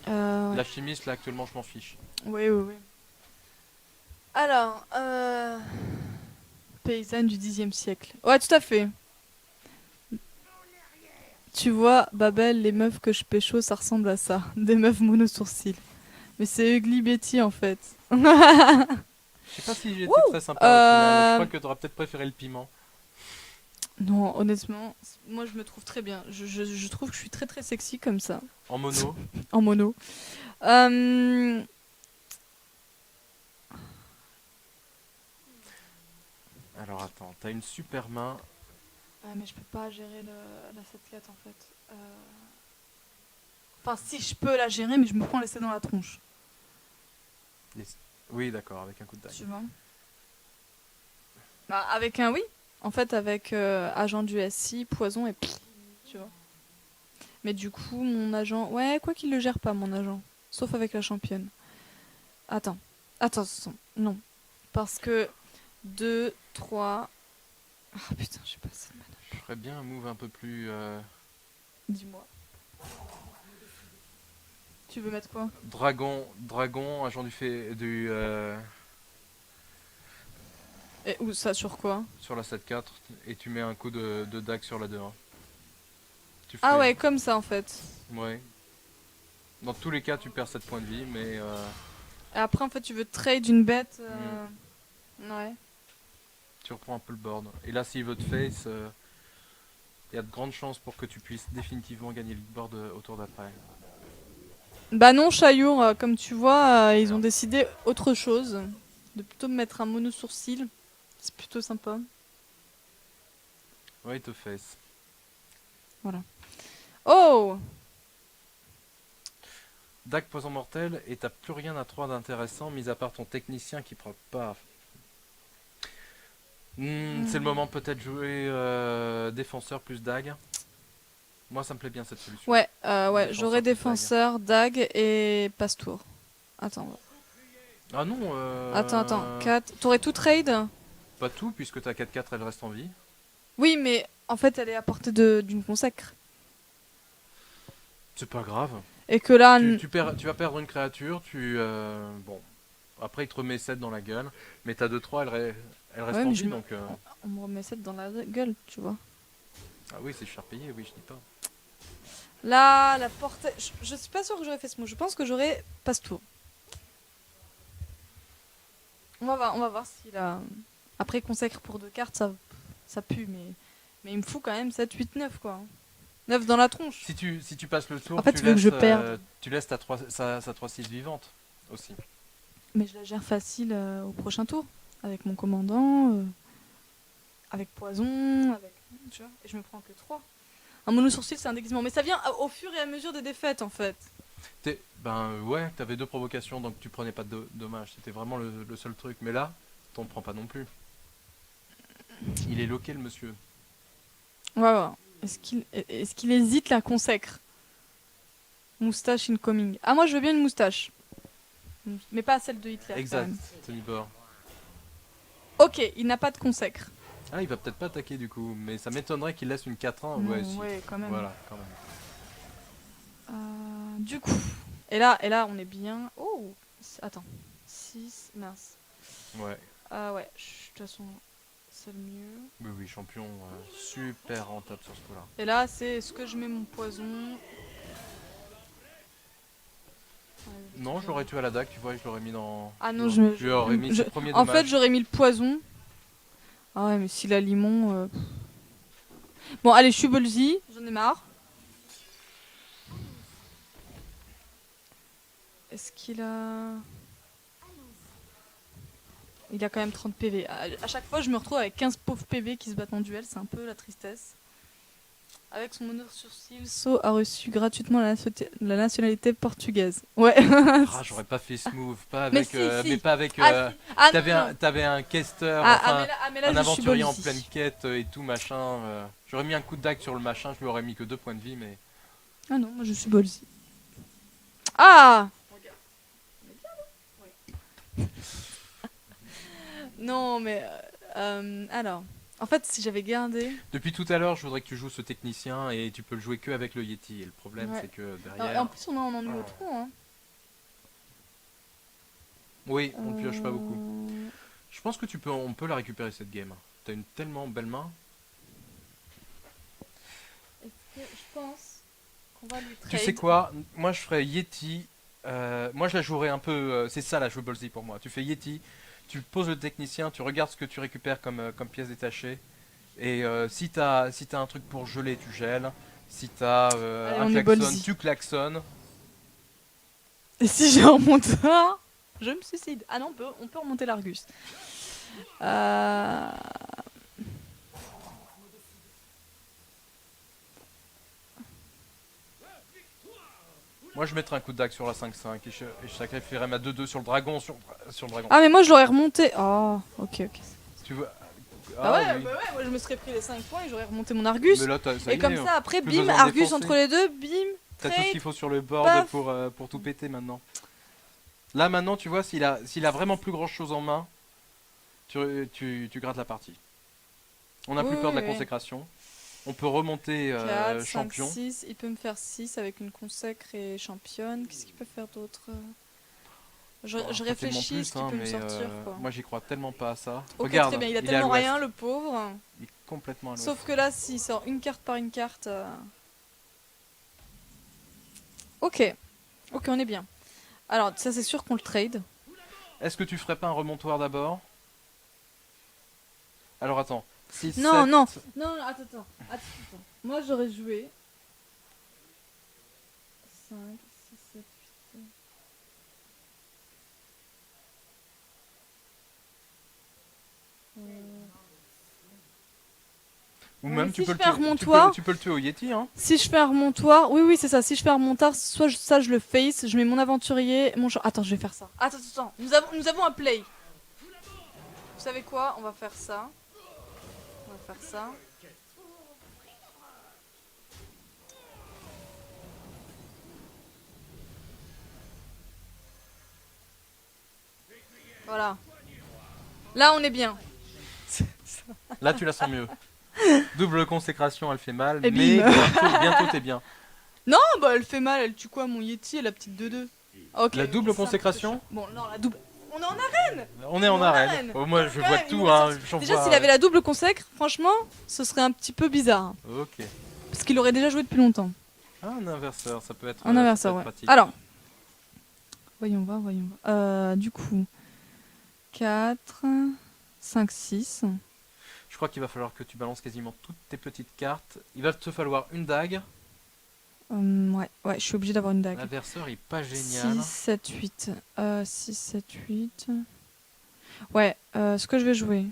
en main. Ouais. La chimiste, là, actuellement, je m'en fiche. Oui, oui, oui. Alors, paysanne du Xe siècle. Ouais, tout à fait. Tu vois, Babel, les meufs que je pécho, ça ressemble à ça. Des meufs mono-sourcils. Mais c'est Ugly Betty, en fait. Je sais pas si j'étais très sympa au final. Je crois que t'auras peut-être préféré le piment. Non, honnêtement, moi je me trouve très bien. Je trouve que je suis très très sexy comme ça, En mono. en mono. Euh, Alors attends, t'as une super main. mais je peux pas gérer la 7-4 en fait. Enfin, si je peux la gérer, mais je me prends l'essai dans la tronche. Oui, d'accord, avec un coup de dague. Tu vois. Bah, avec un oui. En fait, avec agent du SI, poison et pff, tu vois. Mais du coup, mon agent. Ouais, quoi qu'il le gère pas, mon agent. Sauf avec la championne. Attends. Non. Parce que 2, 3. Ah putain, j'ai pas assez de mana. Je ferais bien un move un peu plus. Dis-moi. Tu veux mettre quoi? Dragon, agent du Et où ça, sur quoi? sur la 7-4, et tu mets un coup de dague sur la 2-1. Tu Ah fais- ouais, comme ça en fait. Ouais. Dans tous les cas, tu perds 7 points de vie, mais Et après, en fait, tu veux trade une bête. Ouais. tu reprends un peu le board. Et là, s'il veut te face, il y a de grandes chances pour que tu puisses définitivement gagner le board au tour d'après. Bah non, Chayour, comme tu vois, ils ont décidé autre chose. De plutôt me mettre un mono sourcil. C'est plutôt sympa. Ouais, il te face. Oh! Dague poison mortel, et t'as plus rien à 3 d'intéressant, mis à part ton technicien qui proc pas. C'est le moment peut-être jouer défenseur plus dague. Moi ça me plaît bien cette solution. Ouais, Défenseur j'aurais plus défenseur, dague et passe-tour. Attends, Ah non attends. 4. T'aurais tout trade? Pas tout, puisque ta 4-4 elle reste en vie. Oui, mais en fait, elle est à portée d'une consacre. C'est pas grave. Et que là. Tu vas perdre une créature, bon. Après il te remet 7 dans la gueule, mais ta 2-3 elle reste Ouais, en mais vie, donc... on me remet 7 dans la gueule, tu vois. Ah oui, c'est cher payé, oui, je dis pas. Là, la portée. Je suis pas sûre que j'aurais fait ce mot. Je pense que j'aurais passe-tour. On va voir s'il a. Après, consacre pour 2 cartes, ça pue, mais il me fout quand même 7, 8, 9 quoi. 9 dans la tronche. Si tu passes le tour, En fait, tu tu veux que laisses, je perde. tu laisses sa 3-6 vivante aussi. Mais je la gère facile au prochain tour. Avec mon commandant, avec poison, avec. Tu vois, et je me prends que 3. Un mono sourcil, c'est un déguisement. Mais ça vient au fur et à mesure des défaites en fait. Ouais, t'avais 2 provocations, donc tu prenais pas de dommages. C'était vraiment le seul truc. Mais là, t'en prends pas non plus. Il est loqué le monsieur. Ouais. Est-ce qu'il hésite la consacre? Moustache incoming. Ah, moi je veux bien une moustache. Mais pas celle de Hitler. Exact, Quand même. Tony Bor. Ok, il n'a pas de consacre. Ah, il va peut-être pas attaquer du coup, mais ça m'étonnerait qu'il laisse une 4-1. Non, Ouais, si. ouais, quand même. Voilà, quand même. Du coup. Et là, on est bien. Oh attends. 6, mince. Ouais. Ah ouais, de toute façon, c'est le mieux. Oui, champion super rentable sur ce coup-là. Et là, c'est est-ce que je mets mon poison? Non, je l'aurais tué à la dague, tu vois, je l'aurais mis dans... Ah non, je lui aurais mis ses premiers En dommages. fait, j'aurais mis le poison. Ah ouais, mais s'il a limon... Bon, allez, je suis Bolzi, j'en ai marre. Est-ce qu'il a... Il a quand même 30 PV. À chaque fois, je me retrouve avec 15 pauvres PV qui se battent en duel, c'est un peu la tristesse. Avec son honneur sur cils, So a reçu gratuitement la nationalité portugaise. Ouais. Ah, j'aurais pas fait ce move, pas Mais avec, si, si. mais pas avec. Ah, si. Ah, T'avais non, un, non. t'avais un caster, Ah, enfin, mais là, un je suis aventurier en Bolzi. pleine quête et tout machin. J'aurais mis un coup de dague sur le machin, je lui aurais mis que 2 points de vie, mais. Ah non, moi je suis Bolzi. Ah non, mais alors, en fait, si j'avais gardé. Depuis tout à l'heure, je voudrais que tu joues ce technicien et tu peux le jouer que avec le Yeti. Et le problème, Ouais. c'est que Et en derrière. plus, on en numéro 3. Hein. Oui, on pioche pas beaucoup. Euh, Je pense que on peut la récupérer cette game. T'as une tellement belle main. Est-ce que je pense qu'on va lui trade. Tu sais quoi? Moi, je ferais Yeti. Moi, je la jouerais un peu. C'est ça la jouability pour moi. Tu fais Yeti, tu poses le technicien, tu regardes ce que tu récupères comme pièce détachée. Et si t'as un truc pour geler, tu gèles. Si t'as Allez, un on est klaxon, ballsy. tu klaxonnes. Et si j'ai remonté ça, je me suicide. Ah non, on peut remonter l'Argus. Euh... Moi, je mettrais un coup de dague sur la 5-5 et je sacrifierais ma 2-2 sur le dragon. Sur le dragon. Ah, mais moi je l'aurais remonté. Oh, ok, ok. Tu vois. Ah ouais, oui. bah ouais, moi je me serais pris les 5 points et j'aurais remonté mon Argus. Mais là, ça Et y comme est, ça, après, plus bim, besoin de Argus défoncer. entre les deux, bim, T'as tout ce qu'il trade. faut sur le board paf. pour tout péter maintenant. Là maintenant, tu vois, s'il a vraiment plus grand chose en main, tu grattes la partie. On n'a Oui, plus peur de la oui, oui. consécration. On peut remonter 4, 5, champion. 6. Il peut me faire 6 avec une consacre et championne. Qu'est-ce qu'il peut faire d'autre Je Bon, pas tellement réfléchis ce qu'il hein, peut me mais, sortir. Quoi. moi j'y crois tellement pas à ça. Ok, Regarde, très bien, il a est à tellement l'ouest. rien, le pauvre. Il est complètement à l'ouest. Sauf que là, s'il sort une carte par une carte. Ok. Ok, on est bien. Alors, ça, c'est sûr qu'on le trade. Est-ce que tu ferais pas un remontoir d'abord? Alors attends. 6, Non, 7. non. Non, attends. Moi, j'aurais joué 5, 6, 7, 8. Ou Ouais, même mais tu si peux, je le fais un tuer, remontoir- tu peux le tuer au Yeti, hein. Si je fais un remontoir, oui, c'est ça. Si je fais un remontoir, soit ça, je le face, je mets mon aventurier, Attends, je vais faire ça. Attends. Nous avons un play. Vous savez quoi? On va faire ça. On va faire ça. Voilà. Là, on est bien. Là tu la sens mieux. Double consécration, elle fait mal, Et mais bim. bientôt t'es bien. Non, bah elle fait mal, elle tue quoi mon Yeti et la petite 2-2. Ok. La double ça, consécration? Bon, non, la double. On est en arène. On est en En arène. arène. Oh, moi je Quand vois même, tout, il hein. m'aurait j'en Déjà, vois, s'il avait la double consacre, franchement, ce serait un petit peu bizarre. Ok. Parce qu'il aurait déjà joué depuis longtemps. Ah, un inverseur, ça peut être, Un inverseur, ça peut ouais. être pratique. Alors, voyons voir. Du coup, 4, 5, 6. Je crois qu'il va falloir que tu balances quasiment toutes tes petites cartes. Il va te falloir une dague. Ouais, je suis obligée d'avoir une dague. L'inverseur il est pas génial. 6, 7, 8. 6, 7, 8. Ouais, ce que je vais jouer.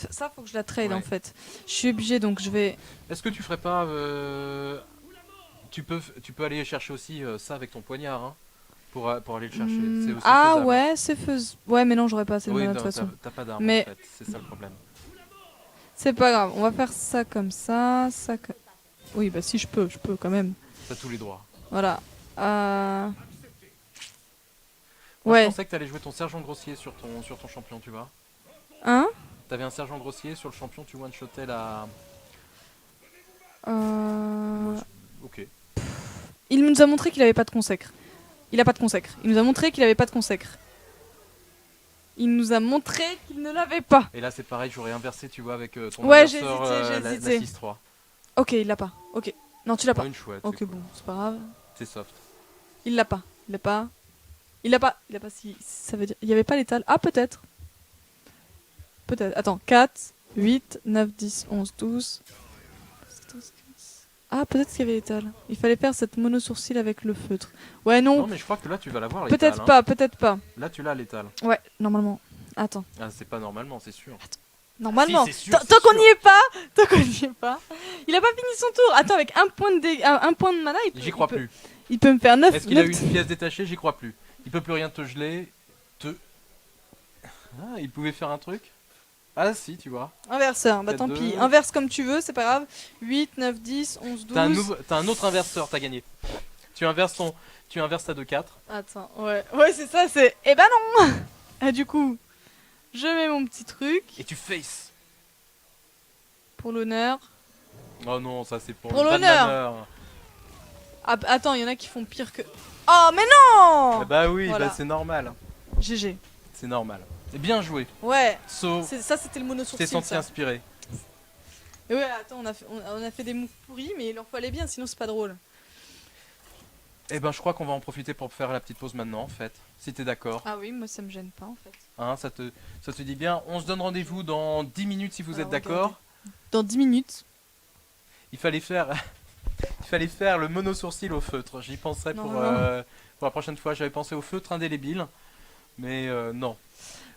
Ça, faut que je la trade Ouais. en fait. Je suis obligée, donc je vais. Est-ce que tu ferais pas... tu peux aller chercher aussi ça avec ton poignard, hein, pour aller le chercher. C'est aussi Ah faisable. ouais, c'est faisable. Ouais, mais non, j'aurais pas assez de Oui, mana de non, toute façon. t'as pas d'arme Mais- en fait, c'est ça le problème. C'est pas grave, on va faire ça comme ça. Oui, bah si je peux quand même. T'as tous les droits. Voilà. Moi, Ouais. je pensais que t'allais jouer ton sergent grossier sur ton champion, tu vois. Hein T'avais un sergent grossier sur le champion, tu one-shotais la... Ok. Il nous a montré qu'il avait pas de consacre. Il a pas de consacre. Il nous a montré qu'il avait pas de consacre. Il nous a montré qu'il ne l'avait pas. Et là c'est pareil, j'aurais inversé, tu vois, avec ton Ouais, j'ai inverseur, hésité, j'ai la hésité. 6-3. Ok, il l'a pas. Ok. Non, tu l'as pas. Une chouette. Ok, c'est cool. bon, c'est pas grave. C'est soft. Il l'a pas. Il l'a pas. Si ça veut dire. Il y avait pas l'étal. Ah, peut-être. Peut-être. Attends. 4, 8, 9, 10, 11, 12. Ah, peut-être qu'il y avait l'étal. Il fallait faire cette mono-sourcil avec le feutre. Ouais, Non non. mais je crois que là tu vas l'avoir l'étal. Peut-être pas. Là tu l'as l'étal. Ouais, normalement. Attends. Ah c'est pas normalement, c'est sûr. Normalement. Si, c'est sûr, Tant c'est qu'on sûr. n'y est pas, tant qu'on n'y est pas. Il a pas fini son tour. Attends, avec un point de mana, J'y crois plus. Il peut me faire 9. Est-ce qu'il a eu une pièce détachée? J'y crois plus. Il peut plus rien te geler. Ah, il pouvait faire un truc? Ah si, tu vois. Inverseur, bah 4, tant 2. pis. Inverse comme tu veux, c'est pas grave. 8, 9, 10, 11, 12. T'as un autre inverseur, t'as gagné. Tu inverses ta 2-4. Attends, ouais. Ouais, c'est ça, c'est. Eh ben non. Ah, du coup, je mets mon petit truc Et tu face. pour l'honneur. Oh non, ça c'est pour Pour le bas de l'honneur. malheur. Ah, attends, il y en a qui font pire que. Oh, mais non. Ah bah oui, Voilà. bah c'est normal. GG. C'est normal. Et bien joué. Ouais. So, Ça, c'était le mono t'es sourcil. senti Ça. inspiré. Et ouais, attends, on a fait des moves pourris, mais il en fallait bien, sinon c'est pas drôle. Eh ben je crois qu'on va en profiter pour faire la petite pause maintenant en fait. Si t'es d'accord. Ah oui, moi ça me gêne pas en fait. Hein, ça te dit bien. On se donne rendez-vous dans 10 minutes si vous Alors, êtes d'accord. regardez. Dans 10 minutes. Il fallait faire le mono sourcil au feutre. J'y penserai Non, pour, non. pour la prochaine fois. J'avais pensé au feutre indélébile. Mais non.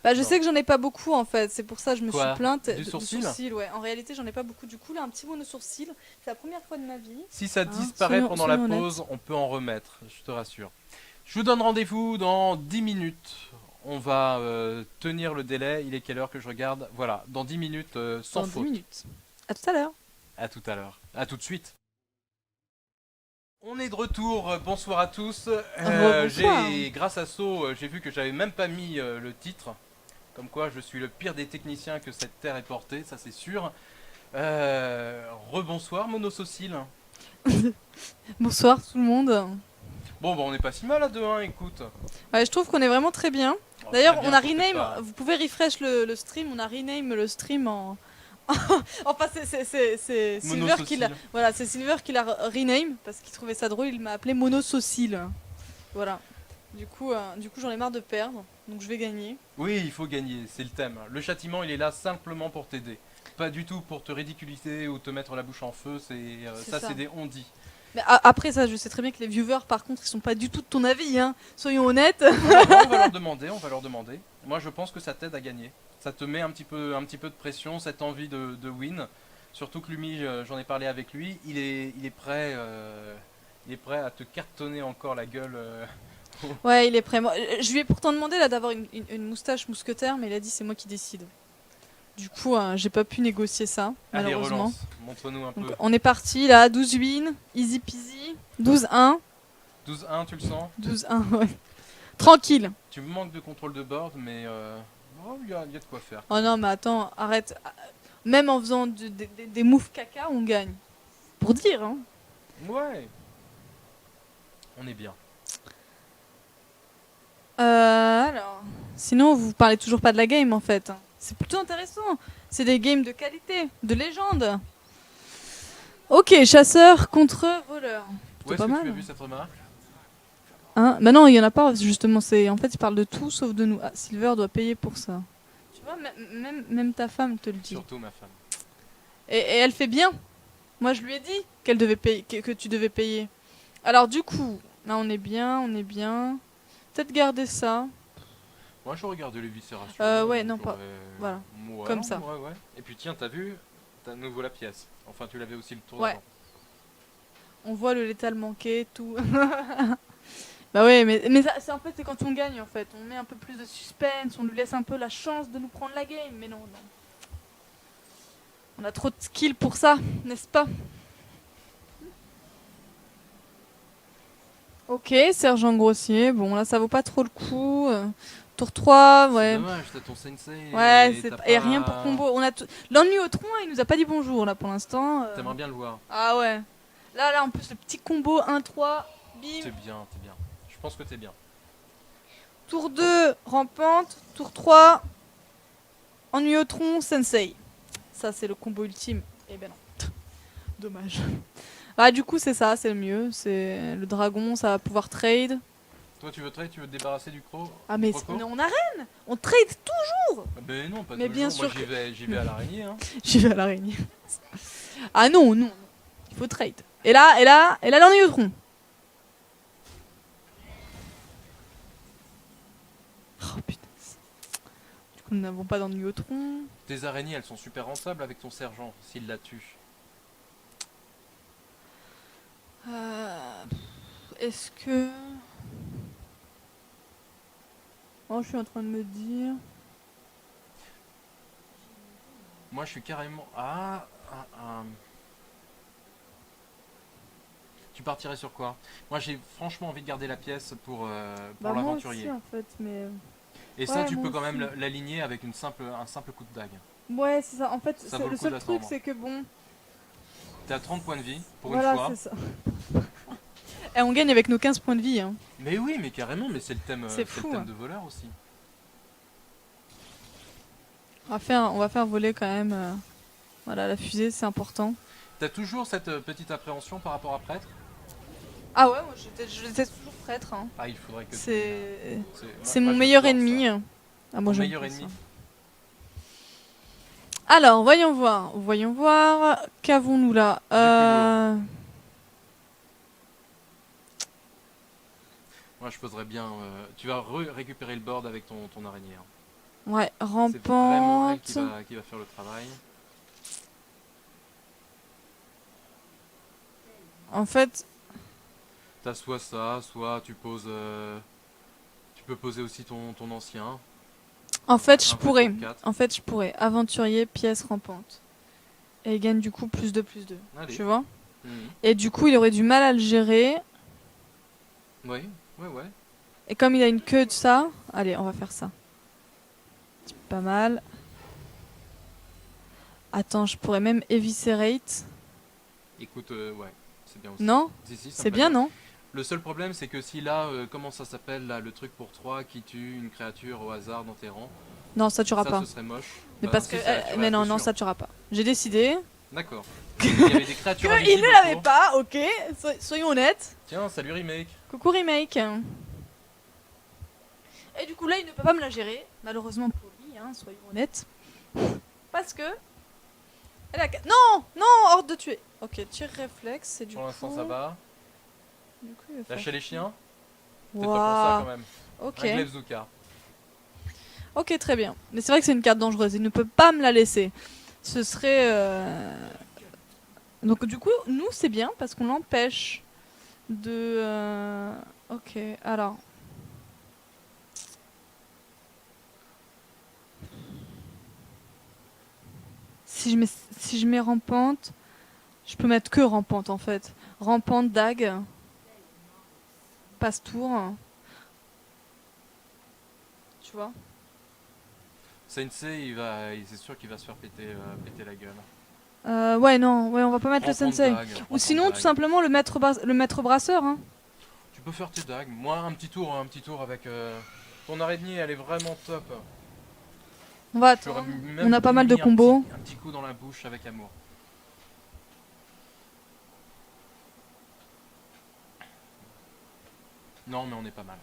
Bah je Non. sais que j'en ai pas beaucoup en fait, c'est pour ça que je me Quoi, suis plainte. du de sourcil ouais. En réalité j'en ai pas beaucoup, du coup là un petit mono sourcil, c'est la première fois de ma vie. Si ça Hein, disparaît soyons- pendant la soyons pause, on peut en remettre. Je te rassure. Je vous donne rendez-vous dans 10 minutes. On va tenir le délai. Il est quelle heure que je regarde? Voilà, dans 10 minutes sans Dans 10 faute. minutes. À tout à l'heure. À tout à l'heure. À tout de suite. On est de retour. Bonsoir à tous. Bonsoir. Grâce à So, j'ai vu que j'avais même pas mis le titre. Comme quoi, je suis le pire des techniciens que cette terre ait porté, ça c'est sûr. Rebonsoir, Monosocile. Bonsoir tout le monde. Bon, bah on est pas si mal à 2-1, écoute. Ouais, je trouve qu'on est vraiment très bien. Oh, D'ailleurs, très on bien, a peut-être rename, pas. vous pouvez refresh le stream, on a rename le stream en. Enfin, c'est Silver qui l'a. Monosocile. Voilà, c'est Silver qui l'a rename parce qu'il trouvait ça drôle, il m'a appelé Monosocile. Voilà. Du coup, j'en ai marre de perdre, donc je vais gagner. Oui, il faut gagner, c'est le thème. Le châtiment, il est là simplement pour t'aider. Pas du tout pour te ridiculiser ou te mettre la bouche en feu, C'est ça ça. c'est des on-dit. Mais après ça, je sais très bien que les viewers, par contre, ils sont pas du tout de ton avis, hein. Soyons honnêtes. Non, on va leur demander, on va leur demander. Moi je pense que ça t'aide à gagner. Ça te met un petit peu de pression, cette envie de win. Surtout que Lumi, j'en ai parlé avec lui, il est prêt à te cartonner encore la gueule. Ouais, il est prêt. Moi, je lui ai pourtant demandé là d'avoir une moustache mousquetaire, mais il a dit c'est moi qui décide. Du coup, j'ai pas pu négocier ça, Allez, malheureusement. relance, montre-nous un Donc, peu. on est parti là, 12 win, easy peasy, 12-1, 12-1, tu le sens? 12-1, ouais. Tranquille. Tu me manques de contrôle de board, mais il y a de quoi faire. Oh non, mais attends, arrête. Même en faisant des moves caca, on gagne. Pour dire, hein. Ouais. On est bien. Alors, sinon vous parlez toujours pas de la game en fait. C'est plutôt intéressant. C'est des games de qualité, de légende. Ok, chasseur contre voleur. Où est-ce pas que mal. tu as vu cette remarque? Hein, bah non, il y en a pas justement. En fait, il parle de tout sauf de nous. Ah, Silver doit payer pour ça. Tu vois, même ta femme te le dit. Surtout ma femme. Et elle fait bien. Moi, je lui ai dit qu'elle devait payer, que tu devais payer. Alors du coup, là on est bien, on est bien. Peut-être garder ça. Moi je regarde les viscérations. Ouais, non, pas. Voilà. Ouais, Comme non, ça. Ouais, ouais. Et puis tiens, t'as vu? T'as de nouveau la pièce. Enfin, tu l'avais aussi le tour Ouais. d'avant. On voit le létal manquer, tout. Bah ouais, mais ça, c'est en fait c'est quand on gagne en fait. On met un peu plus de suspense, on lui laisse un peu la chance de nous prendre la game, mais non, non. On a trop de skill pour ça, n'est-ce pas? Ok, sergent grossier. Bon, là ça vaut pas trop le coup. Tour 3, C'est ouais. dommage, t'as ton sensei. Ouais, t'as et pas- rien pour combo. L'ennui au tronc, il nous a pas dit bonjour là pour l'instant. T'aimerais bien le voir. Ah ouais. Là, en plus, le petit combo 1-3, bim. T'es bien, t'es bien. Je pense que t'es bien. Tour 2, rampante. Tour 3, ennui au tronc, sensei. Ça, c'est le combo ultime. Eh ben non. Dommage. Bah, du coup, c'est ça, c'est le mieux. C'est le dragon, ça va pouvoir trade. Toi, tu veux te débarrasser du croc? Ah, mais Croco on arène. On trade tout. Ah, ben non, pas Mais bien toujours. sûr Moi, j'y vais à l'araignée. Hein. J'y vais à l'araignée. Ah non, non. Il faut trade. Et là, l'ennui au tronc. Oh putain. Du coup, nous n'avons pas d'ennui au tronc. Tes araignées, elles sont super rentables avec ton sergent, s'il la tue. Est-ce que... Oh, je suis en train de me dire... Moi, je suis carrément... Tu partirais sur quoi? Moi, j'ai franchement envie de garder la pièce pour Bah, moi l'aventurier. aussi, en fait, mais... Et ça, Ouais, tu moi peux quand même aussi. l'aligner avec un simple coup de dague. Ouais, c'est ça. En fait, Ça vaut le le coup seul truc, d'attendre. c'est que bon... T'es à 30 points de vie, pour Voilà, une fois. c'est ça. Et on gagne avec nos 15 points de vie, hein. Mais oui, mais carrément, mais c'est le thème, C'est c'est le fou, thème hein. de voleur aussi. On va faire voler quand même... Voilà, la fusée, c'est important. T'as toujours cette petite appréhension par rapport à prêtre? Ah ouais, moi j'étais toujours prêtre, hein. Ah, il faudrait que tu... C'est moi, mon meilleur j'adore ennemi. ça. Ah, moi Ton j'aime meilleur pas ennemi? ça. Alors, voyons voir. Voyons voir. Qu'avons-nous là? Moi, je poserais bien... tu vas récupérer le board avec ton araignée. Hein. Ouais, C'est vraiment elle rampante. qui va faire le travail. En fait, T'as soit ça, soit tu poses... tu peux poser aussi ton ancien. en fait, Un je peu pourrais. sur quatre. En fait, je pourrais. Aventurier, pièce rampante. Et il gagne du coup plus 2 plus 2. Allez. Tu vois? Mhm. Et du coup, il aurait du mal à le gérer. Oui, ouais. Et comme il a une queue de ça, allez, on va faire ça. C'est pas mal. Attends, je pourrais même eviscerate. Écoute, ouais, c'est bien aussi. Non? Si, ça me C'est plaît bien, non? Le seul problème, c'est que si là, comment ça s'appelle, là, le truc pour 3 qui tue une créature au hasard dans tes rangs, Non, ça tuera ça, pas. ce serait moche. Mais Bah parce non, que. si, ça la tuerait, Mais non, c'est non, sûr. ça tuera pas. J'ai décidé. D'accord. Il y avait des créatures Il invisibles ne l'avait autour. pas, ok. Soyons honnêtes. Tiens, salut Remake. Coucou Remake. Et du coup, là, il ne peut pas me la gérer. Malheureusement pour lui, hein, soyons honnêtes. Parce que. Elle a... Non! Non! Hors de tuer. Ok, tir réflexe, c'est du Pour coup. l'instant, ça va. Du coup, il va faire... Lâcher les chiens. Peut-être pas pour ça quand Waouh. même. Ok. Un Glaive-Zuka. Ok, très bien. Mais c'est vrai que c'est une carte dangereuse. Il ne peut pas me la laisser. Ce serait. Donc, du coup, nous, c'est bien parce qu'on l'empêche de. Ok, alors. Si je mets rampante, je peux mettre que rampante en fait. Rampante, dague, passe-tour. Tu vois? Sensei, c'est sûr qu'il va se faire péter la gueule. Ouais, non, ouais, on va pas mettre le Rampante sensei. dague, Ou rampante sinon, tout dague. simplement, le maître brasseur. Hein. Tu peux faire tes dagues. Moi, un petit tour avec ton araignée, elle est vraiment top. On va J'aurais attendre. même On a pas mal de mis combos. un petit coup dans la bouche avec amour. Non, mais on est pas mal.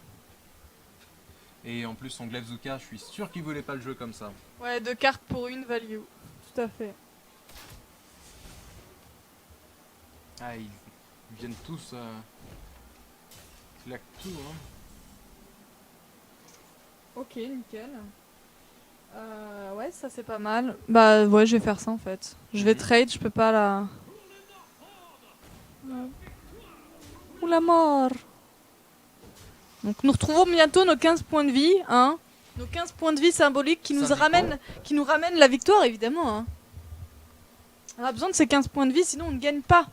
Et en plus, son Glaive-Zuka, je suis sûr qu'il voulait pas le jeu comme ça. Ouais, 2 cartes pour une value. Tout à fait. Ah, ils viennent tous... claquent tout, hein. Ok, nickel. Ouais, ça c'est pas mal. Bah ouais, je vais faire ça en fait. Je vais trade, je peux pas la... Ou la mort. Donc nous retrouvons bientôt nos 15 points de vie, hein. Nos 15 points de vie symboliques qui nous ramènent la victoire évidemment, hein. On a besoin de ces 15 points de vie, sinon on ne gagne pas.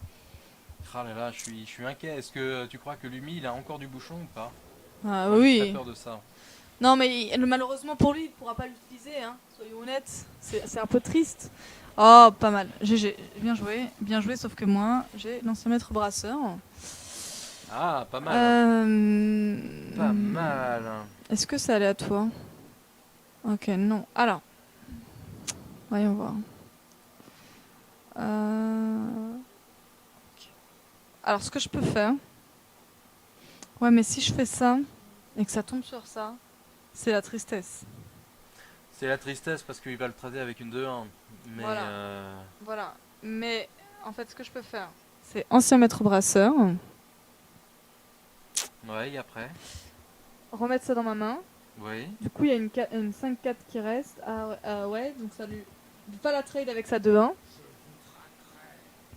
Ah là là, je suis inquiet. Est-ce que tu crois que Lumi, il a encore du bouchon ou pas? Ah Moi, j'ai très oui. peur de ça. Non mais malheureusement pour lui, il ne pourra pas l'utiliser, hein. Soyons honnêtes. C'est un peu triste. Oh, pas mal. GG. Bien joué, sauf que moi, j'ai l'ancien maître brasseur. Ah, pas mal. Pas mal. Est-ce que c'est aléatoire? Ok, non. Alors, voyons voir. Ok. Alors, ce que je peux faire... Ouais, mais si je fais ça, et que ça tombe sur ça, c'est la tristesse. C'est la tristesse parce qu'il va le trader avec une 2-1. Mais Voilà. Voilà. Mais, en fait, ce que je peux faire, c'est ancien maître brasseur, ouais, et après. remettre ça dans ma main, Oui. Du coup, il y a une 5-4 qui reste. Ouais, donc ça lui. Il peut pas la trade avec sa 2-1.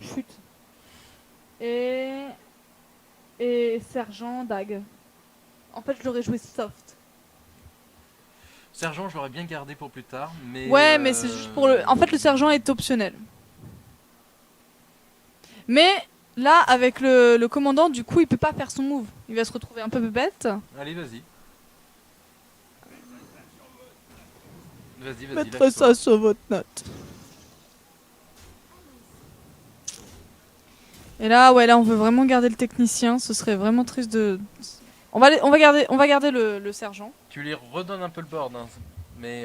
Chut. Et. Et sergent, dague. En fait, je l'aurais joué soft. Sergent, je l'aurais bien gardé pour plus tard, mais. Ouais, mais c'est juste pour le. En fait, le sergent est optionnel. Mais là, avec le commandant, du coup, il peut pas faire son move. Il va se retrouver un peu bête. Allez, vas-y. Vas-y, Mettre lâche-toi. ça sur votre note. Et là, ouais, là, on veut vraiment garder le technicien. Ce serait vraiment triste de. On va garder le sergent. Tu lui redonnes un peu le board, hein. Mais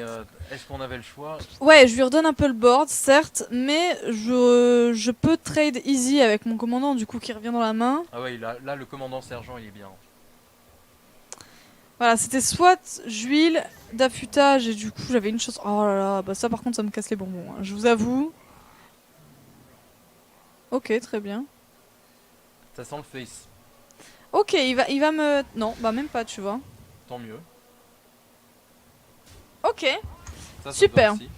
est-ce qu'on avait le choix? Ouais, je lui redonne un peu le board, certes, mais je peux trade easy avec mon commandant, du coup, qui revient dans la main. Ah ouais, là, le commandant sergent, il est bien. Voilà, c'était soit Juile, d'affûtage, et du coup, j'avais une chose. Oh là là, bah ça, par contre, ça me casse les bonbons, hein, je vous avoue. Ok, très bien. Ça sent le face. Ok, il va me. Non, bah même pas, tu vois. Tant mieux. Ok, Ça super. me va aussi.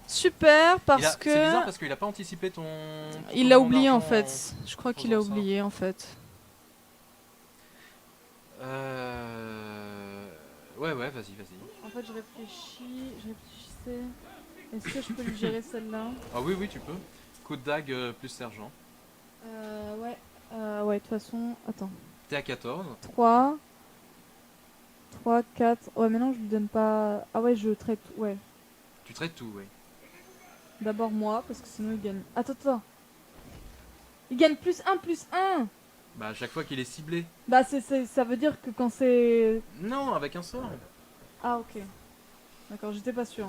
Super, parce C'est bizarre que. parce qu'il a pas anticipé ton Il l'a commandement oublié en d'argent fait. Je crois qu'il a faisant ça. oublié en fait. Ouais, vas-y. En fait, je réfléchissais. Est-ce que je peux lui gérer celle-là? Ah oui, tu peux. Coup de dague plus sergent. Ouais. Ouais, de toute façon. Attends. T'es à 14. 3. 3, 4. Ouais, mais non, je lui donne pas. Ah ouais, je traite. Ouais. Tu traites tout, oui. D'abord moi, parce que sinon il gagne. Attends. Il gagne +1/+1. Bah, à chaque fois qu'il est ciblé. Bah, ça veut dire que quand c'est. Non, avec un sort. Ah, ok. D'accord, j'étais pas sûre.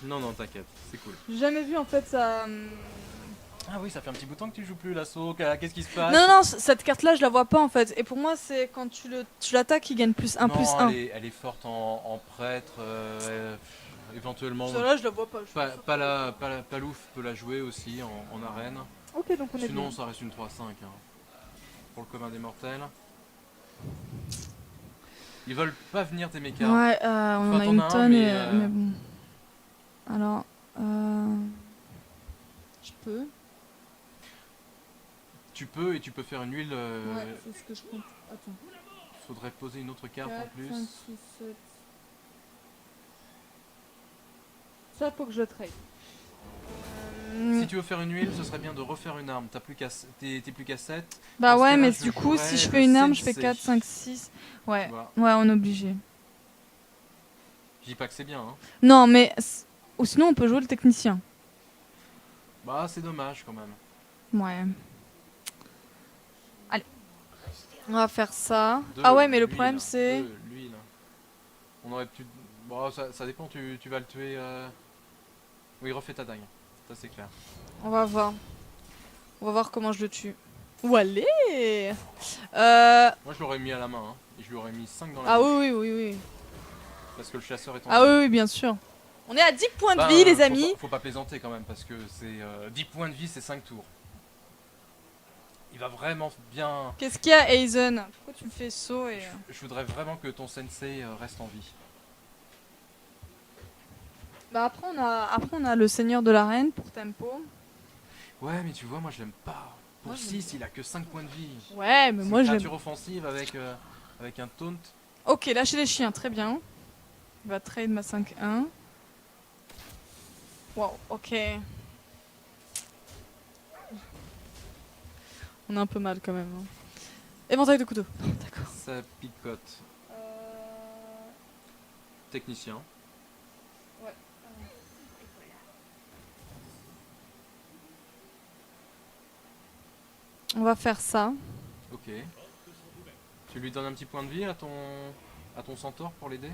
Non, t'inquiète, c'est cool. J'ai jamais vu en fait ça. Ah oui, ça fait un petit bout de temps que tu joues plus l'assaut. Qu'est-ce qui se passe? Non, cette carte-là, je la vois pas en fait. Et pour moi, c'est quand tu l'attaques, il gagne +1/+1. Non, elle est forte en prêtre. Éventuellement. Celle-là, je la vois pas. Palouf peut la jouer aussi en arène. Ok, donc on est Sinon, bien. ça reste une 3-5. Hein, pour le commun des mortels. Ils veulent pas venir tes mécas. Ouais, on en a une tonne, mais bon. Alors, je peux. Tu peux et tu peux faire une huile. Ouais, c'est ce que je compte. Attends. Faudrait poser une autre carte 4, en plus. 5, 6, 7. Ça, faut que je trade. Si tu veux faire une huile, ce serait bien de refaire une arme. T'es plus qu'à 7. Bah Dans ce ouais, cas-là, mais je du coup, si je jouerais fais le une arme, je fais sensei. 4, 5, 6. Ouais, Voilà. ouais, on est obligé. Je dis pas que c'est bien. Hein. Non, mais. Ou sinon, on peut jouer le technicien. Bah, c'est dommage quand même. Ouais. Allez. On va faire ça. De Ah ouais, mais le l'huile, problème, c'est. de l'huile. On aurait pu. Bon, ça dépend, tu vas le tuer. Oui, refais ta dague. Ça, c'est clair. On va voir. On va voir comment je le tue. Ou allez Moi, je l'aurais mis à la main. Hein, et je lui aurais mis 5 dans la Ah bouche. oui. Parce que le chasseur est en Ah oui, bien sûr. On est à 10 points de Ben, vie, les amis. Faut pas plaisanter quand même, parce que c'est 10 points de vie, c'est 5 tours. Il va vraiment bien. Qu'est-ce qu'il y a, Aizen? Pourquoi tu me fais saut et... Je voudrais vraiment que ton sensei reste en vie. Bah après on a le seigneur de l'arène pour tempo. Ouais, mais tu vois, moi je l'aime pas. Pour Moi, je 6, il a que 5 points de vie. Ouais, mais C'est moi une je l'aime. créature offensive avec un taunt. Ok, lâcher les chiens, très bien. Il va trade ma 5-1. Wow, ok. On a un peu mal quand même. Hein. Éventail de couteaux. D'accord. Ça picote. Technicien. Ouais. On va faire ça. Ok. Tu lui donnes un petit point de vie à ton centaure pour l'aider?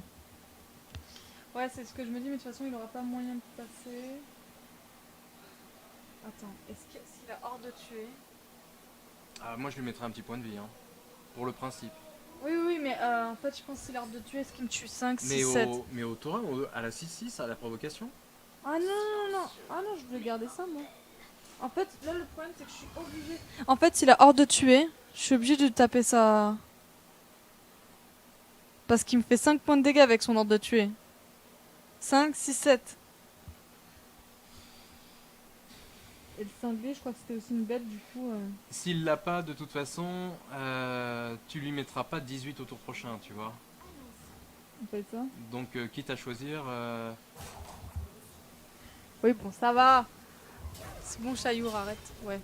Ouais, c'est ce que je me dis, mais de toute façon, il aura pas moyen de passer. Attends, s'il a hors de tuer... Ah, moi je lui mettrais un petit point de vie, hein. Pour le principe. Oui, mais en fait, je pense qu'il a hors de tuer, est-ce qu'il me tue 5, 6, 7 Mais au Torah, à la 6-6, à la provocation? Ah non. Ah non, je voulais garder ça, moi. En fait, là, le problème, c'est que je suis obligée... En fait, s'il a hors de tuer, je suis obligée de taper ça... Parce qu'il me fait 5 points de dégâts avec son ordre de tuer. 5, 6, 7. Et le cinglé, je crois que c'était aussi une bête, du coup... S'il l'a pas, de toute façon, tu lui mettras pas 18 au tour prochain, tu vois. On fait ça. Donc, quitte à choisir... Oui, bon, ça va. C'est bon, Chayour, arrête. Ouais.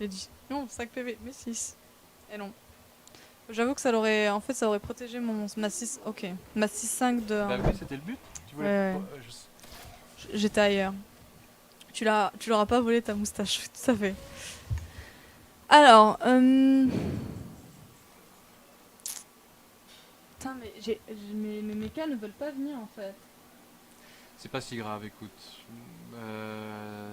J'ai dit. Non, 5 PV, mais 6. Et non. J'avoue que ça l'aurait... En fait, ça aurait protégé ma 6... Ok. Ma 6-5 de... Bah oui, c'était le but. Tu voulais... Ouais. J'étais ailleurs. Tu l'auras pas volé ta moustache, tout à fait. Alors, putain, mais mes mechas ne veulent pas venir en fait. C'est pas si grave, écoute.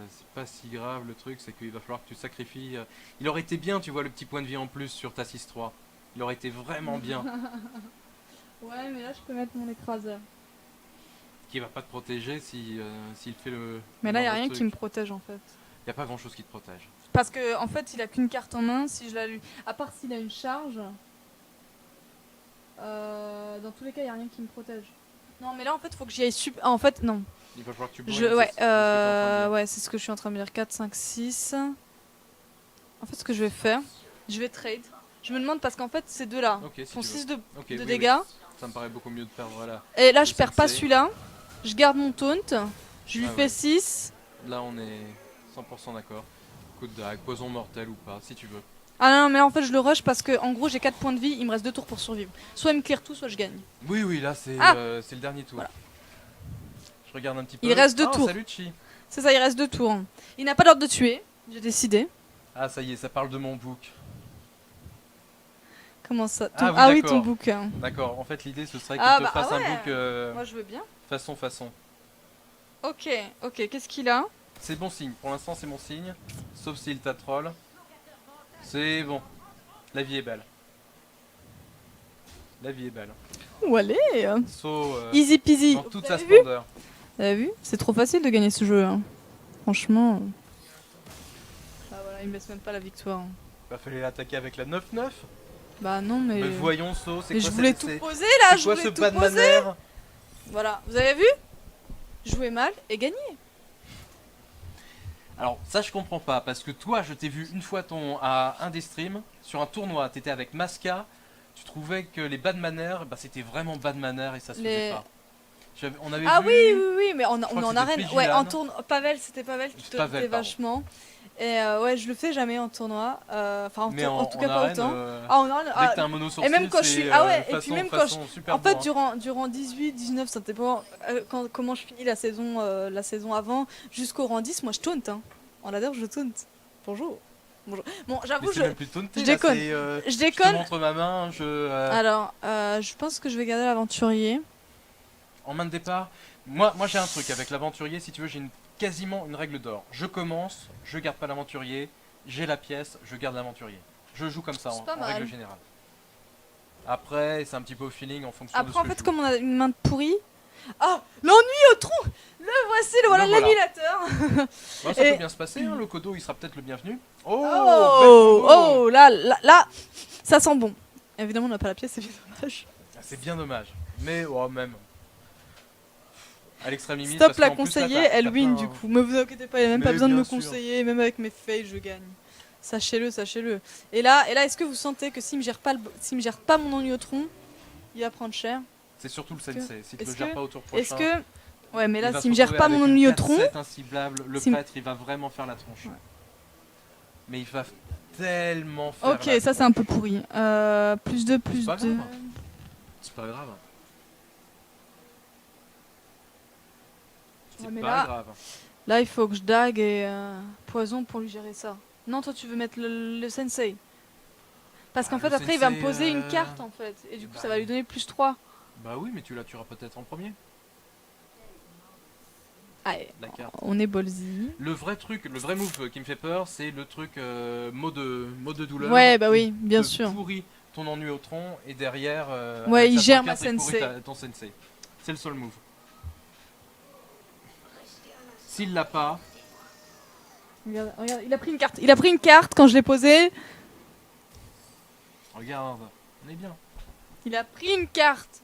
C'est pas si grave, le truc, c'est qu'il va falloir que tu sacrifies... Il aurait été bien, tu vois, le petit point de vie en plus sur ta 6-3. Il aurait été vraiment bien. Ouais, mais là je peux mettre mon écraseur. Qui va pas te protéger s'il fait le... Mais là, il y a le rien truc. qui me protège en fait. Y a pas grand chose qui te protège. Parce que en fait, il a qu'une carte en main. Si je la lui, à part s'il a une charge, dans tous les cas, il y a rien qui me protège. Non, mais là, en fait, faut que j'y aille en fait, non. Il va falloir que tu Ouais, ouais, c'est ce que je suis en train de me dire. 4, 5, 6. En fait, ce que je vais faire, je vais trade. Je me demande parce qu'en fait, ces deux-là Ok, si font tu 6 veux. de Ok, oui, dégâts. oui. Ça me paraît beaucoup mieux de perdre là. Et là, je Le perds pas sensei. celui-là. Je garde mon taunt. Je lui Ah fais ouais. 6. Là, on est 100% d'accord. Coup de dague, poison mortel ou pas, si tu veux. Ah non, mais là, en fait, je le rush parce que en gros, j'ai 4 points de vie. Il me reste 2 tours pour survivre. Soit il me clear tout, soit je gagne. Oui, oui, là, c'est Ah c'est le dernier tour. Voilà. Je regarde un petit peu. Il reste 2 Ah, tours. Salut, Chi. C'est ça, il reste 2 tours. Il n'a pas l'ordre de tuer. J'ai décidé. Ah, ça y est, ça parle de mon book. Comment ça Ah oui, Ah oui, d'accord. ton book. D'accord, en fait, l'idée, ce serait qu'il Ah te bah, fasse ah un ouais. book Moi, je veux bien. façon. Ok, ok. Qu'est-ce qu'il a? C'est bon signe, pour l'instant, c'est bon signe. Sauf s'il t'a troll. C'est bon. La vie est belle. La vie est belle. Ou allez. So, Easy peasy. dans toute Vous sa avez vu splendeur. Vous avez vu? C'est trop facile de gagner ce jeu. Hein. Franchement. Ah voilà, il me laisse même pas la victoire. Bah, fallait l'attaquer avec la 9-9. Bah non, mais. Mais voyons, So, c'est Mais quoi je voulais c'est- tout c'est- poser là, c'est je quoi voulais ce tout bad poser. manner? Voilà, vous avez vu? Jouer mal et gagner. Alors, ça, je comprends pas, parce que toi, je t'ai vu une fois à un des streams, sur un tournoi, t'étais avec Masca, tu trouvais que les bad manners, bah, c'était vraiment bad manner et ça se faisait pas. On avait Ah vu... oui, oui, oui, mais on crois est que en c'était arène. Pigilan. Ouais, en tournoi. Pavel, c'était Pavel qui C'est te Pavel, pardon. vachement. Et ouais, je le fais jamais en tournoi. Enfin, Mais en tout cas, pas arène, autant. Ah, en arène. dès ah, que t'as un mono sourcil, et même quand je suis- c'est, ah ouais, et façon, puis même quand façon super En fait, bon, hein. durant 18, 19, ça dépend comment je finis la saison avant, jusqu'au rang 10, moi je taunt. Hein. En ladder, je taunt. Bonjour. Bonjour. Bon, Mais j'avoue, c'est même plus taunté, je là, déconne. c'est, je je te déconne. montre ma main, Alors, je pense que je vais garder l'aventurier. En main de départ, moi j'ai un truc avec l'aventurier, si tu veux, j'ai quasiment une règle d'or. Je commence, je garde pas l'aventurier, j'ai la pièce, je garde l'aventurier. Je joue comme ça C'est en pas mal. règle générale. Après, c'est un petit peu au feeling en fonction de Après, ce en que fait, je comme on a une main de pourri. Ah, l'ennui au tronc. Le voici, voilà. l'annulateur. Bon, ça Et- peut bien se passer, hein, le Kodo il sera peut-être le bienvenu. Oh, Oh, belle combo. oh, là, ça sent bon. Évidemment, on n'a pas la pièce, c'est bien dommage. Ah, c'est bien dommage, mais oh, même. À l'extrême limite. Stop parce la qu'en plus, là, conseiller, t'as elle win plein- du coup. Mais vous inquiétez pas, il n'y a même pas Mais besoin de bien me sûr. conseiller, même avec mes fails, je gagne. Sachez-le, sachez-le. Et là, est-ce que vous sentez que s'il me gère pas mon ennui au tronc, il va prendre cher? C'est surtout le sensei, si tu le est-ce gères que- pas au tour prochain. Est-ce que. Ouais, mais il là, va s'il me se gère retrouver pas avec mon une ennui au 4-7 tronc. inciblable, le s'il me- prêtre il va vraiment faire la tronche. Ouais. Mais il va tellement faire Ok, la ça c'est un peu pourri. Plus 2, plus pas 2. grave. C'est pas grave. C'est Ouais, mais pas là- grave. Là, il faut que je dague et poison pour lui gérer ça. Non, toi, tu veux mettre le sensei. Parce qu'en Ah, fait, le après, il va me sensei, poser une carte en fait. Et du coup, bah ça va lui oui. donner plus 3. Bah oui, mais tu la tueras peut-être en premier, Allez, la carte. on est ballsy. Le vrai truc, le vrai move qui me fait peur, c'est le truc mot de douleur. Ouais, bah oui, Il bien te sûr. pourrit ton ennui au tronc et derrière. Ouais, avec il sa gère pancarte, ma il pourrit sensei. ton sensei. C'est le seul move. S'il l'a pas, Regarde, regarde, il a pris une carte. Il a pris une carte quand je l'ai posée. regarde, on est bien. Il a pris une carte.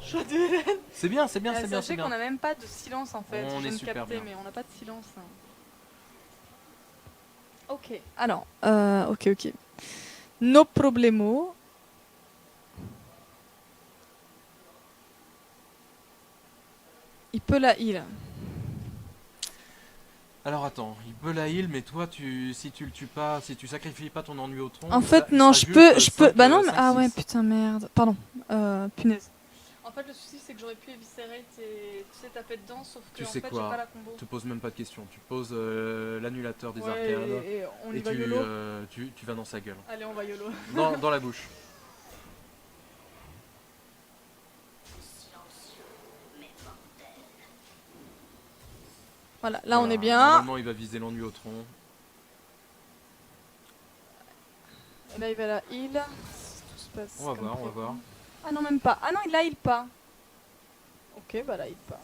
Choix de Hélène. C'est bien, c'est bien, c'est bien, c'est Sachez qu'on bien. n'a même pas de silence en fait. On Je est viens de super capter, bien. mais on n'a pas de silence. Ok. Alors, ok. No problemo. Il peut la heal. Alors attends, il peut la heal, mais toi, si tu le tues pas, si tu sacrifies pas ton ennui au tronc, En fait, il non, sera je peux. juste, Bah non, mais. 5, Ah ouais, 6. putain, merde. Pardon. Punaise. En fait, le souci, c'est que j'aurais pu éviscérer tes. Tu sais, taper dedans, sauf que Tu en sais fait, j'ai quoi pas la combo. Tu poses même pas de questions, tu poses l'annulateur des Ouais, arcades et on y et va tu, YOLO. tu vas dans sa gueule. Allez, on va YOLO. Dans la bouche. Voilà, là on Voilà, est bien. Normalement, il va viser l'ennui au tronc. Et là il va la heal. Tout se passe On va comme voir, on va prévu. voir. Ah non, même pas. Ah non, il la heal pas. Ok, bah la heal pas.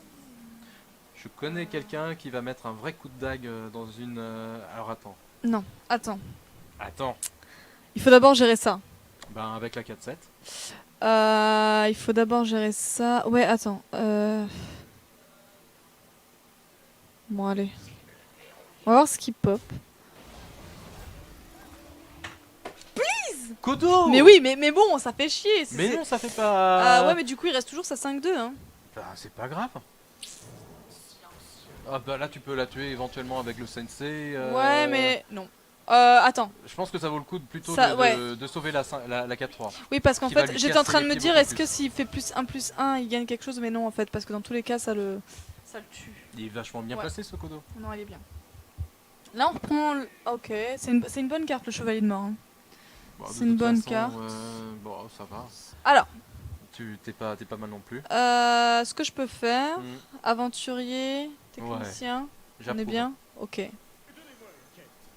Je connais quelqu'un qui va mettre un vrai coup de dague dans une... Alors attends. Non, attends. Attends. Il faut d'abord gérer ça. Ben avec la 4-7. Il faut d'abord gérer ça. Ouais, attends. Bon, allez. On va voir ce qui pop. Kodo Mais oui, mais bon, ça fait chier. Mais non, ça fait pas... Ouais, mais du coup, il reste toujours sa 5-2. Hein. Ben, c'est pas grave. Ah bah là tu peux la tuer éventuellement avec le sensei. Ouais, mais non. Attends. Je pense que ça vaut le coup plutôt Ça, de sauver la 4-3. Oui, parce qu'en Qui va fait, lui j'étais en train de me casser les pieds dire, beaucoup est-ce que s'il fait +1, il gagne quelque chose? Mais non, en fait, parce que dans tous les cas, ça le tue. Il est vachement bien Ouais. placé ce Kodo. Non, il est bien. Là, on reprend. Ok, c'est une bonne carte, le chevalier de mort. Hein. Bon, de C'est une toute bonne façon, carte. Bon, ça va. Alors, T'es pas mal non plus. ce que je peux faire, Hmm, aventurier, technicien, on j'approuve. est bien? Ok.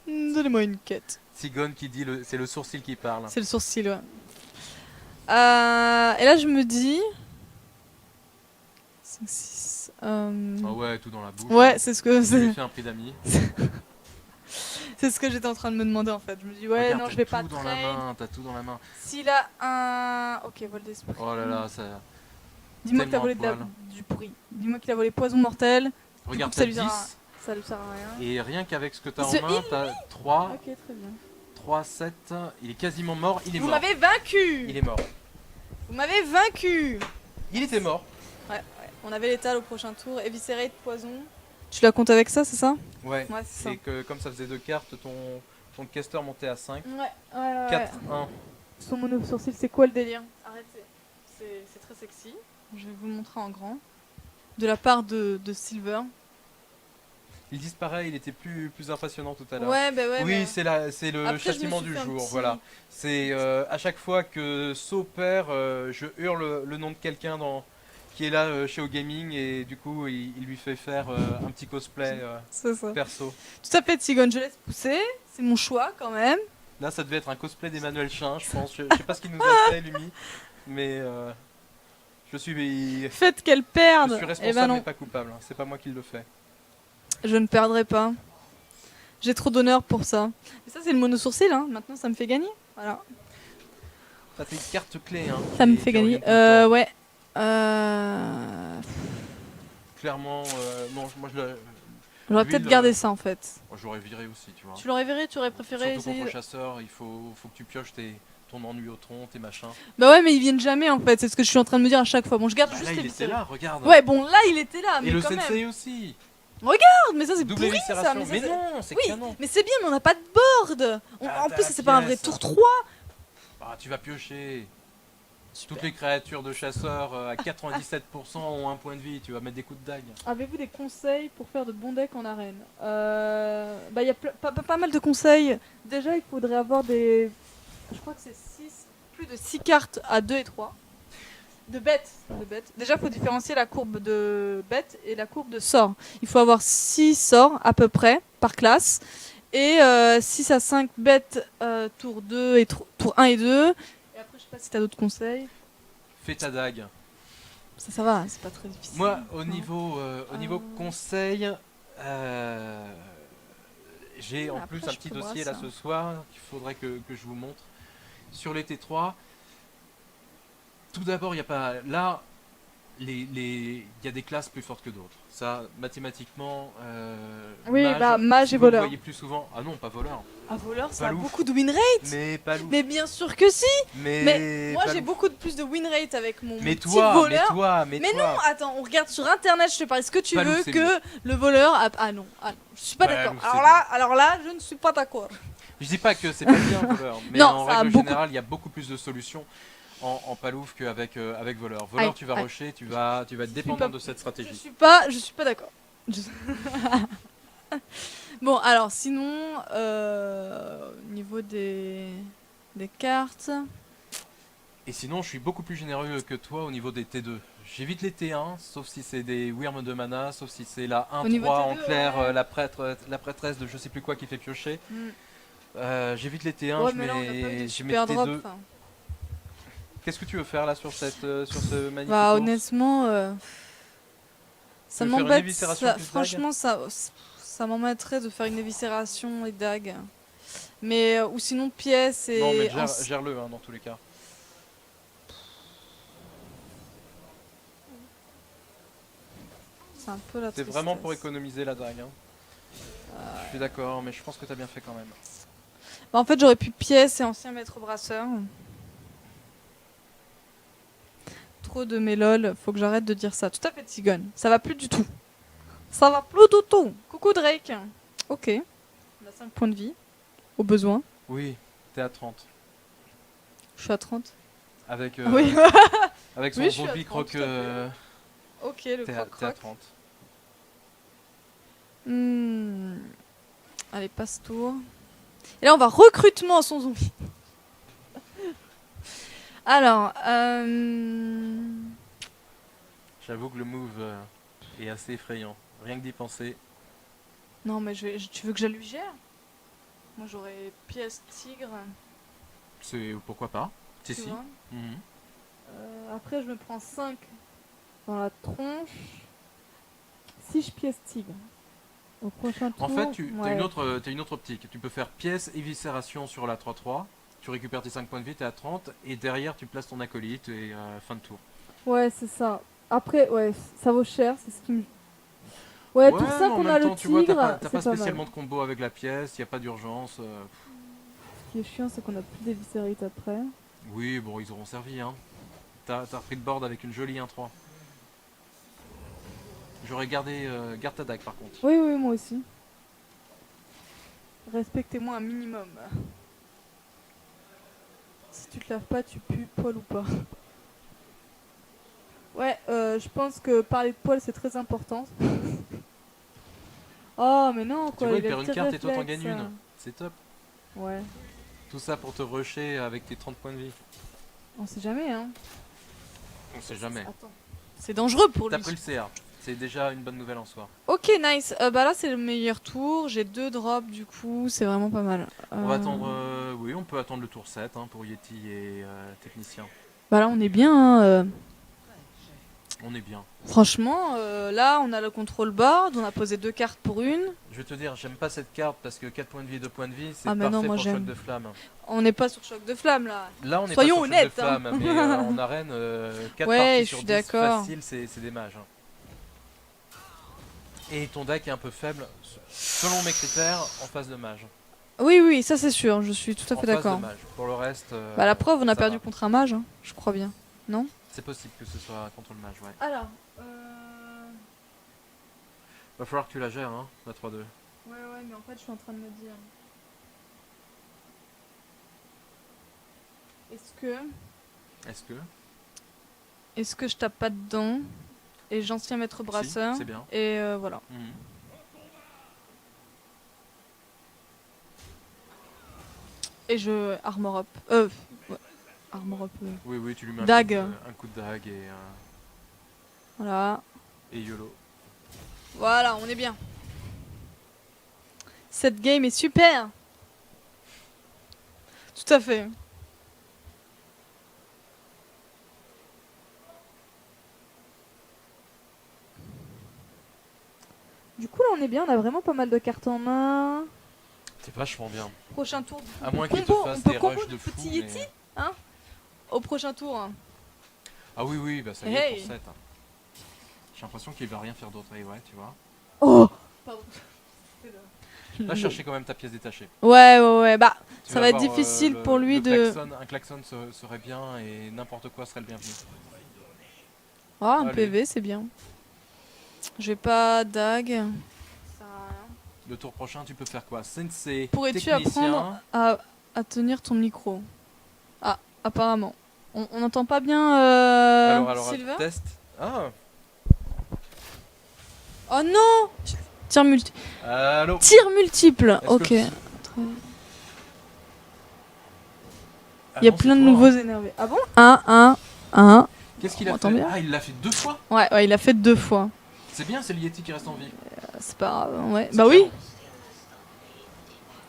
Donnez-moi une quête. Sigone qui dit c'est le sourcil qui parle. C'est le sourcil, ouais. Et là, je me dis. 5, 6. Ah ouais, tout dans la bouche. Ouais, c'est ce que Je lui fais un prix d'amis. c'est ce que j'étais en train de me demander en fait. Je me dis ouais, Regarde, non, t'as je vais tout pas dans la trade. main, t'as tout dans la main. S'il a un OK, vol d'esprit. Oh là là, ça... Dis-moi que t'as tellement volé à poil. du bruit. Dis-moi qu'il a volé poison mortel. Regarde, coup, ça t'as lui 10. ça lui sert à rien. Et rien qu'avec ce que t'as Il se en main, t'as 3, OK, très bien. 3, 7. Il est quasiment mort, il est Vous mort. m'avez vaincu. Il est mort. Vous m'avez vaincu. Il était mort. Ouais. On avait l'étal au prochain tour, éviscéré de poison. Tu la comptes avec ça, c'est ça? Ouais, Ouais, c'est ça. et que comme ça faisait 2 cartes, ton caster montait à 5. Ouais. 4, 1. Son mono sourcil, c'est quoi le délire? Arrêtez. C'est très sexy. Je vais vous le montrer en grand. De la part de Silver. Il disparaît, il était plus impressionnant tout à l'heure. Ouais, bah ouais. Oui, mais- c'est le Après, je me châtiment suis du fait un jour, petit- voilà. C'est à chaque fois que So perd, je hurle le nom de quelqu'un qui est là chez OGaming et du coup il lui fait faire un petit cosplay C'est ça. perso. Tout à fait, Tigone, je laisse pousser. C'est mon choix quand même. Là ça devait être un cosplay d'Emmanuel Chin, je pense. Je sais pas ce qu'il nous a fait, Lumi, mais je suis Faites qu'elle perde. Eh responsable ben mais non, pas coupable. C'est pas moi qui le fais. je ne perdrai pas. J'ai trop d'honneur pour ça. Et ça, c'est le mono sourcil. Hein. Maintenant, ça me fait gagner. Voilà. Ça fait une carte clé, hein. Ça me qui fait revient gagner. tout le temps. Ouais. Clairement, non, moi J'aurais Lui, peut-être le- gardé ça en fait. j'aurais viré aussi, tu vois. Tu l'aurais viré, tu aurais préféré Surtout essayer. contre chasseur, il faut que tu pioches ton ennui au tronc, tes machins. Bah ouais, mais ils viennent jamais en fait. C'est ce que je suis en train de me dire à chaque fois. Bon, je garde Bah, juste là, les il était là, regarde. Ouais, bon, là, il était là. Et Mais le quand sensei même. aussi. Mais ça, c'est Double pourri ça. éviscération. ça, Mais c'est- non, c'est Oui, canon. mais c'est bien, mais on n'a pas de board. Ah, En t'as plus, la c'est pas un vrai pièce. tour 3. Bah, tu vas piocher. Super. Toutes les créatures de chasseurs à 97% ont un point de vie. Tu vas mettre des coups de dague. Avez-vous des conseils pour faire de bons decks en arène? Bah, il y a pas mal de conseils. Déjà, il faudrait avoir des. Je crois que c'est plus de 6 cartes à 2 et 3. De bêtes. Déjà, il faut différencier la courbe de bêtes et la courbe de sorts. Il faut avoir 6 sorts à peu près par classe. Et 6 à 5 bêtes tour 2 et tour 1 et 2. Et après, je sais pas si t'as d'autres conseils. Fais ta dague. Ça va, c'est pas très difficile. Moi, au Hein. niveau conseil, j'ai en Après, plus un je petit peux voir dossier là ça. ce soir qu'il faudrait que je vous montre. sur les T3, tout d'abord, il n'y a pas. Là, il y a des classes plus fortes que d'autres. Ça, mathématiquement. Oui, bah, si mage et vous le voleur. voyez plus souvent. Ah non, pas voleur. Ah, voleur, ça a Palouf. beaucoup de win rate. Mais pas loup. Mais bien sûr que si. Mais Moi, pas j'ai loup. beaucoup plus de win rate avec mon Mais petit toi, voleur. mais Mais toi. non, attends, on regarde sur internet, je te parie ce que tu Palouf, veux, c'est que le voleur ah non, je suis pas Palouf, d'accord. c'est Alors là, je ne suis pas d'accord. Je dis pas que c'est pas bien voleur, mais Non, en ça a règle beaucoup- générale, il y a beaucoup plus de solutions en palouf qu'avec avec voleur. Voleur, Aïe, tu vas aïe. rusher, tu vas être dépendant pas- de cette Je stratégie. suis pas d'accord. Bon, alors sinon, au niveau des cartes, Et sinon, je suis beaucoup plus généreux que toi au niveau des T2. J'évite les T1, sauf si c'est des Wyrm de mana, sauf si c'est la Au niveau 1-3 en T2, clair, ouais. la prêtresse de je sais plus quoi qui fait piocher. hmm. J'évite les T1, Ouais, je mais là on a pas eu de mets super drop. T2. enfin. Qu'est-ce que tu veux faire là sur sur ce magnifique Bah ours honnêtement, ça veux faire une m'embête. éviscération plus Franchement, ça m'embêterait de faire une éviscération et dague. Mais ou sinon pièce et Non, mais en- gère-le hein, dans tous les cas. c'est un peu la C'est vraiment pour tristesse. économiser la dague. Hein. Je suis d'accord, mais je pense que t'as bien fait quand même. Bah, en fait, j'aurais pu pièce et ancien maître brasseur. Trop de mes lol, faut que j'arrête de dire ça. Tout à fait, Tigone. Ça va plus du tout. Ça va plus du tout. Coucou Drake. Ok. On a 5 points de vie. Au besoin. Oui, t'es à 30. Je suis à 30. Avec, Oui. avec son Oui, je suis à zombie 30, croque, tout à fait. Ok, le t'es à croc-croc. 30. Allez, passe tour. Et là, on va recrutement son zombie. Alors, J'avoue que le move est assez effrayant. Rien que d'y penser. non, mais tu veux que je lui gère? Moi, j'aurais pièce tigre. C'est pourquoi pas. Si, Tu si. vois. Mhm. Après, je me prends 5 dans la tronche. Si je pièce tigre. Au prochain tour. En fait, tu as ouais. une autre optique. Tu peux faire pièce, éviscération sur la 3-3. Tu récupères tes 5 points de vie, t'es à 30. Et derrière, tu places ton acolyte et fin de tour. Ouais, c'est ça. Après, ouais, ça vaut cher, c'est ce qui me... Ouais, pour mais ça en qu'on même a le temps, tu vois, tigre, t'as c'est pas pas mal. spécialement de combo avec la pièce, il n'y a pas d'urgence. Ce qui est chiant, c'est qu'on a plus d'éviscérite après. Oui, bon, ils auront servi. Hein. T'as repris le board avec une jolie 1-3. J'aurais gardé garde ta dague par contre. Oui, oui, moi aussi. Respectez-moi un minimum. Si tu te laves pas, tu pues, poil ou pas. Ouais, je pense que parler de poil, c'est très important. Oh, mais non, Tu quoi, vois, il il a perd le une petit carte et toi t'en réflexe. gagnes une. C'est top. Ouais, Tout ça pour te rusher avec tes 30 points de vie. on sait jamais, hein. On sait jamais. Attends. C'est dangereux pour T'as lui. pris le CA. C'est déjà une bonne nouvelle en soi. Ok, nice. Bah là, c'est le meilleur tour. J'ai 2 drops, du coup, c'est vraiment pas mal. On va attendre. Oui, on peut attendre le tour 7 hein, pour Yeti et Technicien. Bah là, on est bien. Hein, On est bien. Franchement, là, on a le contrôle board. On a posé 2 cartes pour une. Je vais te dire, j'aime pas cette carte parce que 4 points de vie et 2 points de vie, c'est Ah, mais parfait non, moi, pour choc j'aime. de flamme. On n'est pas sur choc de flamme, là. Là, on est Soyons pas sur honnêtes, choc de flamme, hein. mais en arène, 4 Ouais, parties je sur suis 10 d'accord. facile, c'est des mages. Hein. Et ton deck est un peu faible, selon mes critères, en phase de mage. Oui, oui, ça c'est sûr. Je suis tout à En fait phase d'accord. de mage. Pour le reste, Bah la preuve, on a ça perdu va. contre un mage, hein, je crois bien. Non? C'est possible que ce soit contre le mage, ouais. Alors, Va falloir que tu la gères, hein, la 3-2. ouais, ouais, mais en fait, je suis en train de me dire... Est-ce que... Est-ce que Est-ce que je tape pas dedans? Et j'ancien maître brasseur. Si, c'est bien. Et voilà. Mhm. Et je armor up. Ouais. Armor up. Oui, oui, tu lui mets Dague. un coup de dague Voilà. et YOLO. Voilà, on est bien. Cette game est super. Tout à fait. Du coup, là, on est bien, on a vraiment pas mal de cartes en main. C'est vachement bien. Prochain tour. À moins qu'il te Combo, fasse on peut des combo rushs de le fou. petit Mais... Yeti Hein? Au prochain tour. Hein. Ah oui, oui, bah ça y est, Hey. pour 7. J'ai l'impression qu'il va rien faire d'autre. Et ouais, tu vois. Oh Pardon. Là, chercher quand même ta pièce détachée. Ouais. Bah, Tu ça vas va être voir, difficile le- pour lui le de. klaxon- un klaxon serait bien et n'importe quoi serait le bienvenu. Ah, un Allez. PV, c'est bien. J'ai pas dag. Ça sert à rien. Le tour prochain, tu peux faire quoi? Sensei, Pourrais-tu technicien. apprendre à tenir ton micro? Ah, apparemment. On n'entend pas bien Alors, Silver? test. Ah, Oh non! Tir allô. tir multiple. Est-ce Ok. que- Il Ah y a non, plein c'est de toi, nouveaux hein. énervés. Ah bon? 1. Qu'est-ce qu'il On a entend fait? bien Ah, il l'a fait 2 fois. Ouais, il a fait 2 fois. C'est bien, c'est le Yeti qui reste en vie. C'est pas grave, ouais. C'est Bah oui. clair.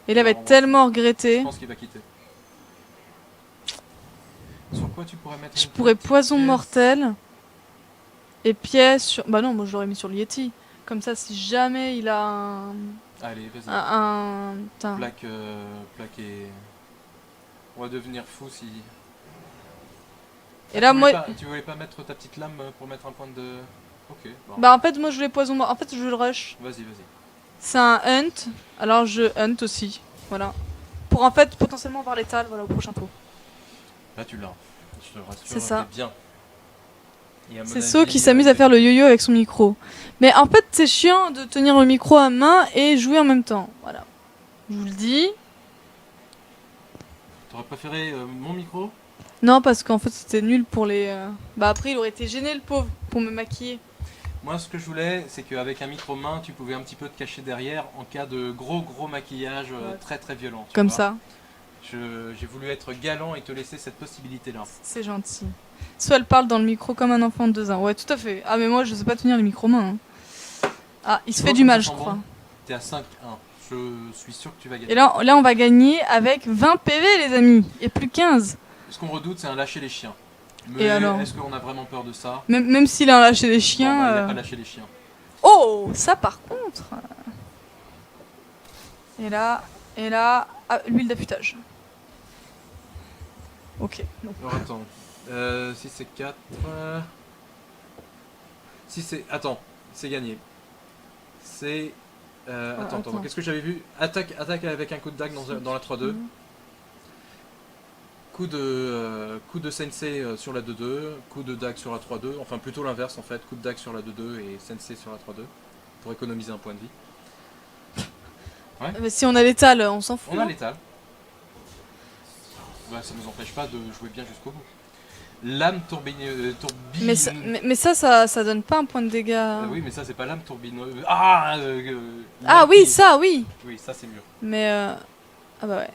Et il avait Alors, tellement Je regretté. pense qu'il va quitter. Sur quoi tu pourrais mettre Je une pourrais petite poison pièce? mortel. Et pièce sur. Bah non, moi je l'aurais mis sur le Yeti. Comme ça, si jamais il a un. Allez, vas-y. Putain. Plaque et... On va devenir fou si... Et là, moi. Tu voulais pas mettre ta petite lame pour mettre un point de... Ok, bon. Bah en fait, moi je voulais poison mortel. En fait, je veux le rush. Vas-y. C'est un hunt. Alors je hunt aussi. Voilà. Pour en fait potentiellement avoir l'étal voilà, au prochain tour. Là, tu l'as. Je te rassure, C'est ça. t'es bien. Et à mon C'est So avis, qui s'amuse à faire le yo-yo avec son micro. Mais en fait, c'est chiant de tenir le micro à main et jouer en même temps. Voilà. Je vous le dis. T'aurais préféré mon micro? Non, parce qu'en fait, c'était nul pour les. Bah après, il aurait été gêné le pauvre pour me maquiller. Moi, ce que je voulais, c'est qu'avec un micro main, tu pouvais un petit peu te cacher derrière en cas de gros maquillage Ouais. très violent. tu Comme vois. ça. J'ai voulu être galant et te laisser cette possibilité-là. C'est gentil. Soit elle parle dans le micro comme un enfant de 2 ans. Ouais, tout à fait. Ah, mais moi, je sais pas tenir le micro main. Hein. Ah, il se Tu fait vois du comme mal, ça je sent crois. bon T'es à 5-1. Je suis sûr que tu vas gagner. Et là, on va gagner avec 20 PV, les amis. Et plus 15. Ce qu'on redoute, c'est un lâcher les chiens. Et Mais alors est-ce qu'on a vraiment peur de ça? Même s'il a lâché les Bon, chiens. bah, il a pas lâché les chiens. Oh, ça par contre. Et là, ah, l'huile d'affûtage. Ok. Non. Alors attends. Si c'est 4. Si c'est. Attends, c'est gagné. C'est. Attends. Qu'est-ce que j'avais vu? Attaque avec un coup de dague dans la 3-2. Coup de sensei sur la 2-2. Coup de dague sur la 3-2. Enfin, plutôt l'inverse en fait. Coup de dague sur la 2-2 et sensei sur la 3-2. Pour économiser un point de vie. Mais si on a l'étal, on s'en fout. On a hein. l'étal. Bah, ça nous empêche pas de jouer bien jusqu'au bout. Lame tourbine. Mais ça donne pas un point de dégâts. Oui, mais ça c'est pas lame turbine. Ah lame oui, qui- ça, oui. Oui, ça c'est mieux. Mais ah bah ouais.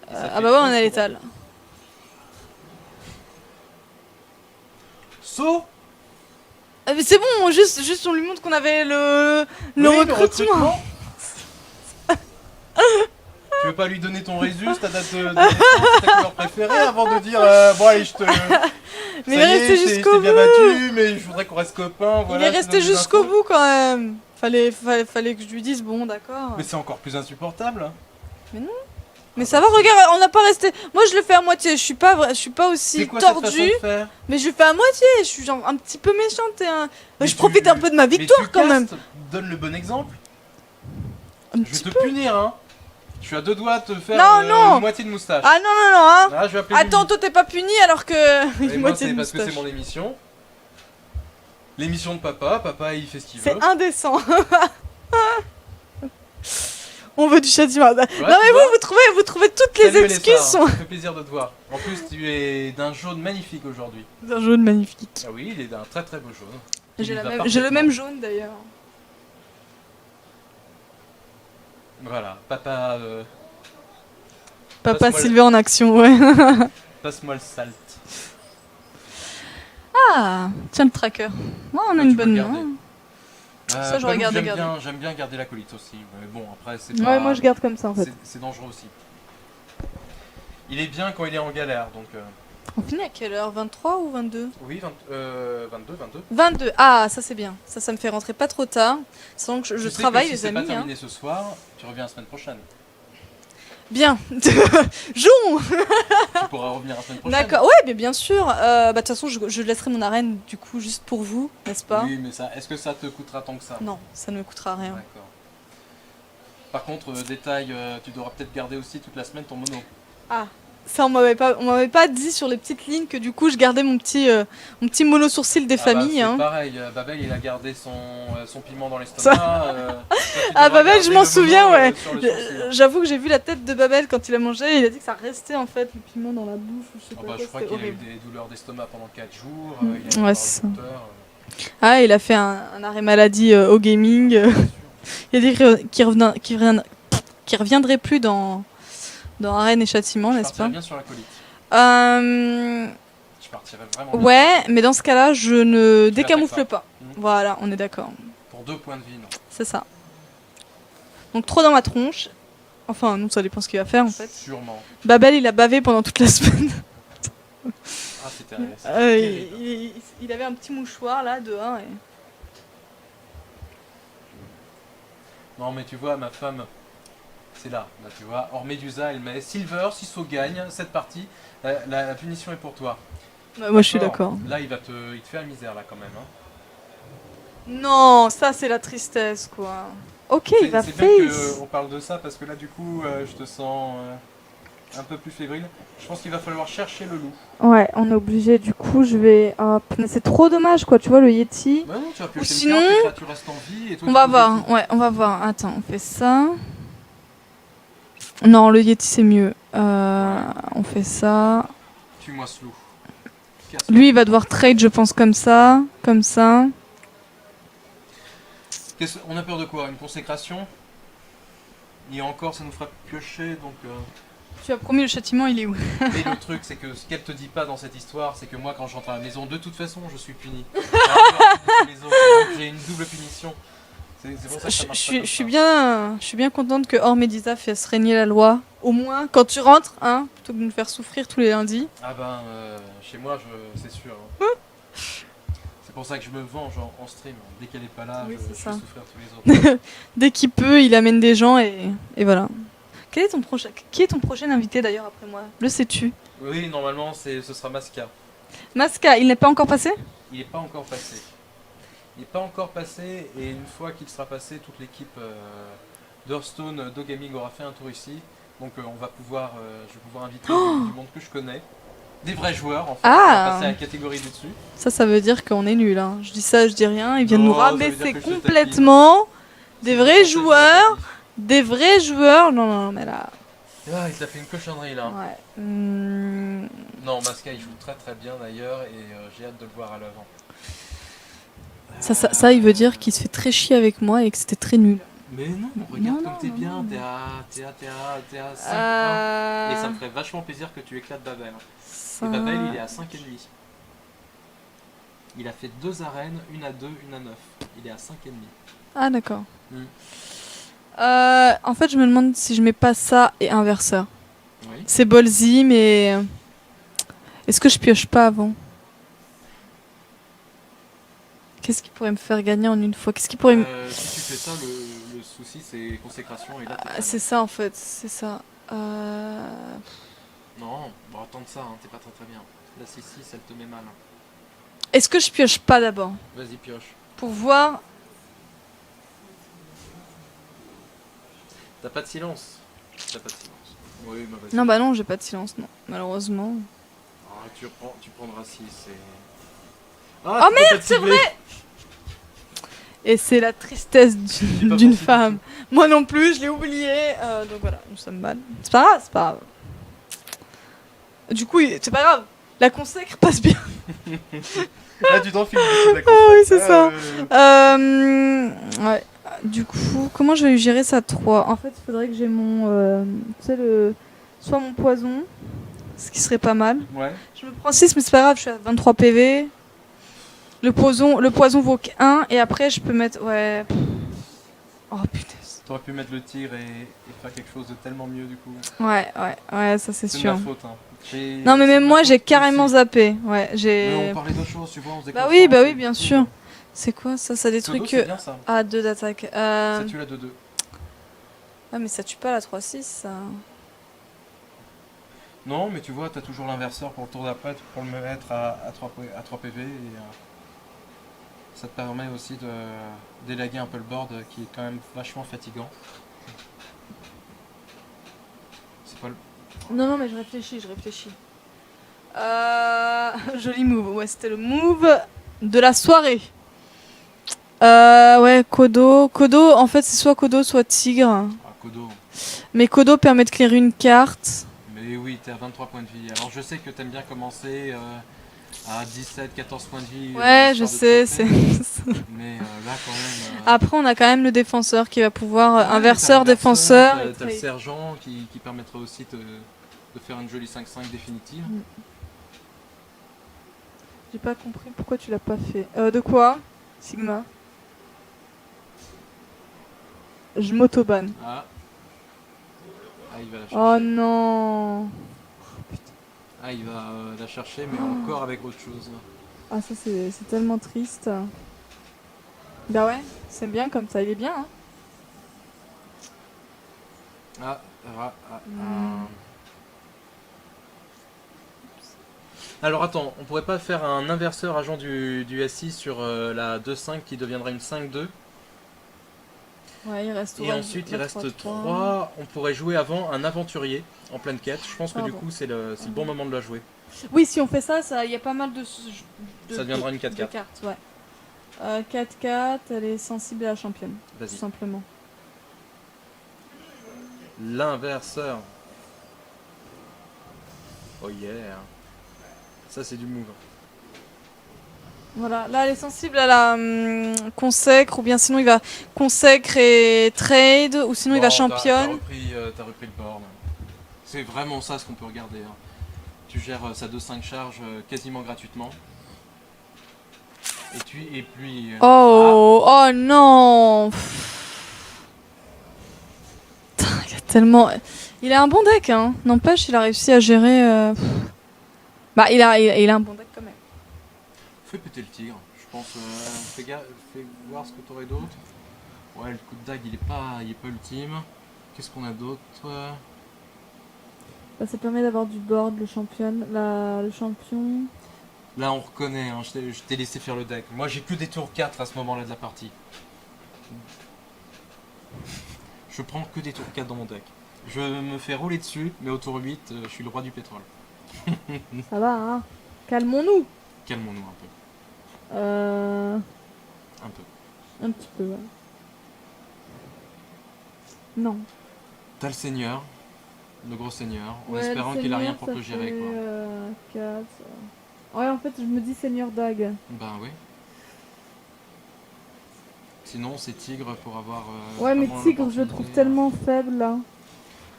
Et ça Ah fait bah ouais, on a 11 l'étal. Saut. Ah, mais c'est bon, juste on lui montre qu'on avait le Oui, recrutement. Tu veux pas lui donner ton résus, ta date de naissance, ta couleur préférée avant de dire bon allez je te. Mais il Ça est y resté je t'ai jusqu'au bien bout. battu, mais je voudrais qu'on reste copains. Voilà, Il est je te resté donne des jusqu'au infos. bout quand même. Fallait que je lui dise bon d'accord. Mais c'est encore plus insupportable. Mais ça va, regarde, on n'a pas resté. Moi je le fais à moitié, je suis pas aussi C'est quoi cette façon tordue, de faire? mais je le fais à moitié, je suis genre un petit peu méchante et Mais je profite un peu de ma mais victoire tu quand même. castes, donne le bon exemple. Un Je petit vais te peu. punir hein. Je suis à 2 doigts de te faire Non. une moitié de moustache. Ah non hein. Ah, je vais appeler Attends, Lily. toi t'es pas puni alors que Et une moi moitié c'est de parce que c'est moustache. mon émission. L'émission de papa il fait ce qu'il veut. C'est indécent. On veut du châtiment. Voilà, non tu mais vois. vous trouvez toutes les Salut, excuses Elessa, sont ça fait plaisir de te voir. En plus, tu es d'un jaune magnifique aujourd'hui. un jaune magnifique. Ah oui, il est d'un très beau jaune. J'ai Il va le parfaitement. même jaune d'ailleurs. Voilà, papa, Papa Passe-moi le- Sylvain en action, ouais. passe-moi le salt. Ah, tiens le tracker. Ouais, on a Ouais, une tu peux bonne le main. garder. Ça, j'aurais Palouf, gardé. J'aime bien garder la colite aussi, mais bon, après, c'est Ouais, pas... moi je garde comme ça en fait. c'est dangereux aussi. Il est bien quand il est en galère, donc... On finit à quelle heure? 23 ou 22? Oui, 22. 22. Ah, ça c'est bien. Ça me fait rentrer pas trop tard. Sans que je Tu sais travaille, que si les c'est pas amis. Hein. terminé ce soir, tu reviens la semaine prochaine. Bien. Jouons. Tu pourras revenir la semaine prochaine. D'accord. Ouais, mais bien sûr. De toute façon, je laisserai mon arène du coup juste pour vous, n'est-ce pas? Oui, mais ça, est-ce que ça te coûtera tant que ça? Non, ça ne me coûtera rien. D'accord. Par contre, détail, tu devras peut-être garder aussi toute la semaine ton mono. Ah, ça on m'avait pas dit sur les petites lignes que du coup je gardais mon petit mono sourcil des familles. C'est Hein. pareil, Babel il a gardé son piment dans l'estomac. Ah, Babel, je m'en souviens, ouais. Sur le sourcil. J'avoue que j'ai vu la tête de Babel quand il a mangé. Il a dit que ça restait en fait le piment dans la bouche ou je sais Ah pas bah, quoi. je crois C'était qu'il a eu horrible. des douleurs d'estomac pendant 4 jours. Mm. Il a été Ouais, voir c'est le ça. docteur. Ah, il a fait un arrêt maladie au gaming. Bien sûr. Il a dit qu'il reviendrait plus dans Arène et Châtiment, Je n'est-ce partirais pas? bien sur la colite. Je partirais vraiment bien. Ouais, mais dans ce cas-là, je ne Tu décamoufle l'attaques pas. Mm. Voilà, on est d'accord. Pour 2 points de vie, non. C'est ça. Donc trop dans ma tronche. Enfin, non, ça dépend ce qu'il va faire en fait. Sûrement. Babel, il a bavé pendant toute la semaine. Ah, c'était terrible. Il avait un petit mouchoir là dehors. Et... Non, mais tu vois, ma femme, c'est là tu vois. Or Médusa, elle met Silver, si So gagne cette partie, la punition est pour toi. moi, je suis d'accord. Là, il te fait la misère, là, quand même. Hein. Non, ça c'est la tristesse quoi. Ok, il va C'est bien face. qu'on parle de ça, parce que là, du coup, je te sens un peu plus fébrile. Je pense qu'il va falloir chercher le loup. Ouais, on est obligé. Du coup, je vais. Mais c'est trop dommage, quoi. Tu vois, le Yeti. Bah non, tu vas piocher sinon, une carte, les créatures restent en vie, et toi, On tu va poses voir. des Ouais, on va voir. Attends, on fait ça. Non, le Yeti c'est mieux. On fait ça. petits- Tue-moi ce loup. Lui, il va devoir trade, je pense, comme ça. Comme ça. On a peur de quoi? Une consécration? Et encore, ça nous fera piocher, donc... Tu as promis le châtiment, il est où? Mais le truc, c'est que ce qu'elle te dit pas dans cette histoire, c'est que moi, quand je rentre à la maison, de toute façon, je suis puni. Alors, les autres, donc j'ai une double punition. C'est pour ça que ça marche pas comme ça. Je suis bien contente que Hors Médisa fasse régner la loi. Au moins, quand tu rentres, hein, plutôt que de nous faire souffrir tous les lundis. Ah ben, chez moi, c'est sûr. Hein. C'est pour ça que je me venge en stream. Dès qu'elle est pas là, Oui, je c'est fais ça. souffrir tous les autres. Dès qu'il peut, il amène des gens et voilà. Qui est ton prochain invité d'ailleurs après moi? Le sais-tu? Oui, normalement, ce sera Masca. Masca, il n'est pas encore passé? Il n'est pas encore passé. Il n'est pas encore passé, et une fois qu'il sera passé, toute l'équipe d'Hearthstone, Gaming aura fait un tour ici. Donc je vais pouvoir inviter du monde que je connais. Des vrais joueurs, en fait. Ah. On va passer à la catégorie du dessus. Ça veut dire qu'on est nul. Hein. Je dis ça, je dis rien. Ils viennent Non, nous ça veut dire rabaisser que je te complètement. Des C'est vrais pour ça que je joueurs. t'ai Des vrais joueurs. Non, non, mais là. dit. Ah, il t'a fait une cochonnerie là. Ouais. Non, Masca il joue très très bien d'ailleurs, et j'ai hâte de le voir à l'avant. Ça, il veut dire qu'il se fait très chier avec moi et que c'était très nul. Mais non, regarde Non, comme non, t'es non, bien, non. t'es à 5. Et ça me ferait vachement plaisir que tu éclates Babel. Et Babel, il est à 5,5. Il a fait 2 arènes, une à 2, une à 9. Il est à 5,5. Ah, d'accord. Mm. En fait, je me demande si je mets pas ça et inverseur. Oui. C'est ballsy, mais est-ce que je pioche pas avant? Qu'est-ce qui pourrait me faire gagner en une fois? Qu'est-ce qui pourrait me... Si tu fais ça, le souci c'est consécration, et là t'es pas C'est ça en fait, c'est ça. Non, bon, attends de ça, hein, t'es pas très très bien. La 6-6, elle te met mal. Est-ce que je pioche pas d'abord? Vas-y, pioche. Pour voir... T'as pas de silence. T'as pas de silence. Oui, mais vas-y. Non bah non, j'ai pas de silence, non. Malheureusement. Ah, tu prendras 6, c'est... Oh merde, c'est vrai! Et c'est la tristesse J'ai pas d'une pensé femme. Moi non plus, je l'ai oublié. Donc voilà, nous sommes mal. C'est pas grave, c'est pas grave. Du coup, c'est pas grave. La consacre passe bien. Là, tu t'enfiles. Ah oui, c'est ça. Ouais. Du coup, comment je vais gérer ça 3? En fait, il faudrait que j'ai mon... tu sais, soit mon poison, ce qui serait pas mal. Ouais. Je me prends 6, mais c'est pas grave, je suis à 23 PV. Le poison vaut qu'1, et après, je peux mettre... Ouais... Oh putain. T'aurais pu mettre le tir et faire quelque chose de tellement mieux du coup. Ouais, ça c'est C'est de sûr. ma faute. Hein. Non, mais c'est même de moi, ma j'ai faute carrément aussi. zappé. Ouais, Mais j'ai... on parlait d'autre chose, tu vois, on se Bah déconcentre, oui, bien sûr. C'est quoi ça? Ça a des Pseudo, trucs... c'est bien ça. Ah, 2 d'attaque. Ça tue la 2-2. Ouais, mais ça tue pas la 3-6, ça. Non, mais tu vois, t'as toujours l'inverseur pour le tour d'après, pour le mettre à 3 PV. Et, ça te permet aussi de d'élaguer un peu le board qui est quand même vachement fatigant. C'est pas le... Non, non, mais je réfléchis. Joli move. Ouais, c'était le move de la soirée. Ouais, Kodo. Kodo, en fait, c'est soit Kodo, soit Tigre. Ah, Kodo. Mais Kodo permet de clear une carte. Mais oui, t'es à 23 points de vie. Alors je sais que t'aimes bien commencer à 17, 14 points de vie. Ouais, je histoire de te sais. chauffer. Mais là, quand même. Après, on a quand même le défenseur qui va pouvoir. Ouais, Inverseur, t'as défenseur. T'as et le trade. sergent qui permettra aussi de faire une jolie 5-5 définitive. J'ai pas compris pourquoi tu l'as pas fait. De quoi Sigma. Je m'autoban. Ah. Ah, il va la chercher. Oh non. Ah, il va la chercher, mais encore avec autre chose. Ah, ça, c'est tellement triste. Bah ouais, c'est bien comme ça, il est bien. Hein. Ah. Alors attends, on pourrait pas faire un inverseur agent du SI sur la 2-5 qui deviendra une 5-2. Ouais, il reste Et ensuite il reste 3. On pourrait jouer avant un aventurier en pleine quête. Je pense que du coup c'est le bon moment de la jouer. Oui, si on fait ça, il y a pas mal de Ça deviendra une 4-4. de cartes, ouais. 4-4, elle est sensible à la championne, tout Vas-y. simplement. L'inverseur. Oh yeah. Ça c'est du move. Voilà, là elle est sensible à la consècre, ou bien sinon il va consècre et trade, ou sinon il va Bon, championne. T'as repris le board. C'est vraiment ça ce qu'on peut regarder. Hein. Tu gères sa 2-5 charge quasiment gratuitement. Et puis Oh non. Putain, il a tellement... Il a un bon deck, hein. N'empêche, il a réussi à gérer... Bah, il a un bon deck quand même. fais péter le tigre. Je pense. Fais voir ce que t'aurais d'autre. Ouais, le coup de dague il est pas ultime. Qu'est-ce qu'on a d'autre? Bah, ça permet d'avoir du board, le champion. Le champion. Là on reconnaît, hein, je t'ai laissé faire le deck. Moi j'ai que des tours 4 à ce moment-là de la partie. Je prends que des tours 4 dans mon deck. Je me fais rouler dessus, mais au tour 8, je suis le roi du pétrole. Ça va, hein. Calmons-nous. Calmons-nous un peu. Un peu. Un petit peu, ouais. Non. T'as le seigneur, le gros seigneur, en Ouais, espérant le qu'il a rien seigneur, pour ça te gérer fait, quoi. 4. Ouais, en fait, je me dis Seigneur Dag. Ben oui. Sinon c'est tigre pour avoir. Ouais, mais vraiment Tigre, je le trouve l'opportunité. tellement faible là.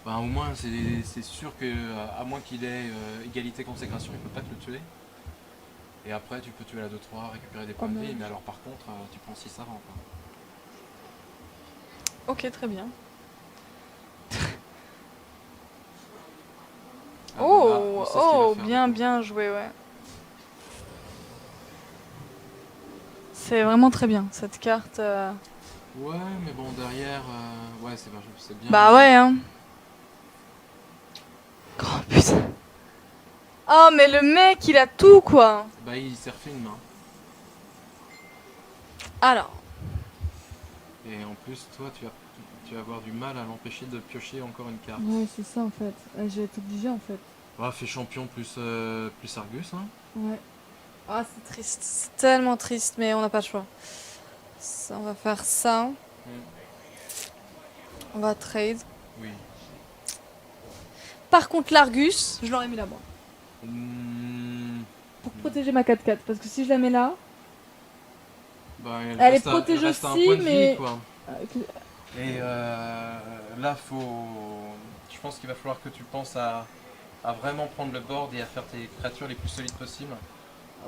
Ben, au moins c'est sûr que à moins qu'il ait égalité consécration, il peut pas te le tuer. Et après tu peux tuer la 2-3, récupérer des points de vie, merde. mais alors par contre tu prends 6 avant quoi. Ok, très bien. Ah, ben là, on sait ce qu'il va faire, bien, du coup. bien joué, ouais. C'est vraiment très bien, cette carte. Ouais, mais bon derrière, ouais c'est bien. Bah ouais, hein. Oh putain. Oh, mais le mec, il a tout, quoi. Bah il s'est refait une main. Alors, Et en plus toi tu vas avoir du mal à l'empêcher de piocher encore une carte. Ouais, c'est ça en fait. Je vais être obligée en fait. Ah, fait champion plus Argus hein. Ouais. ah, c'est triste. C'est tellement triste, mais on n'a pas le choix. Ça, on va faire ça. On va trade. Oui. Par contre, l'Argus, je l'aurais mis là-bas. Pour protéger ma 4-4. Parce que si je la mets là. Bah, Elle reste est protégée elle reste à un aussi, point de mais- vie, quoi. euh, Et là, je pense qu'il va falloir que tu penses à vraiment prendre le board et à faire tes créatures les plus solides possibles.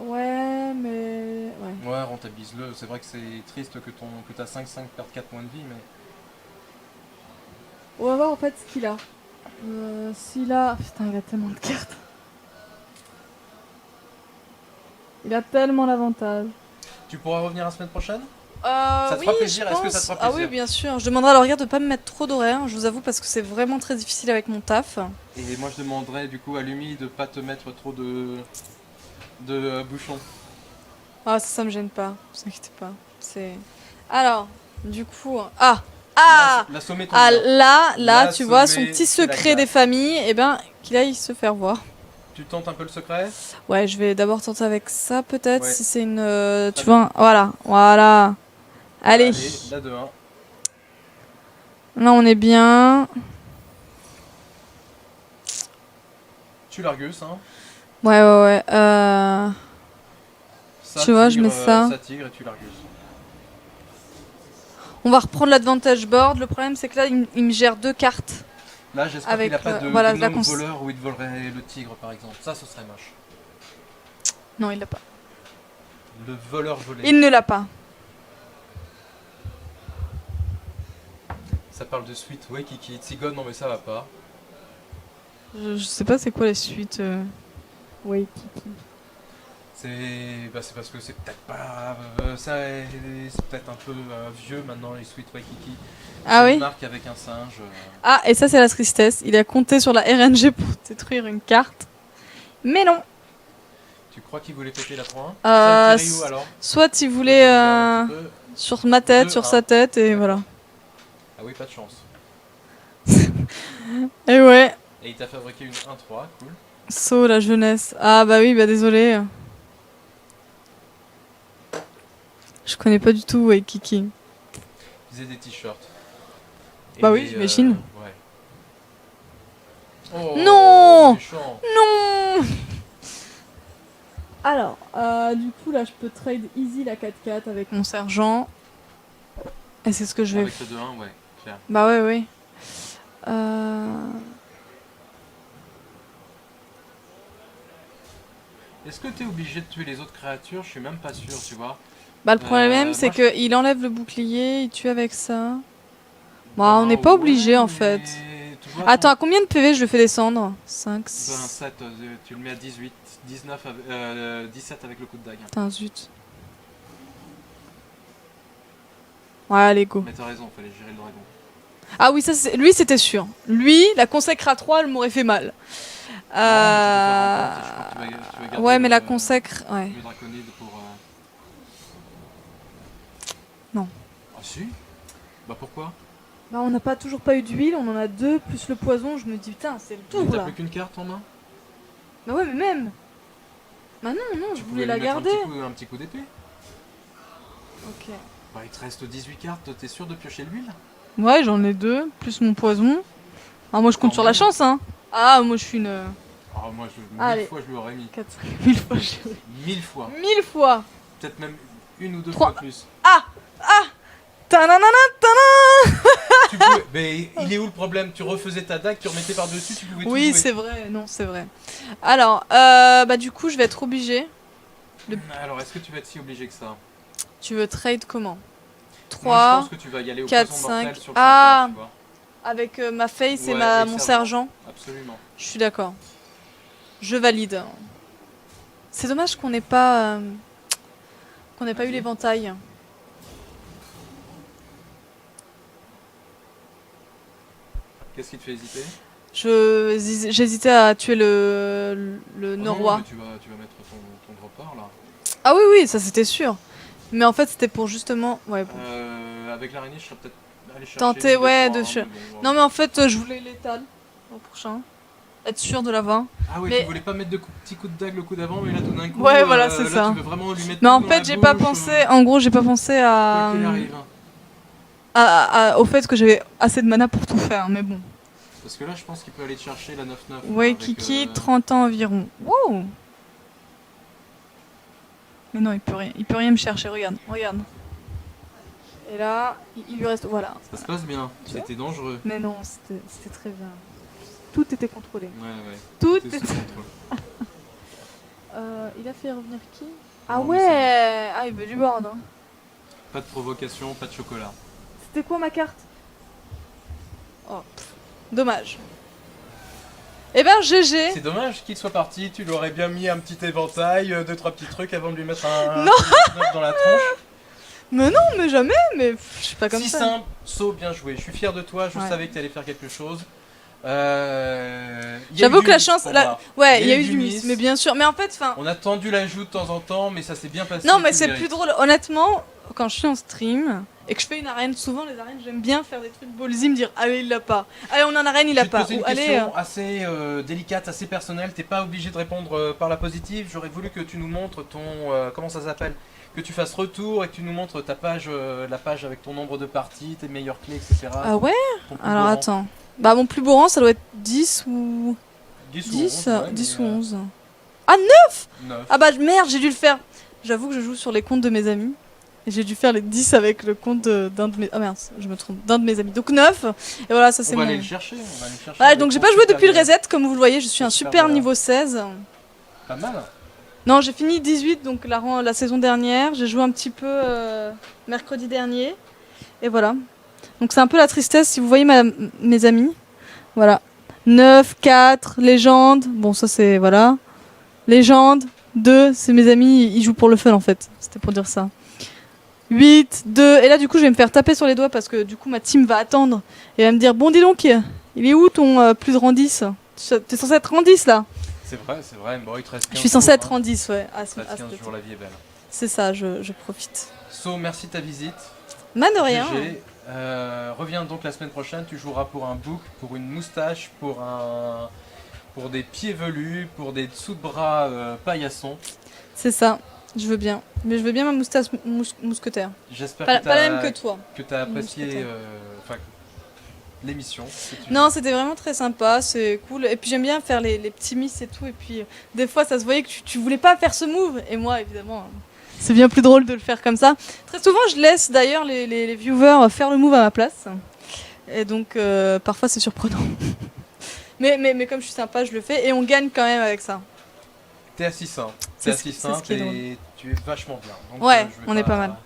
Ouais, mais. Ouais. Ouais, rentabilise-le. C'est vrai que c'est triste que ta 5-5 perde 4 points de vie, mais On va voir en fait ce qu'il a. S'il a. Putain, il a tellement de cartes. Il a tellement d'avantages. tu pourras revenir la semaine prochaine? Ça te oui, fera plaisir, je est-ce que pense. ça te fera Ah oui, plaisir? bien sûr. Je demanderai à Laurier de pas me mettre trop d'horaires, je vous avoue, parce que c'est vraiment très difficile avec mon taf. Et moi je demanderais du coup à Lumi de pas te mettre trop de bouchons. Ah, ça me gêne pas, vous inquiétez pas. C'est. Alors, du coup. Ah La sommée tombe Ah, bien. là, La tu vois, son sommée, petit c'est la secret des classe. familles, eh ben, qu'il aille se faire voir. Tu tentes un peu le secret? Ouais, je vais d'abord tenter avec ça, peut-être, Ouais. si c'est une. Très Tu vois, voilà. Allez, La 2-1. là on est bien. Tu l'argus, hein. Ouais. Ça, Tu vois, je tigre, mets ça. Ça tigre et tu l'argus. On va reprendre l'advantage board. Le problème, c'est que là, il me gère 2 cartes. Là, j'espère Avec, qu'il n'a pas de voilà, la gnome cons- voleur où il te volerait le tigre par exemple. Ça, ce serait moche. Non, il l'a pas. Le voleur volé. Il ne l'a pas. Ça parle de suite, ouais, Kiki. Tigone, non mais ça va pas. Je sais pas c'est quoi les suites. Oui, Kiki. C'est parce que c'est peut-être pas. C'est peut-être un peu vieux maintenant, les suites Waikiki. Ah C'est oui une marque avec un singe. Ah, et ça, c'est la tristesse. Il a compté sur la RNG pour détruire une carte. Mais non. Tu crois qu'il voulait péter la 3-1 Euh, Ça atterrit où alors Soit il Je voulait regarde un petit peu. sur ma tête, sur 2-1. sa tête, et voilà. Ah oui, pas de chance. Et ouais. Et il t'a fabriqué une 1-3, cool. Saut la jeunesse. Ah bah oui, bah désolé. Je connais pas du tout Waikiki. Il faisait des t-shirts. Et Bah oui, j'imagine. Ouais. Oh, Non méchant. Non. Alors, du coup, là, je peux trade easy la 4-4 avec Mon sergent. Et c'est ce que je vais. Avec le 2-1, ouais, clair. Bah ouais, oui. Euh... Est-ce que t'es obligé de tuer les autres créatures? Je suis même pas sûr, tu vois. Bah le problème, c'est moi, qu'il enlève le bouclier, il tue avec ça. Bah, on n'est pas obligé, en fait. Tu vois, Attends, à combien de PV je le fais descendre 5, Ben, 7, tu le mets à 18, 19, 17 avec le coup de dague. Putain, zut. Ouais, allez, go. Mais t'as raison, fallait gérer le dragon. Ah oui, ça, lui, c'était sûr. Lui, la consacre à 3, elle m'aurait fait mal. Non, mais tu peux faire en compte, tu vas garder Ouais, mais la le- consacre... Ouais. Le draconide pour. Non. Ah si. Bah pourquoi? Bah, on n'a pas toujours pas eu d'huile, on en a 2 plus le poison. Je me dis, putain, c'est le Mais tour t'as là. plus qu'une carte en main? Bah, ouais, mais même. Bah, non, je Tu voulais pouvais la lui mettre garder. un petit coup d'épée. Ok. Bah il te reste 18 cartes, t'es sûr de piocher l'huile? Ouais, j'en ai 2, plus mon poison. Ah, moi, je compte Quand sur la même. chance, hein. Ah, moi, je suis une... Ah moi je, Allez. 1000 fois je lui aurais mis. 4, 1000 fois, j'ai... 1000 fois. 1000 fois. Peut-être même une ou deux 3. fois plus. Ta-na-na-na, ta-na. Tu pouvais- Mais il est où le problème? Tu refaisais ta dague, tu remettais par-dessus, tu pouvais tout Oui, jouer. c'est vrai. Non, c'est vrai. Alors, bah du coup, je vais être obligée. Alors est-ce que tu vas être si obligé que ça? Tu veux trade comment Moi, je 3 pense que tu vas y aller au 4, poison mortel 5. sur le Ah. champion, tu vois. avec ma face et Ouais, ma, et mon sergent. sergent. Absolument. Je suis d'accord. Je valide. C'est dommage qu'on n'ait pas eu Vas-y. l'éventail. Qu'est-ce qui te fait hésiter? J'hésitais à tuer le Ah non, Norrois. mais tu vas mettre ton dropper là. Ah oui, ça c'était sûr. Mais en fait, c'était pour justement. Ouais, bon. Avec l'araignée, je serais peut-être allé chercher. Tenter, une, deux, ouais, trois, de hein, ch- mais bon, Non, mais en fait, je voulais l'étal au prochain. Être sûr de l'avoir. Ah oui, mais- tu voulais pas mettre de petits coups de dague le coup d'avant, mais là tout d'un coup. Ouais, voilà, c'est là, ça. Tu veux vraiment lui mettre Mais tout en dans fait, la j'ai pas bouche, pensé. En gros, j'ai pas pensé quoi qu'il arrive, hein. au fait que j'avais assez de mana pour tout faire. Mais bon. Parce que là, je pense qu'il peut aller te chercher la 9-9. Ouais, avec, Kiki, 30 ans environ. Wow. Mais non, il peut rien me chercher. Regarde. Et là, il lui reste. Voilà. Ça se passe bien. Tu vois C'était dangereux. Mais non, c'était très bien. Tout était contrôlé. Ouais. Tout C'était est. sous contrôle. Il a fait revenir qui? Ah Non, mais ouais. Ah, il veut du board. Hein. Pas de provocation, pas de chocolat. C'était quoi ma carte? Oh, dommage. Eh ben, GG. C'est dommage qu'il soit parti, tu l'aurais bien mis un petit éventail, deux trois petits trucs avant de lui mettre un Non. petit 9 dans la tronche. Mais non, mais jamais, mais pff, je suis pas comme Si ça. simple, So, bien joué. Je suis fier de toi, je Ouais. savais que tu allais faire quelque chose. Il y a J'avoue eu que du la miss chance, pour la- moi. ouais, il y a eu du miss, mais bien sûr. Mais en fait, enfin, On a tendu la joue de temps en temps, mais ça s'est bien passé. non, mais tu c'est mérites. plus drôle. Honnêtement, quand je suis en stream et que je fais une arène, souvent les arènes, j'aime bien faire des trucs ballsy, me dire allez, il l'a pas. Allez, on est en arène, il Je l'a vais te pas. poser une Ou allez. question assez délicate, assez personnelle. T'es pas obligé de répondre par la positive. J'aurais voulu que tu nous montres ton. Comment ça s'appelle? Que tu fasses retour et que tu nous montres ta page, la page avec ton nombre de parties, tes meilleures clés, etc. Ah ouais? Ton plus Alors beau rang. attends. Bah, mon plus beau rang, ça doit être 10 ou. 10 ou 10, 11, ouais, 10 mais, ou 11. 9. Ah bah merde, j'ai dû le faire. J'avoue que je joue sur les comptes de mes amis. Et j'ai dû faire les 10 avec le compte d'un de mes. Ah mince, je me trompe. D'un de mes amis. Donc 9. Et voilà, ça c'est On va mon. aller le chercher. On va aller le chercher. Voilà, avec donc j'ai ton pas joué depuis le super- reset, comme vous le voyez, je suis un Super super voilà. niveau 16. Pas mal. Non, j'ai fini 18, donc la saison dernière. J'ai joué un petit peu mercredi dernier. Et voilà. Donc c'est un peu la tristesse si vous voyez mes amis. Voilà. 9, 4, légende. Bon, ça c'est. Voilà. Légende. 2, c'est mes amis, ils jouent pour le fun en fait. C'était pour dire ça. 8, 2. Et là, du coup, je vais me faire taper sur les doigts parce que du coup, ma team va attendre. Et va me dire bon, dis donc, il est où ton plus de rang 10? T'es censé être rang 10 là? C'est vrai. Bon, il te reste 15 Je suis censé jours, être rang 10, ouais. Il te reste 15 jours, la vie est belle. C'est ça, je profite. So, merci de ta visite. Man de rien. GG. Reviens donc la semaine prochaine, tu joueras pour un bouc, pour une moustache, pour des pieds velus, pour des dessous de bras paillassons. C'est ça, je veux bien. Mais je veux bien ma moustache mousquetaire. J'espère Pas, que pas la même que toi. tu as apprécié Mousquetaire. l'émission. que tu- Non, c'était vraiment très sympa, c'est cool. Et puis j'aime bien faire les petits miss et tout. Et puis des fois, ça se voyait que tu voulais pas faire ce move. Et moi, évidemment, c'est bien plus drôle de le faire comme ça. Très souvent, je laisse d'ailleurs les viewers faire le move à ma place. Et donc, parfois, c'est surprenant. mais comme je suis sympa, je le fais. Et on gagne quand même avec ça. T'es assis sain. C'est T'es ce- assis c'est sain ce qui est drôle. et tu es vachement bien. Donc, Ouais, je vais on est pas mal.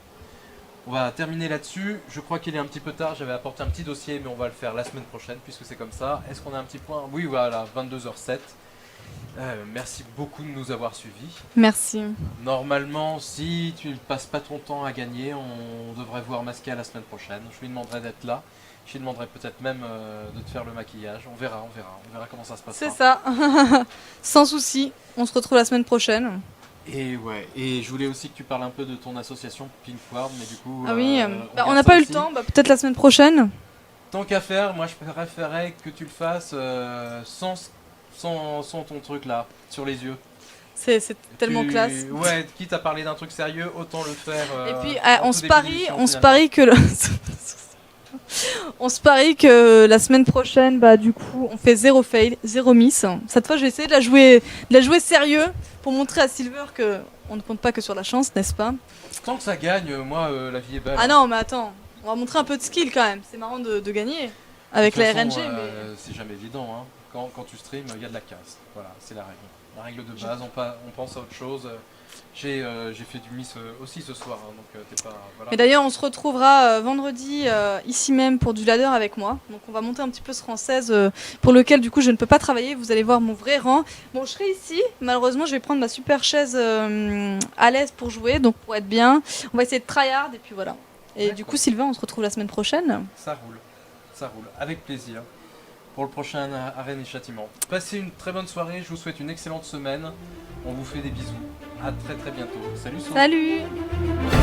On va terminer là-dessus. Je crois qu'il est un petit peu tard. J'avais apporté un petit dossier, mais on va le faire la semaine prochaine puisque c'est comme ça. Est-ce qu'on a un petit point? Oui, voilà, 22h07. Merci beaucoup de nous avoir suivis. Merci. Normalement, si tu ne passes pas ton temps à gagner, on devrait voir Masca la semaine prochaine. Je lui demanderai d'être là. Je lui demanderai peut-être même de te faire le maquillage. On verra comment ça se passera. C'est ça. Sans souci. On se retrouve la semaine prochaine. Et ouais, et je voulais aussi que tu parles un peu de ton association Pinkward, mais du coup... Ah oui, on garde n'a ça pas eu le aussi. temps. Bah, peut-être la semaine prochaine. Tant qu'à faire, moi je préférerais que tu le fasses sans ton truc là, sur les yeux. C'est tellement classe. Ouais, quitte à parler d'un truc sérieux, autant le faire. Et puis en on tout se début parie, d'émission, on se finalement. parie que on se parie que la semaine prochaine, bah du coup, on fait 0 fail, 0 miss. Cette fois, je vais essayer de la jouer sérieux pour montrer à Silver que on ne compte pas que sur la chance, n'est-ce pas? Tant que ça gagne, moi la vie est belle. Ah non, mais attends, on va montrer un peu de skill quand même. C'est marrant de gagner avec De toute la façon, RNG, mais c'est jamais évident. Hein. Quand tu streams, il y a de la casse. Voilà, c'est la règle. La règle de base, on pense à autre chose. J'ai fait du miss aussi ce soir, hein, donc t'es pas. Voilà. Mais d'ailleurs, on se retrouvera vendredi ici même pour du ladder avec moi. Donc on va monter un petit peu ce rang 16 pour lequel du coup je ne peux pas travailler. Vous allez voir mon vrai rang. Bon, je serai ici. Malheureusement, je vais prendre ma super chaise à l'aise pour jouer, donc pour être bien. On va essayer de tryhard et puis voilà. Et du D'accord. coup, Sylvain, on se retrouve la semaine prochaine. Ça roule, avec plaisir. Pour le prochain Arène et Châtiment. Passez une très bonne soirée, je vous souhaite une excellente semaine. On vous fait des bisous. À très très bientôt. Salut. Sophie. Salut!